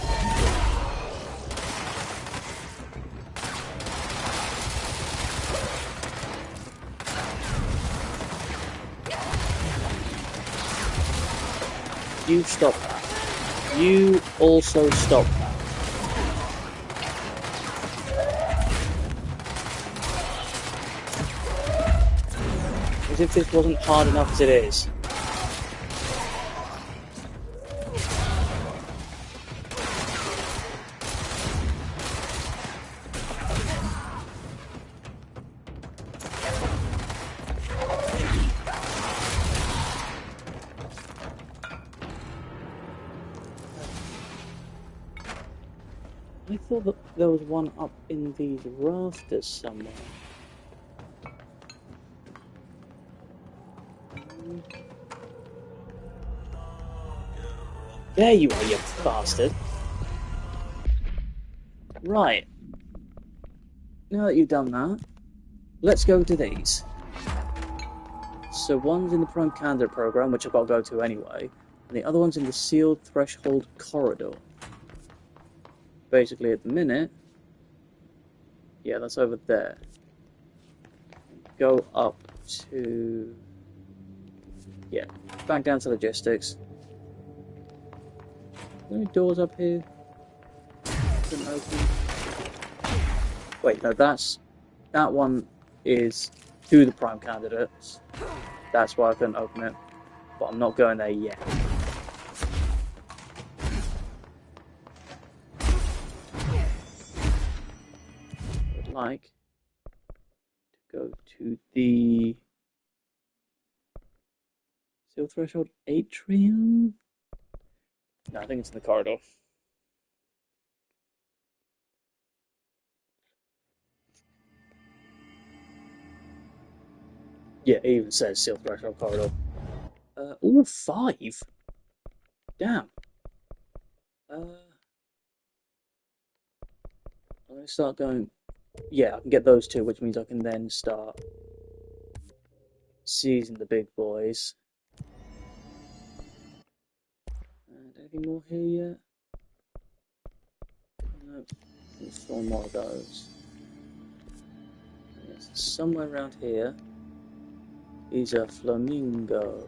You stop that. You also stop that. As if this wasn't hard enough as it is. I thought that there was one up in these rafters somewhere. There you are, you bastard. Right. Now that you've done that, let's go to these. So one's in the Prime Candidate program, which I've got to go to anyway, and the other one's in the Sealed Threshold Corridor. Basically, at the minute, yeah, that's over there. Go up to, yeah, back down to logistics. Are there any doors up here? Couldn't open. Wait, no, that one is to the Prime Candidates. That's why I couldn't open it, but I'm not going there yet. Like to go to the Seal Threshold Atrium? No, I think it's in the corridor. Yeah, it even says Seal Threshold Corridor. All 5? Damn. I'm going to start going... Yeah, I can get those 2, which means I can then start seizing the big boys. And anything more here yet? No, there's 4 more of those. Yes, somewhere around here is a flamingo.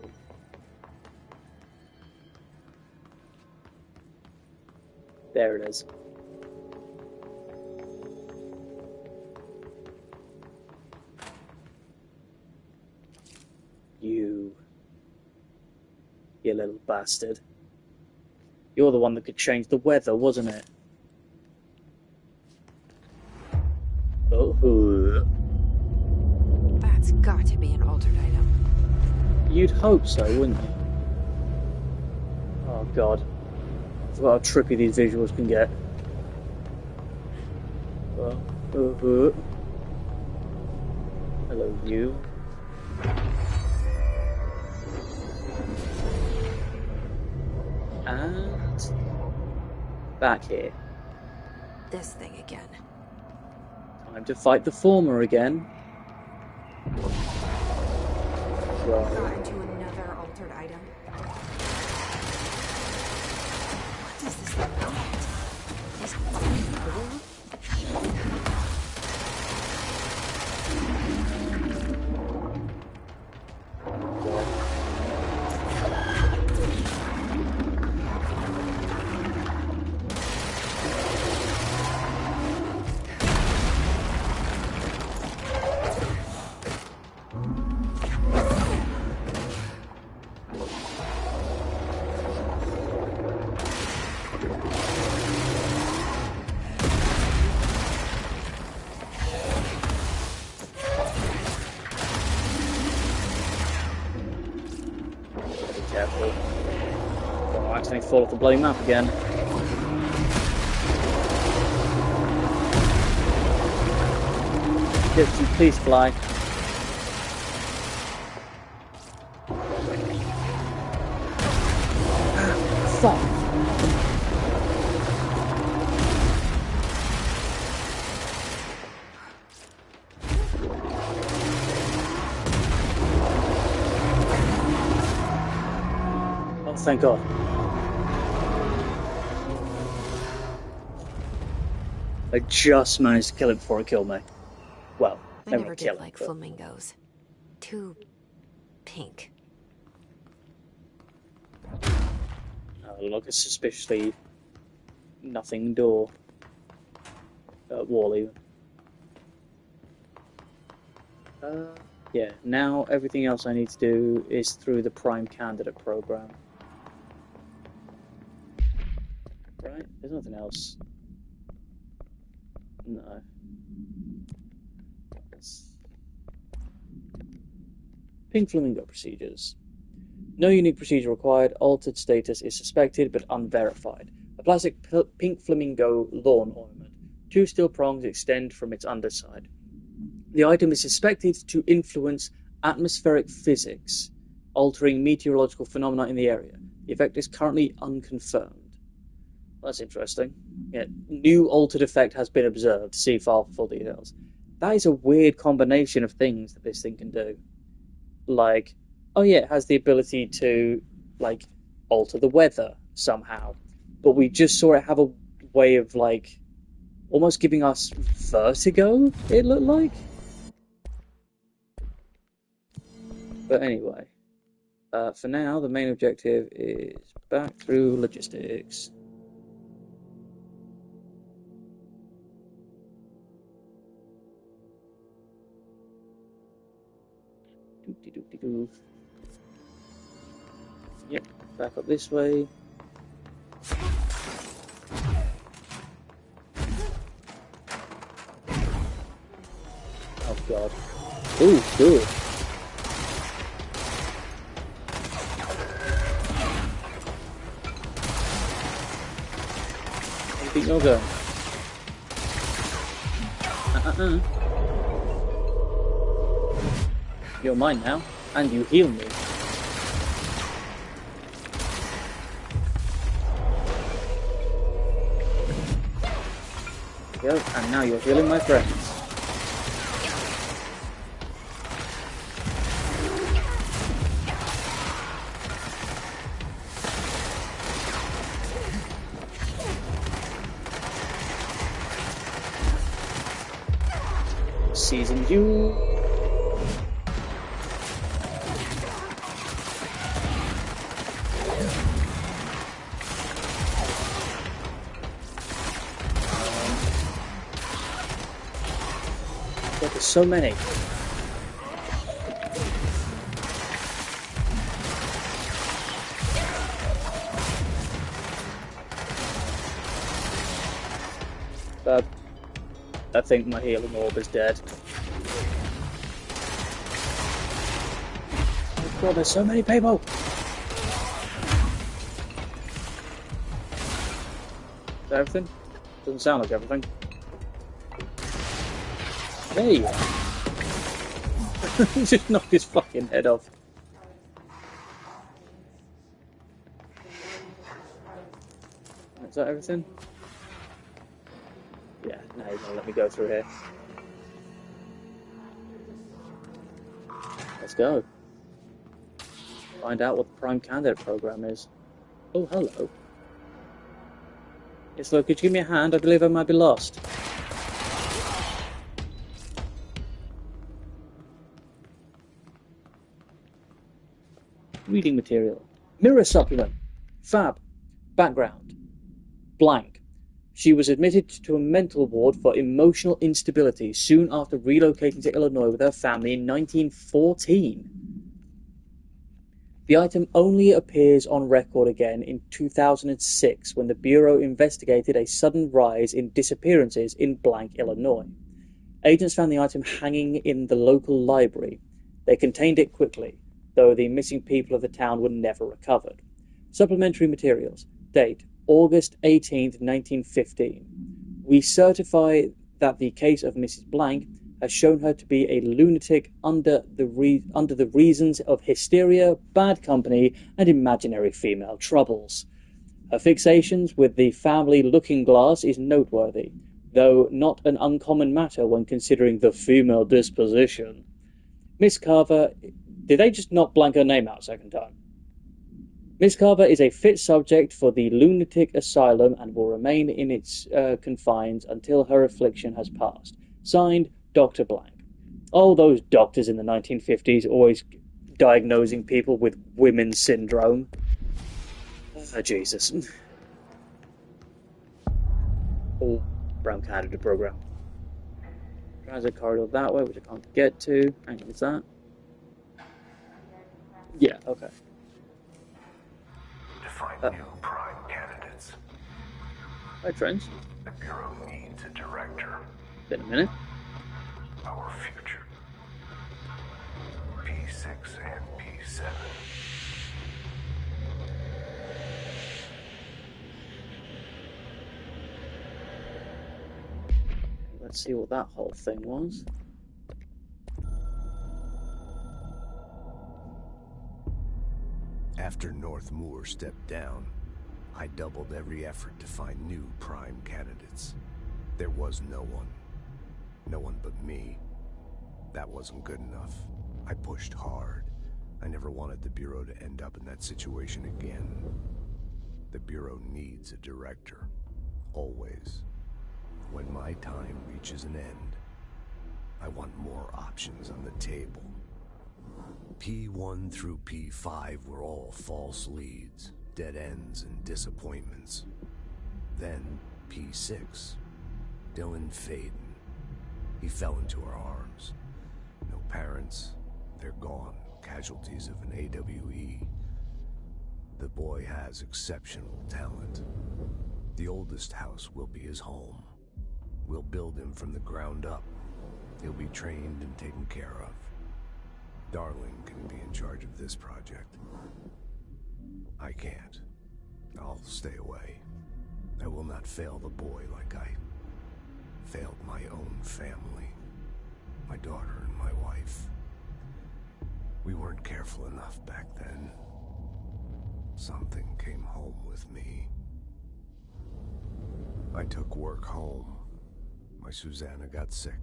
There it is. You little bastard. You're the one that could change the weather, wasn't it? Oh. That's got to be an altered item. You'd hope so, wouldn't you? Oh god. I forgot how trippy these visuals can get. Hello, you. And back here. This thing again. Time to fight the former again. Right. Into another altered item. What is this thing? This blue? Careful. Don't accidentally fall off the bloody map again. Gypsy, please fly. Fuck. Oh, thank God. I just managed to kill it before it killed me. Well, I never never kill did it, like but... flamingos. Too pink. Look, a suspiciously nothing door. Wall, even. Yeah, now everything else I need to do is through the Prime Candidate program. Right? There's nothing else. No. Pink Flamingo procedures. No unique procedure required. Altered status is suspected but unverified. A plastic pink flamingo lawn ornament. 2 steel prongs extend from its underside. The item is suspected to influence atmospheric physics, altering meteorological phenomena in the area. The effect is currently unconfirmed. Well, that's interesting. Yeah, new altered effect has been observed. See file for full details. That is a weird combination of things that this thing can do. Like, oh yeah, it has the ability to, like, alter the weather somehow. But we just saw it have a way of, like, almost giving us vertigo, it looked like. But anyway, for now, the main objective is back through logistics. Doo-dee-doo-dee-doo. Yep, back up this way. Oh God. Ooh, good. I think you're going. You're mine now, and you heal me. There you go, and now you're healing my friends. Season you. God, there's so many. I think my healing orb is dead. Oh God, there's so many people! Is that everything? Doesn't sound like everything. There you are. Just knocked his fucking head off. Is that everything? Yeah, now you're gonna let me go through here. Let's go. Find out what the Prime Candidate program is. Oh, hello. Yes, look, could you give me a hand? I believe I might be lost. Reading material. Mirror supplement. Fab. Background. Blank. She was admitted to a mental ward for emotional instability soon after relocating to Illinois with her family in 1914. The item only appears on record again in 2006 when the Bureau investigated a sudden rise in disappearances in blank, Illinois. Agents found the item hanging in the local library. They contained it quickly, though the missing people of the town were never recovered. Supplementary materials. Date: August 18th, 1915. We certify that the case of Mrs. Blank has shown her to be a lunatic under the reasons of hysteria, bad company, and imaginary female troubles. Her fixations with the family looking-glass is noteworthy, though not an uncommon matter when considering the female disposition. Miss Carver... Did they just not blank her name out a second time? Miss Carver is a fit subject for the lunatic asylum and will remain in its confines until her affliction has passed. Signed, Dr. Blank. Oh, those doctors in the 1950s always diagnosing people with women's syndrome. Oh, Jesus. Oh, brown candidate program. Transit corridor that way, which I can't get to. Hang on, is that? Yeah, okay. Define new prime candidates. Hi, Trench. The Bureau needs a director. Been a minute. Our future. P6 and P7. Let's see what that whole thing was. After North Moore stepped down, I doubled every effort to find new prime candidates. There was no one. No one but me. That wasn't good enough. I pushed hard. I never wanted the Bureau to end up in that situation again. The Bureau needs a director. Always. When my time reaches an end, I want more options on the table. P1 through P5 were all false leads, dead ends, and disappointments. Then P6, Dylan Faden. He fell into our arms. No parents, they're gone, casualties of an AWE. The boy has exceptional talent. The oldest house will be his home. We'll build him from the ground up. He'll be trained and taken care of. Darling can be in charge of this project. I can't. I'll stay away. I will not fail the boy like I failed my own family. My daughter and my wife. We weren't careful enough back then. Something came home with me. I took work home. My Susanna got sick.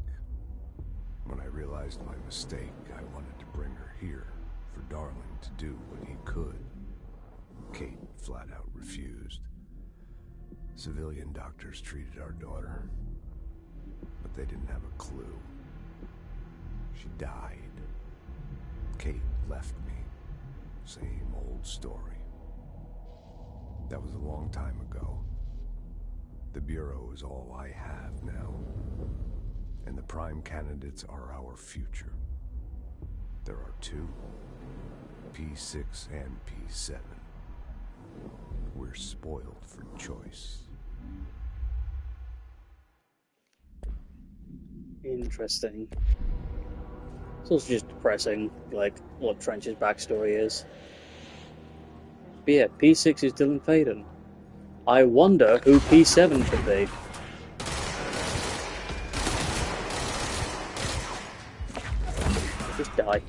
When I realized my mistake, I wanted to bring her here for Darling to do what he could. Kate flat out refused. Civilian doctors treated our daughter, but they didn't have a clue. She died. Kate left me. Same old story. That was a long time ago. The Bureau is all I have now. And the prime candidates are our future. There are two, P6 and P7. We're spoiled for choice. Interesting. It's also just depressing, like, what Trench's backstory is. But yeah, P6 is Dylan Faden. I wonder who P7 could be. Just die.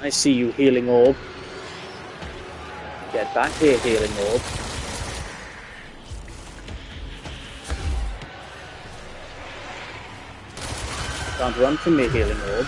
I see you, healing orb. Get back here, healing orb. Can't run from me, healing orb.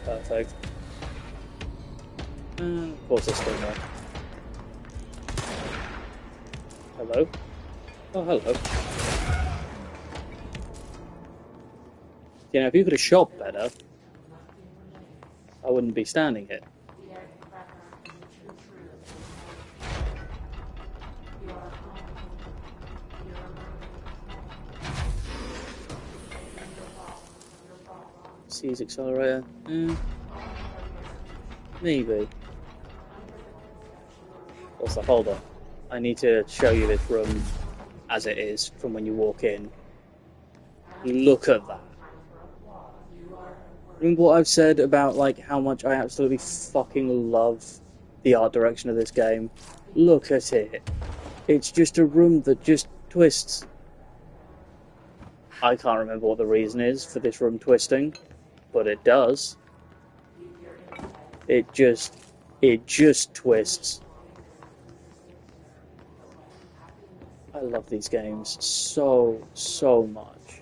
Perfect. Of course it's still there. Hello? Oh, hello. You know, if you could have shot better, I wouldn't be standing here. Seize accelerator. Maybe. Also, hold on. I need to show you this room as it is from when you walk in. Look at that. Remember what I've said about like how much I absolutely fucking love the art direction of this game? Look at it. It's just a room that just twists. I can't remember what the reason is for this room twisting, but it does. It just twists. I love these games so much.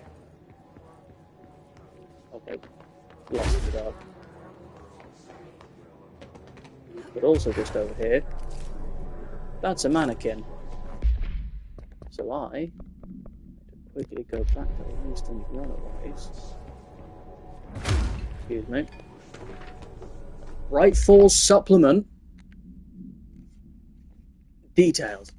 Okay, blast it up. But also just over here, that's a mannequin. So I quickly go back to Winston's runaways. Excuse me. Bright Falls supplement. Details.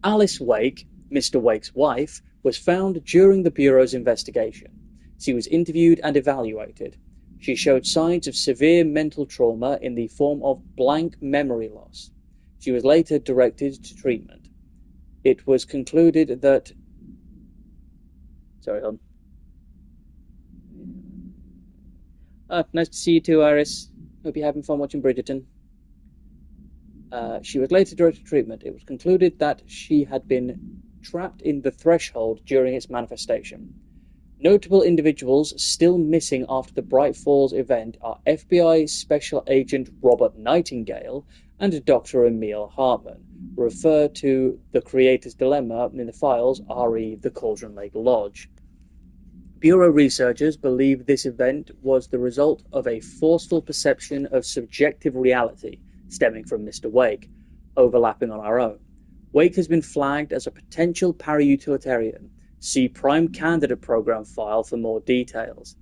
Alice Wake, Mr. Wake's wife, was found during the Bureau's investigation. She was interviewed and evaluated. She showed signs of severe mental trauma in the form of blank memory loss. She was later directed to treatment. It was concluded that... Sorry, hold on. Nice to see you too, Iris. Hope you're having fun watching Bridgerton. She was later directed to treatment. It was concluded that she had been trapped in the threshold during its manifestation. Notable individuals still missing after the Bright Falls event are FBI Special Agent Robert Nightingale and Dr. Emil Hartman, refer to the Creator's Dilemma in the files re the Cauldron Lake Lodge. Bureau researchers believe this event was the result of a forceful perception of subjective reality stemming from Mr. Wake, overlapping on our own. Wake has been flagged as a potential para-utilitarian. See Prime Candidate Program file for more details.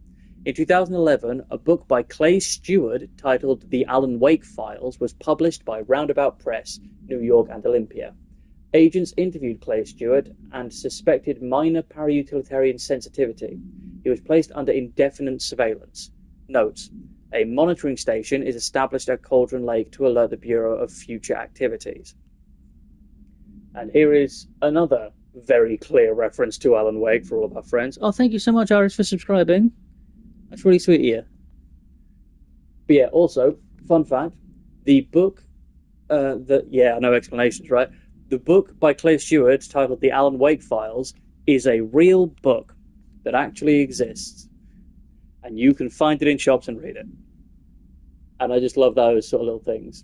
In 2011, a book by Clay Stewart titled The Alan Wake Files was published by Roundabout Press, New York and Olympia. Agents interviewed Clay Stewart and suspected minor para-utilitarian sensitivity. He was placed under indefinite surveillance. Notes: a monitoring station is established at Cauldron Lake to alert the Bureau of future activities. And here is another very clear reference to Alan Wake for all of our friends. Oh, thank you so much, Iris, for subscribing. That's really sweet of you. But yeah, also, fun fact, the book, no explanations, right? The book by Clay Stewart titled The Alan Wake Files is a real book that actually exists. And you can find it in shops and read it. And I just love those sort of little things.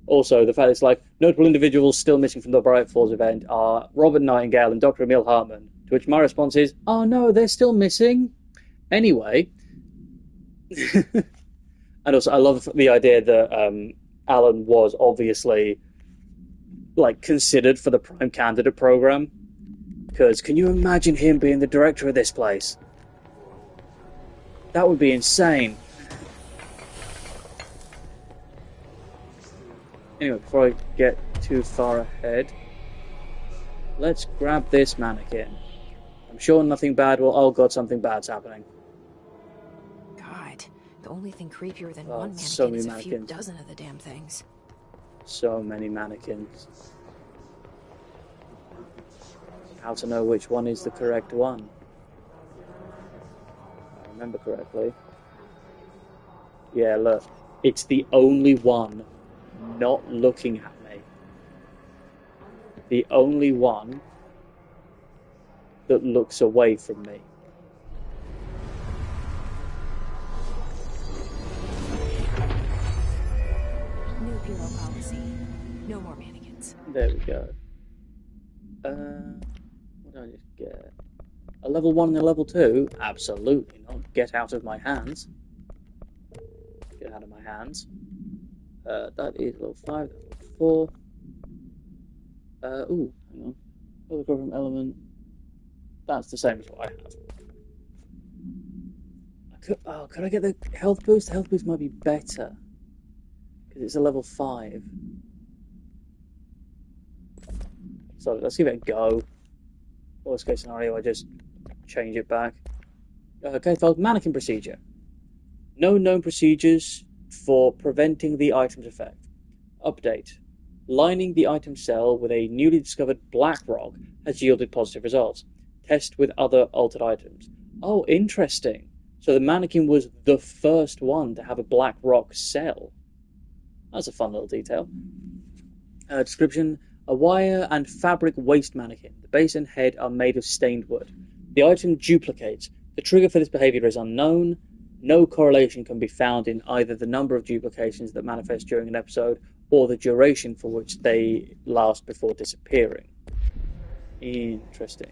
Also, the fact it's like, notable individuals still missing from the Bright Falls event are Robert Nightingale and Dr. Emil Hartman. To which my response is, oh no, they're still missing. Anyway. And also, I love the idea that Alan was obviously considered for the Prime Candidate Program. Because can you imagine him being the director of this place? That would be insane. Anyway, before I get too far ahead, let's grab this mannequin. I'm sure nothing bad will... Oh god, something bad's happening. God, the only thing creepier than one mannequin so is a mannequins. few dozen of the damn things. So many mannequins. How to know which one is the correct one? If I remember correctly. Yeah, look. It's the only one not looking at me. The only one that looks away from me. New Bureau policy. No more mannequins. There we go. What did I just get? A level 1 and a level 2? Absolutely not. Get out of my hands. Get out of my hands. That is level 5, level 4. Ooh, hang on. Other program element. That's the same as what I have. Could I get the health boost? The health boost might be better. Because it's a level 5. So let's give it a go. Worst case scenario, I just change it back. Okay, so mannequin procedure. No known procedures for preventing the item's effect. Update. Lining the item cell with a newly discovered black rock has yielded positive results. Test with other altered items. Oh, interesting. So the mannequin was the first one to have a black rock cell. That's a fun little detail. Description. A wire and fabric waist mannequin. The base and head are made of stained wood. The item duplicates. The trigger for this behavior is unknown. No correlation can be found in either the number of duplications that manifest during an episode or the duration for which they last before disappearing. Interesting.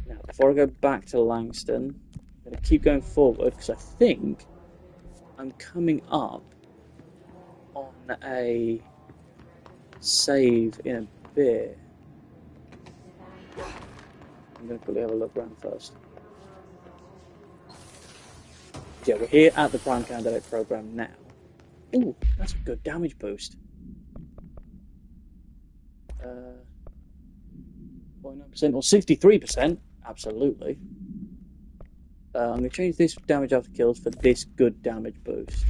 Now, before I go back to Langston, I'm going to keep going forward because I think I'm coming up on a save in a bit. I'm going to quickly have a look around first. Yeah, we're here at the Prime Candidate program now. Ooh, that's a good damage boost. 49% or 63%, absolutely. I'm going to change this damage after kills for this good damage boost.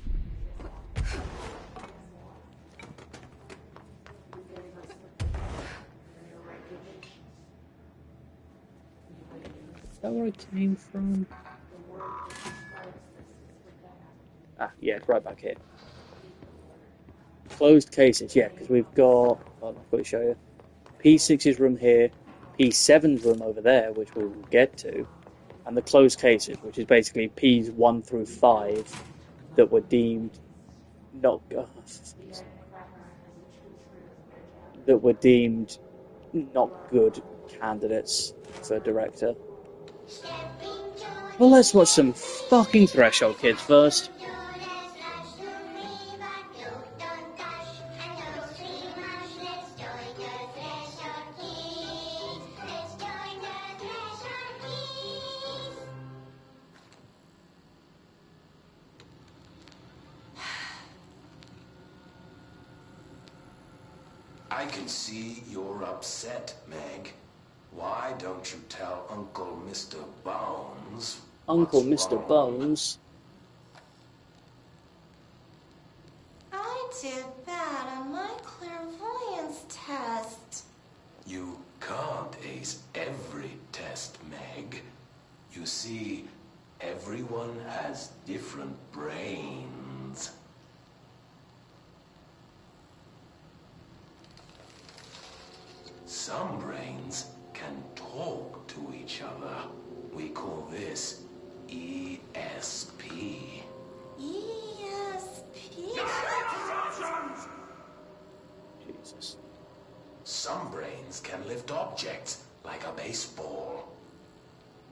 Is that where I came from? Ah, yeah, right back here. Closed cases, yeah, because we've got... I'll quickly show you. P6's room here, P7's room over there, which we will get to, and the closed cases, which is basically Ps 1 through 5 that were deemed not... that were deemed not good candidates for director. Well, let's watch some fucking Threshold Kids first. I can see you're upset, Meg. Why don't you tell Uncle Mr. Bones? Uncle Mr. Bones? I did bad on my clairvoyance test. You can't ace every test, Meg. You see, everyone has different brains. Some brains can talk to each other. We call this ESP. ESP? Jesus. Some brains can lift objects like a baseball.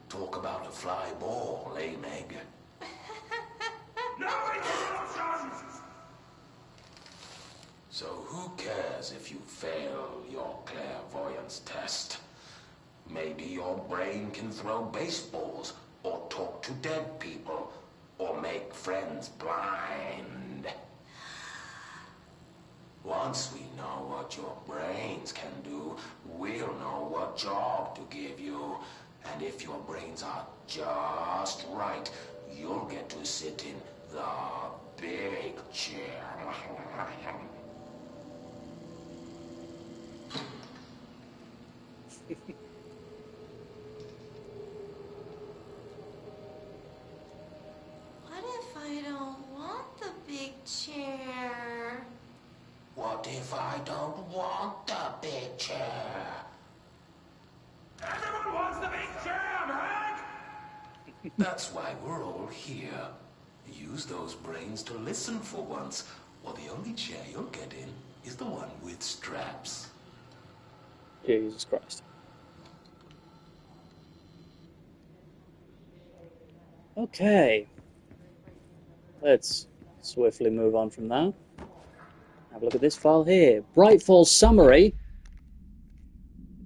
Talk about a fly ball, eh, Meg? No interruptions! So who cares if you fail your clairvoyance test? Maybe your brain can throw baseballs, or talk to dead people, or make friends blind. Once we know what your brains can do, we'll know what job to give you. And if your brains are just right, you'll get to sit in the big chair. What if I don't want the big chair? What if I don't want the big chair? Everyone wants the big chair, Meg! That's why we're all here. Use those brains to listen for once, or the only chair you'll get in is the one with straps. Jesus Christ. Okay. Let's swiftly move on from that. Have a look at this file here. Brightfall Summary.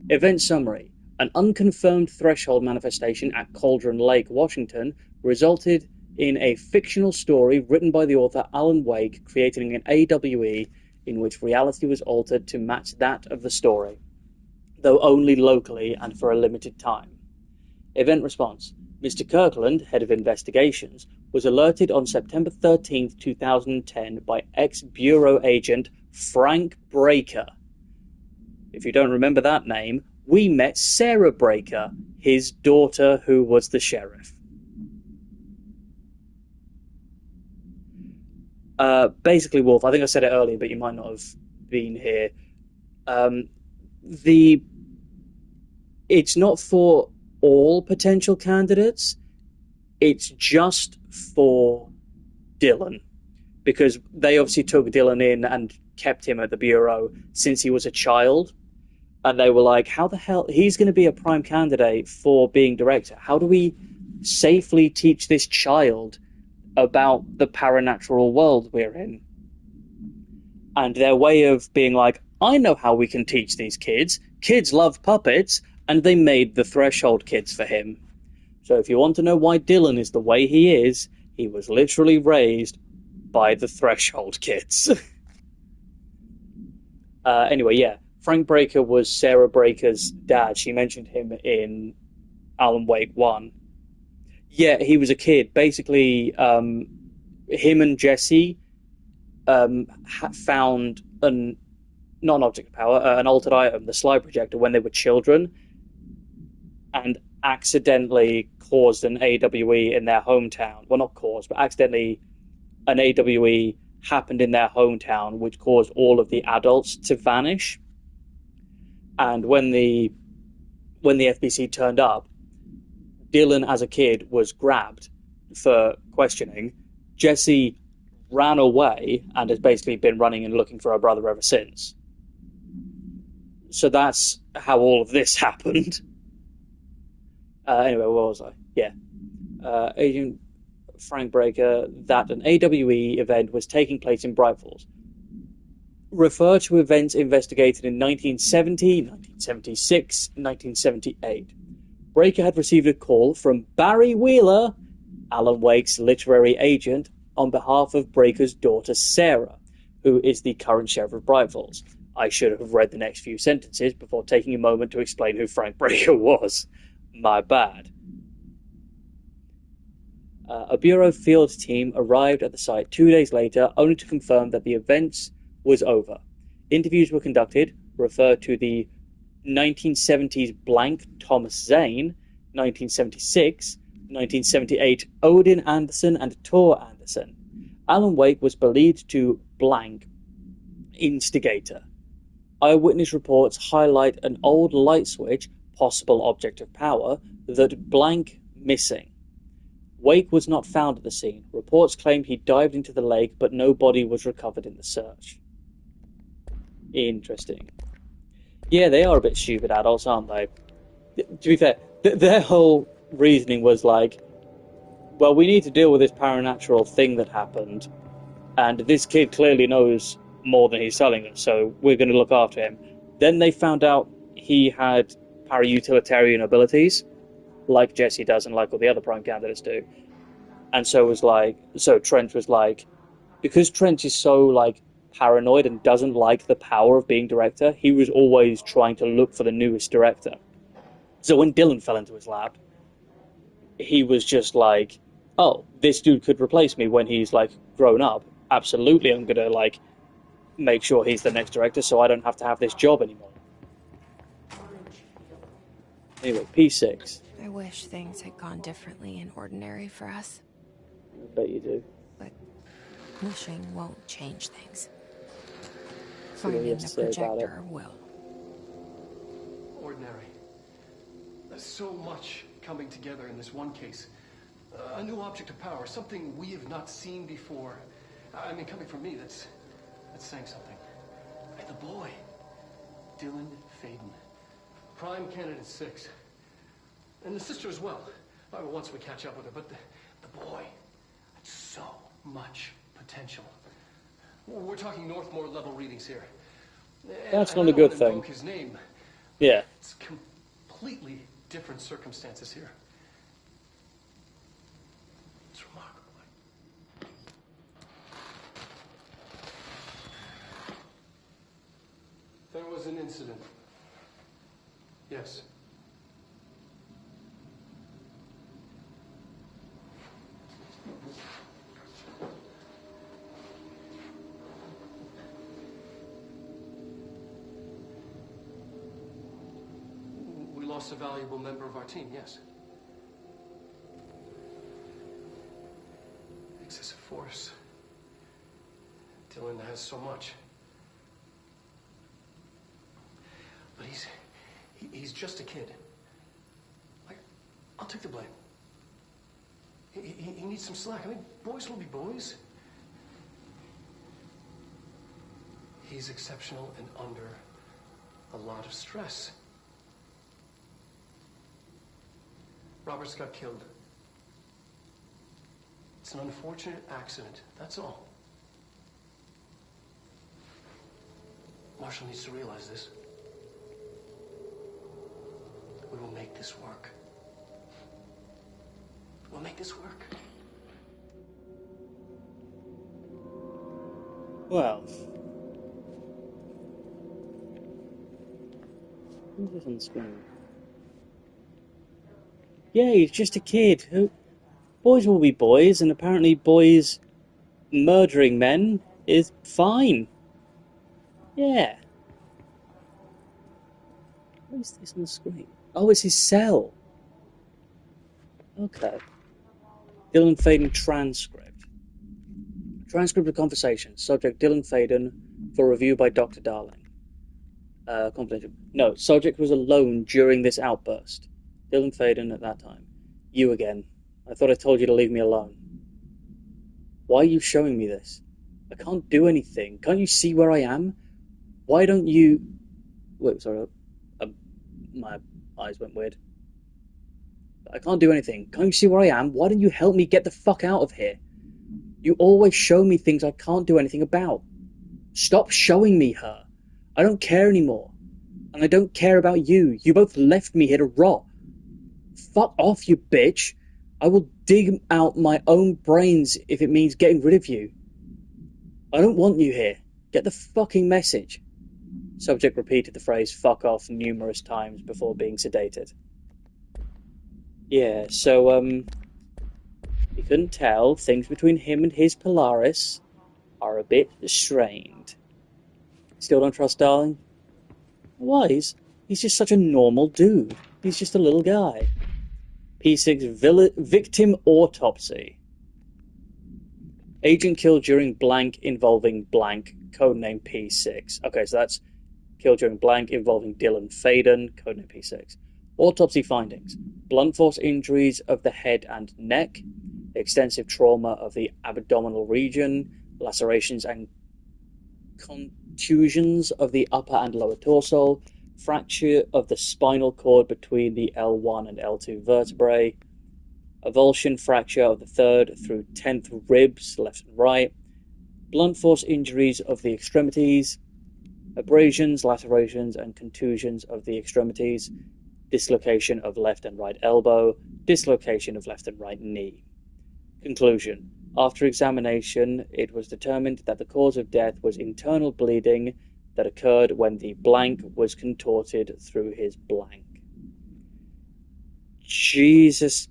Event Summary. An unconfirmed threshold manifestation at Cauldron Lake, Washington, resulted in a fictional story written by the author Alan Wake, creating an AWE in which reality was altered to match that of the story, though only locally and for a limited time. Event response. Mr. Kirkland, head of investigations, was alerted on September 13th, 2010 by ex-Bureau agent Frank Breaker. If you don't remember that name, we met Sarah Breaker, his daughter who was the sheriff. Basically, Wolf, I think I said it earlier, but you might not have been here. It's not for all potential candidates. It's just for Dylan, because they obviously took Dylan in and kept him at the Bureau since he was a child, and they were like, how the hell, he's going to be a prime candidate for being director. How do we safely teach this child about the paranatural world we're in? And their way of being like, I know how we can teach these kids. Kids love puppets, and they made the Threshold kids for him. So if you want to know why Dylan is the way he is, he was literally raised by the Threshold kids. Anyway, yeah, Frank Breaker was Sarah Breaker's dad. She mentioned him in Alan Wake 1. Yeah, he was a kid. Basically, him and Jesse found not an object of power, an altered item, the slide projector, when they were children, and accidentally caused an AWE in their hometown. Well, not caused, but accidentally an AWE happened in their hometown, which caused all of the adults to vanish. And when the FBC turned up, Dylan, as a kid, was grabbed for questioning. Jesse ran away and has basically been running and looking for her brother ever since. So that's how all of this happened. Anyway, where was I? Yeah. Agent Frank Breaker, that an AWE event was taking place in Bright Falls. Refer to events investigated in 1970, 1976, 1978. Breaker had received a call from Barry Wheeler, Alan Wake's literary agent, on behalf of Breaker's daughter Sarah, who is the current sheriff of Bright Falls. I should have read the next few sentences before taking a moment to explain who Frank Breaker was. My bad. A Bureau field team arrived at the site 2 days later, only to confirm that the event was over. Interviews were conducted, refer to the 1970s blank Thomas Zane, 1976, 1978 Odin Anderson and Tor Anderson. Alan Wake was believed to blank instigator. Eyewitness reports highlight an old light switch, possible object of power, that blank missing. Wake was not found at the scene. Reports claimed he dived into the lake, but no body was recovered in the search. Interesting. Yeah, they are a bit stupid adults, aren't they? To be fair, their whole reasoning was like, well, we need to deal with this paranatural thing that happened, and this kid clearly knows more than he's telling us, so we're going to look after him. Then they found out he had para-utilitarian abilities, like Jesse does and like all the other prime candidates do. And so Trent was like, because Trent is so like paranoid and doesn't like the power of being director, he was always trying to look for the newest director. So when Dylan fell into his lap, he was just like, oh, this dude could replace me when he's like grown up. Absolutely, I'm gonna like make sure he's the next director so I don't have to have this job anymore. Anyway, P6. I wish things had gone differently in Ordinary for us. I bet you do. But wishing won't change things. So what do you Finding have to the say about it? projector will. Ordinary. There's so much coming together in this one case. A new object of power, something we have not seen before. I mean, coming from me, that's saying something. And the boy, Dylan Faden, prime candidate 6. And the sister as well. Once we catch up with her, but the boy had so much potential. We're talking Northmore level readings here. That's not a good thing. His name. Yeah. It's completely different circumstances here. It's remarkable. There was an incident. Yes. We lost a valuable member of our team, yes. Excessive force. Dylan has so much. But he's just a kid. I'll take the blame. He needs some slack. I mean, boys will be boys. He's exceptional and under a lot of stress. Roberts got killed. It's an unfortunate accident, that's all. Marshall needs to realize this. We will make this work. We'll make this work. Well. Who's this on the screen? Yeah, he's just a kid. Boys will be boys, and apparently boys murdering men is fine. Yeah. What is this on the screen? Oh, it's his cell. Okay. Dylan Faden transcript. Transcript of conversation. Subject Dylan Faden for review by Dr. Darling. Confidential. No, subject was alone during this outburst. Dylan Faden at that time. You again. I thought I told you to leave me alone. Why are you showing me this? I can't do anything. Can't you see where I am? Why don't you... Wait, sorry. My eyes went weird. I can't do anything. Can't you see where I am? Why don't you help me get the fuck out of here? You always show me things I can't do anything about. Stop showing me her. I don't care anymore. And I don't care about you. You both left me here to rot. Fuck off, you bitch. I will dig out my own brains if it means getting rid of you. I don't want you here. Get the fucking message. Subject repeated the phrase fuck off numerous times before being sedated. Yeah, so, you couldn't tell. Things between him and his Polaris are a bit strained. Still don't trust Darling? Why? He's just such a normal dude. He's just a little guy. P6 victim autopsy. Agent killed during blank involving blank, codename P6. Okay, so that's killed during blank involving Dylan Faden, codename P6. Autopsy findings. Blunt force injuries of the head and neck, extensive trauma of the abdominal region, lacerations and contusions of the upper and lower torso, fracture of the spinal cord between the L1 and L2 vertebrae, avulsion fracture of the 3rd through 10th ribs, left and right, blunt force injuries of the extremities, abrasions, lacerations, and contusions of the extremities, dislocation of left and right elbow, dislocation of left and right knee. Conclusion. After examination, it was determined that the cause of death was internal bleeding that occurred when the blank was contorted through his blank. Jesus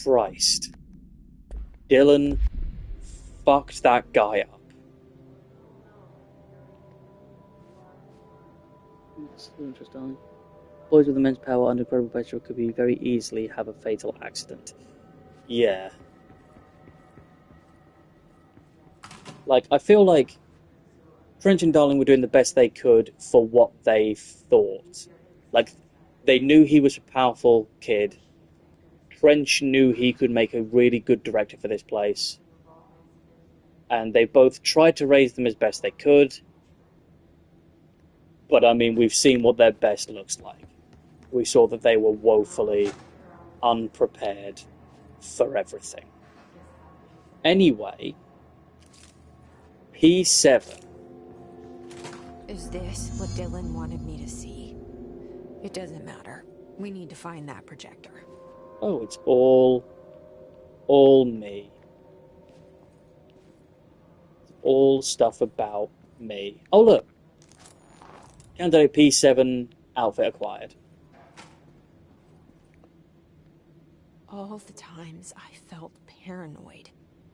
Christ. Dylan fucked that guy up. That's interesting. Boys with immense power under incredible pressure could be very easily have a fatal accident. Yeah. Like, I feel like Trench and Darling were doing the best they could for what they thought. Like, they knew he was a powerful kid. Trench knew he could make a really good director for this place. And they both tried to raise them as best they could. But, I mean, we've seen what their best looks like. We saw that they were woefully unprepared for everything. Anyway, P7. Is this what Dylan wanted me to see? It doesn't matter. We need to find that projector. Oh, it's all me. It's all stuff about me. Oh, look. Candidate P7 outfit acquired. All the times I felt paranoid,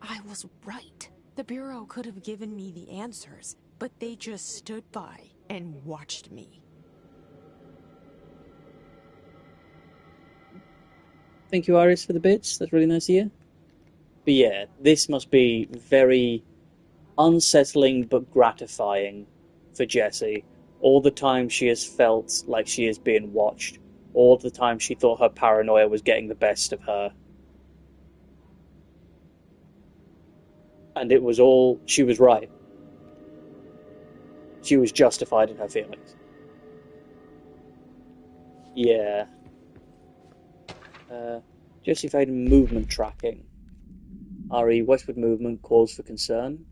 I was right. The Bureau could have given me the answers, but they just stood by and watched me. Thank you, Iris, for the bits. That's really nice of you. But yeah, this must be very unsettling but gratifying for Jessie. All the time she has felt like she is being watched. All the time she thought her paranoia was getting the best of her. And it was all... she was right. She was justified in her feelings. Yeah. Jessie Faden movement tracking. RE westward movement calls for concern.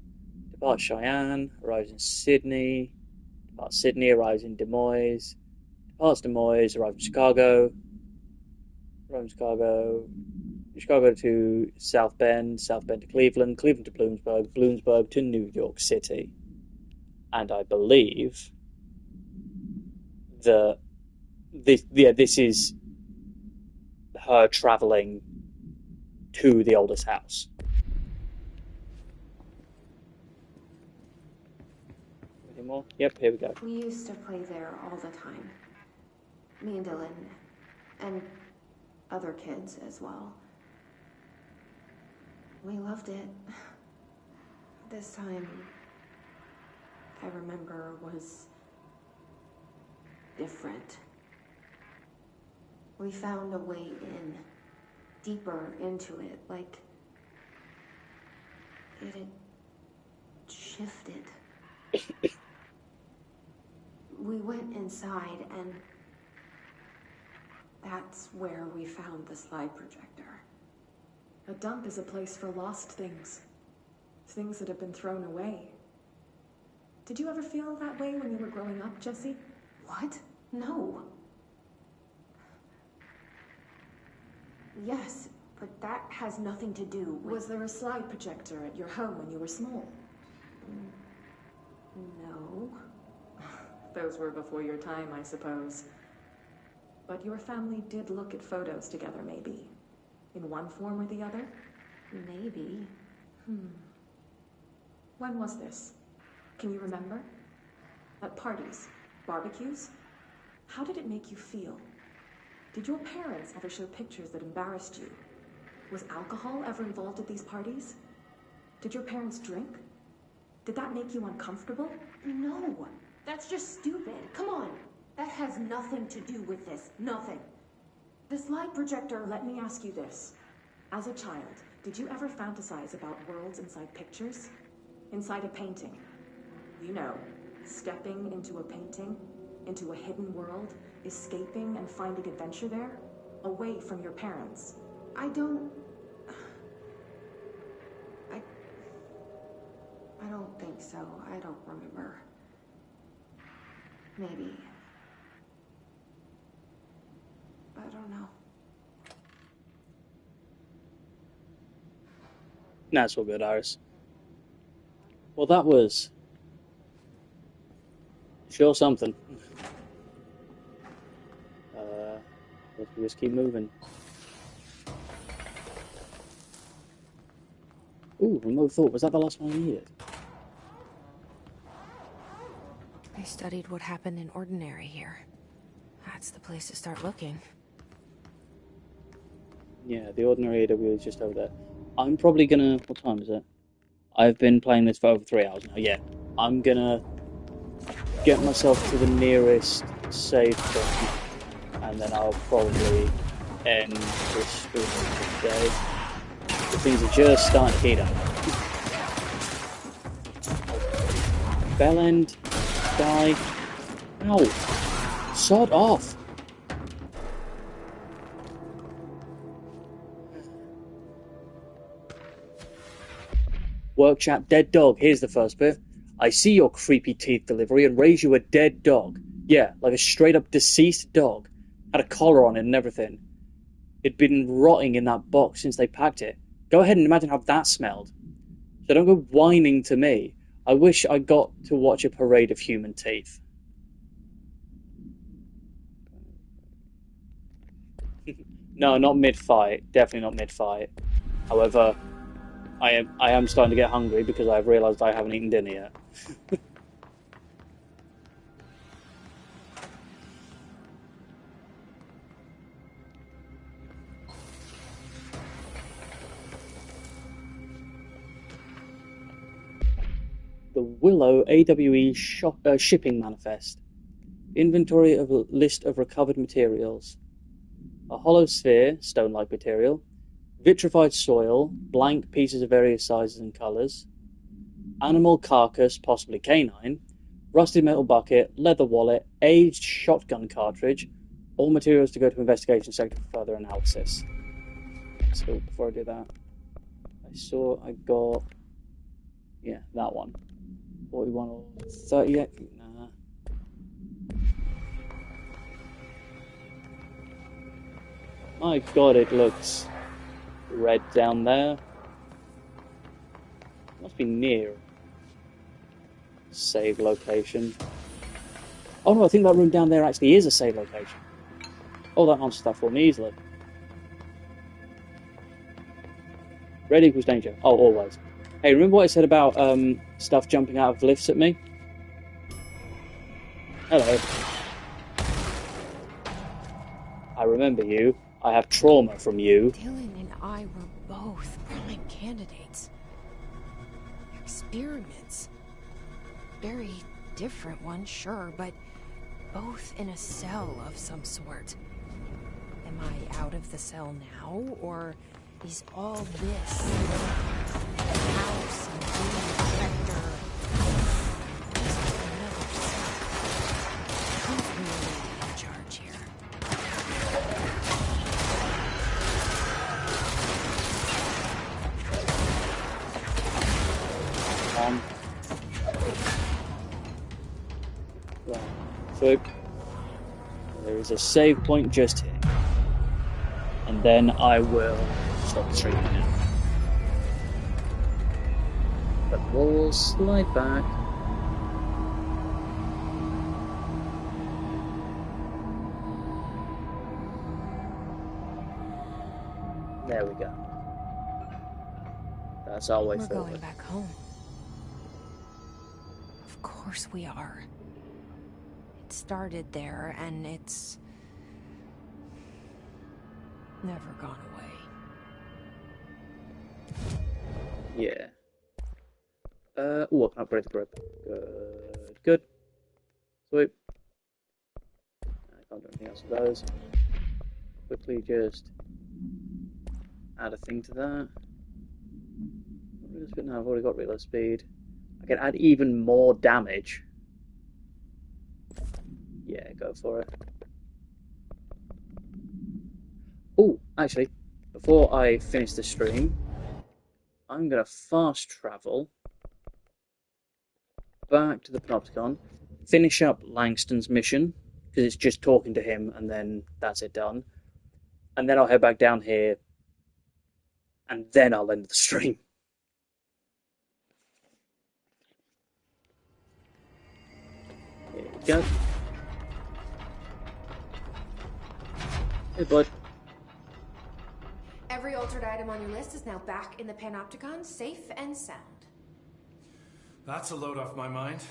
Departs Cheyenne, arrives in Sydney. Departs Sydney, arrives in Des Moines. Departs Des Moines, arrives in Chicago. Arrives in Chicago. Chicago to South Bend. South Bend to Cleveland. Cleveland to Bloomsburg. Bloomsburg to New York City. And I believe that this is her traveling to the oldest house. Any more? Yep, here we go. We used to play there all the time. Me and Dylan, and other kids as well. We loved it. This time, I remember, was different. We found a way in, deeper into it, like it had shifted. We went inside, and that's where we found the slide projector. A dump is a place for lost things. Things that have been thrown away. Did you ever feel that way when you were growing up, Jessie? What? No. Yes, but that has nothing to do with... Was there a slide projector at your home when you were small? No. Those were before your time, I suppose. But your family did look at photos together, maybe? In one form or the other? Maybe. When was this? Can you remember? At parties? Barbecues? How did it make you feel? Did your parents ever show pictures that embarrassed you? Was alcohol ever involved at these parties? Did your parents drink? Did that make you uncomfortable? No. That's just stupid. Come on. That has nothing to do with this. Nothing. The slide projector, let me ask you this. As a child, did you ever fantasize about worlds inside pictures? Inside a painting? You know, stepping into a painting, into a hidden world, escaping and finding adventure there, away from your parents. I don't think so. I don't remember. Maybe. I don't know. That's all good, Iris. Well, that was sure something. Let's just keep moving. Ooh, remote thought. Was that the last one I needed? I studied what happened in Ordinary here. That's the place to start looking. Yeah, the Ordinary AW is just over there. I'm probably gonna... What time is it? I've been playing this for over 3 hours now. Yeah, I'm gonna get myself to the nearest save point, and then I'll probably end this stream for today. The things are just starting to heat up. Bell end, die. Ow! Sod off! Work chat, dead dog. Here's the first bit. I see your creepy teeth delivery and raise you a dead dog. Yeah, like a straight up deceased dog. Had a collar on it and everything. It'd been rotting in that box since they packed it. Go ahead and imagine how that smelled. So don't go whining to me. I wish I got to watch a parade of human teeth. No, not mid-fight. Definitely not mid-fight. However, I am starting to get hungry because I've realised I haven't eaten dinner yet. The Willow AWE shipping manifest. Inventory of a list of recovered materials. A hollow sphere, stone-like material. Vitrified soil, blank pieces of various sizes and colours. Animal carcass, possibly canine. Rusted metal bucket, leather wallet, aged shotgun cartridge. All materials to go to investigation sector for further analysis. So before I do that, I got, yeah, that one. 41 or 38? Nah. My god, it looks red down there. Must be near save location. Oh no, I think that room down there actually is a save location. Oh, that answers that for me easily. Red equals danger. Oh, always. Hey, remember what I said about stuff jumping out of lifts at me? Hello. I remember you. I have trauma from you. Dylan and I were both prime candidates. Experiments. Very different ones, sure, but both in a cell of some sort. Am I out of the cell now, or is all this house and vector just another cell? Who's really in charge here? Right. So there is a save point just here. And then I will stop streaming now. But we'll slide back. There we go. That's our way We're forward. going back home. Of course we are. It started there, and it's never gone away. Yeah. Ooh, I can upgrade the grip. Good. Sweet. I can't do anything else with those. Quickly just add a thing to that. No, I've already got reload speed. I can add even more damage. Yeah, go for it. Oh, actually, before I finish the stream, I'm going to fast travel back to the Panopticon, finish up Langston's mission, because it's just talking to him, and then that's it done. And then I'll head back down here, and then I'll end the stream. Here we go. Hey, bud. Every altered item on your list is now back in the Panopticon, safe and sound. That's a load off my mind.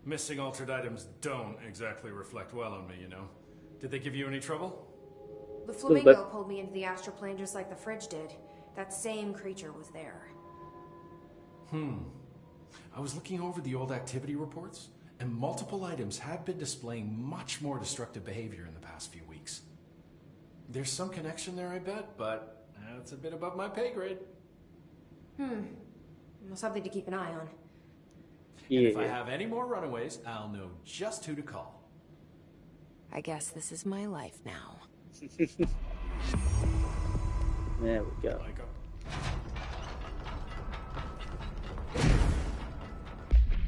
Missing altered items don't exactly reflect well on me, you know. Did they give you any trouble? The flamingo pulled me into the astral plane just like the fridge did. That same creature was there. I was looking over the old activity reports, and multiple items have been displaying much more destructive behavior in the past few weeks. There's some connection there, I bet, but that's a bit above my pay grade. Well, something to keep an eye on. Yeah. And if I have any more runaways, I'll know just who to call. I guess this is my life now. There we go.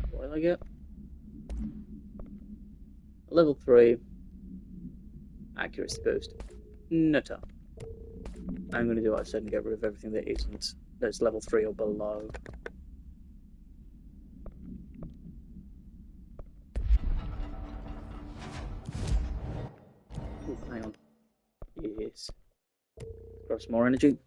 What did I get? Level 3 accuracy boost. Nutter. I'm going to do what I said and get rid of everything that isn't. That's level 3 or below. Ooh, hang on. Yes. Grab some more energy.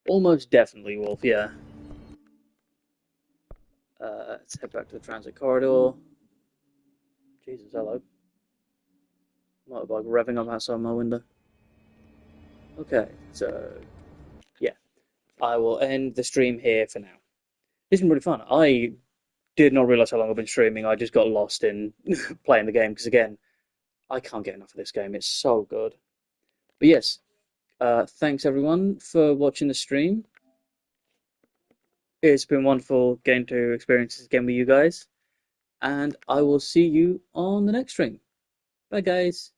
Almost definitely Wolf, yeah. Let's head back to the transit corridor. Jesus, hello. Motorbike revving up outside my window. Okay, so yeah, I will end the stream here for now. It's been really fun. I did not realize how long I've been streaming. I just got lost in playing the game because, again, I can't get enough of this game. It's so good. But yes, thanks everyone for watching the stream. It's been wonderful getting to experience this game with you guys. And I will see you on the next stream. Bye, guys.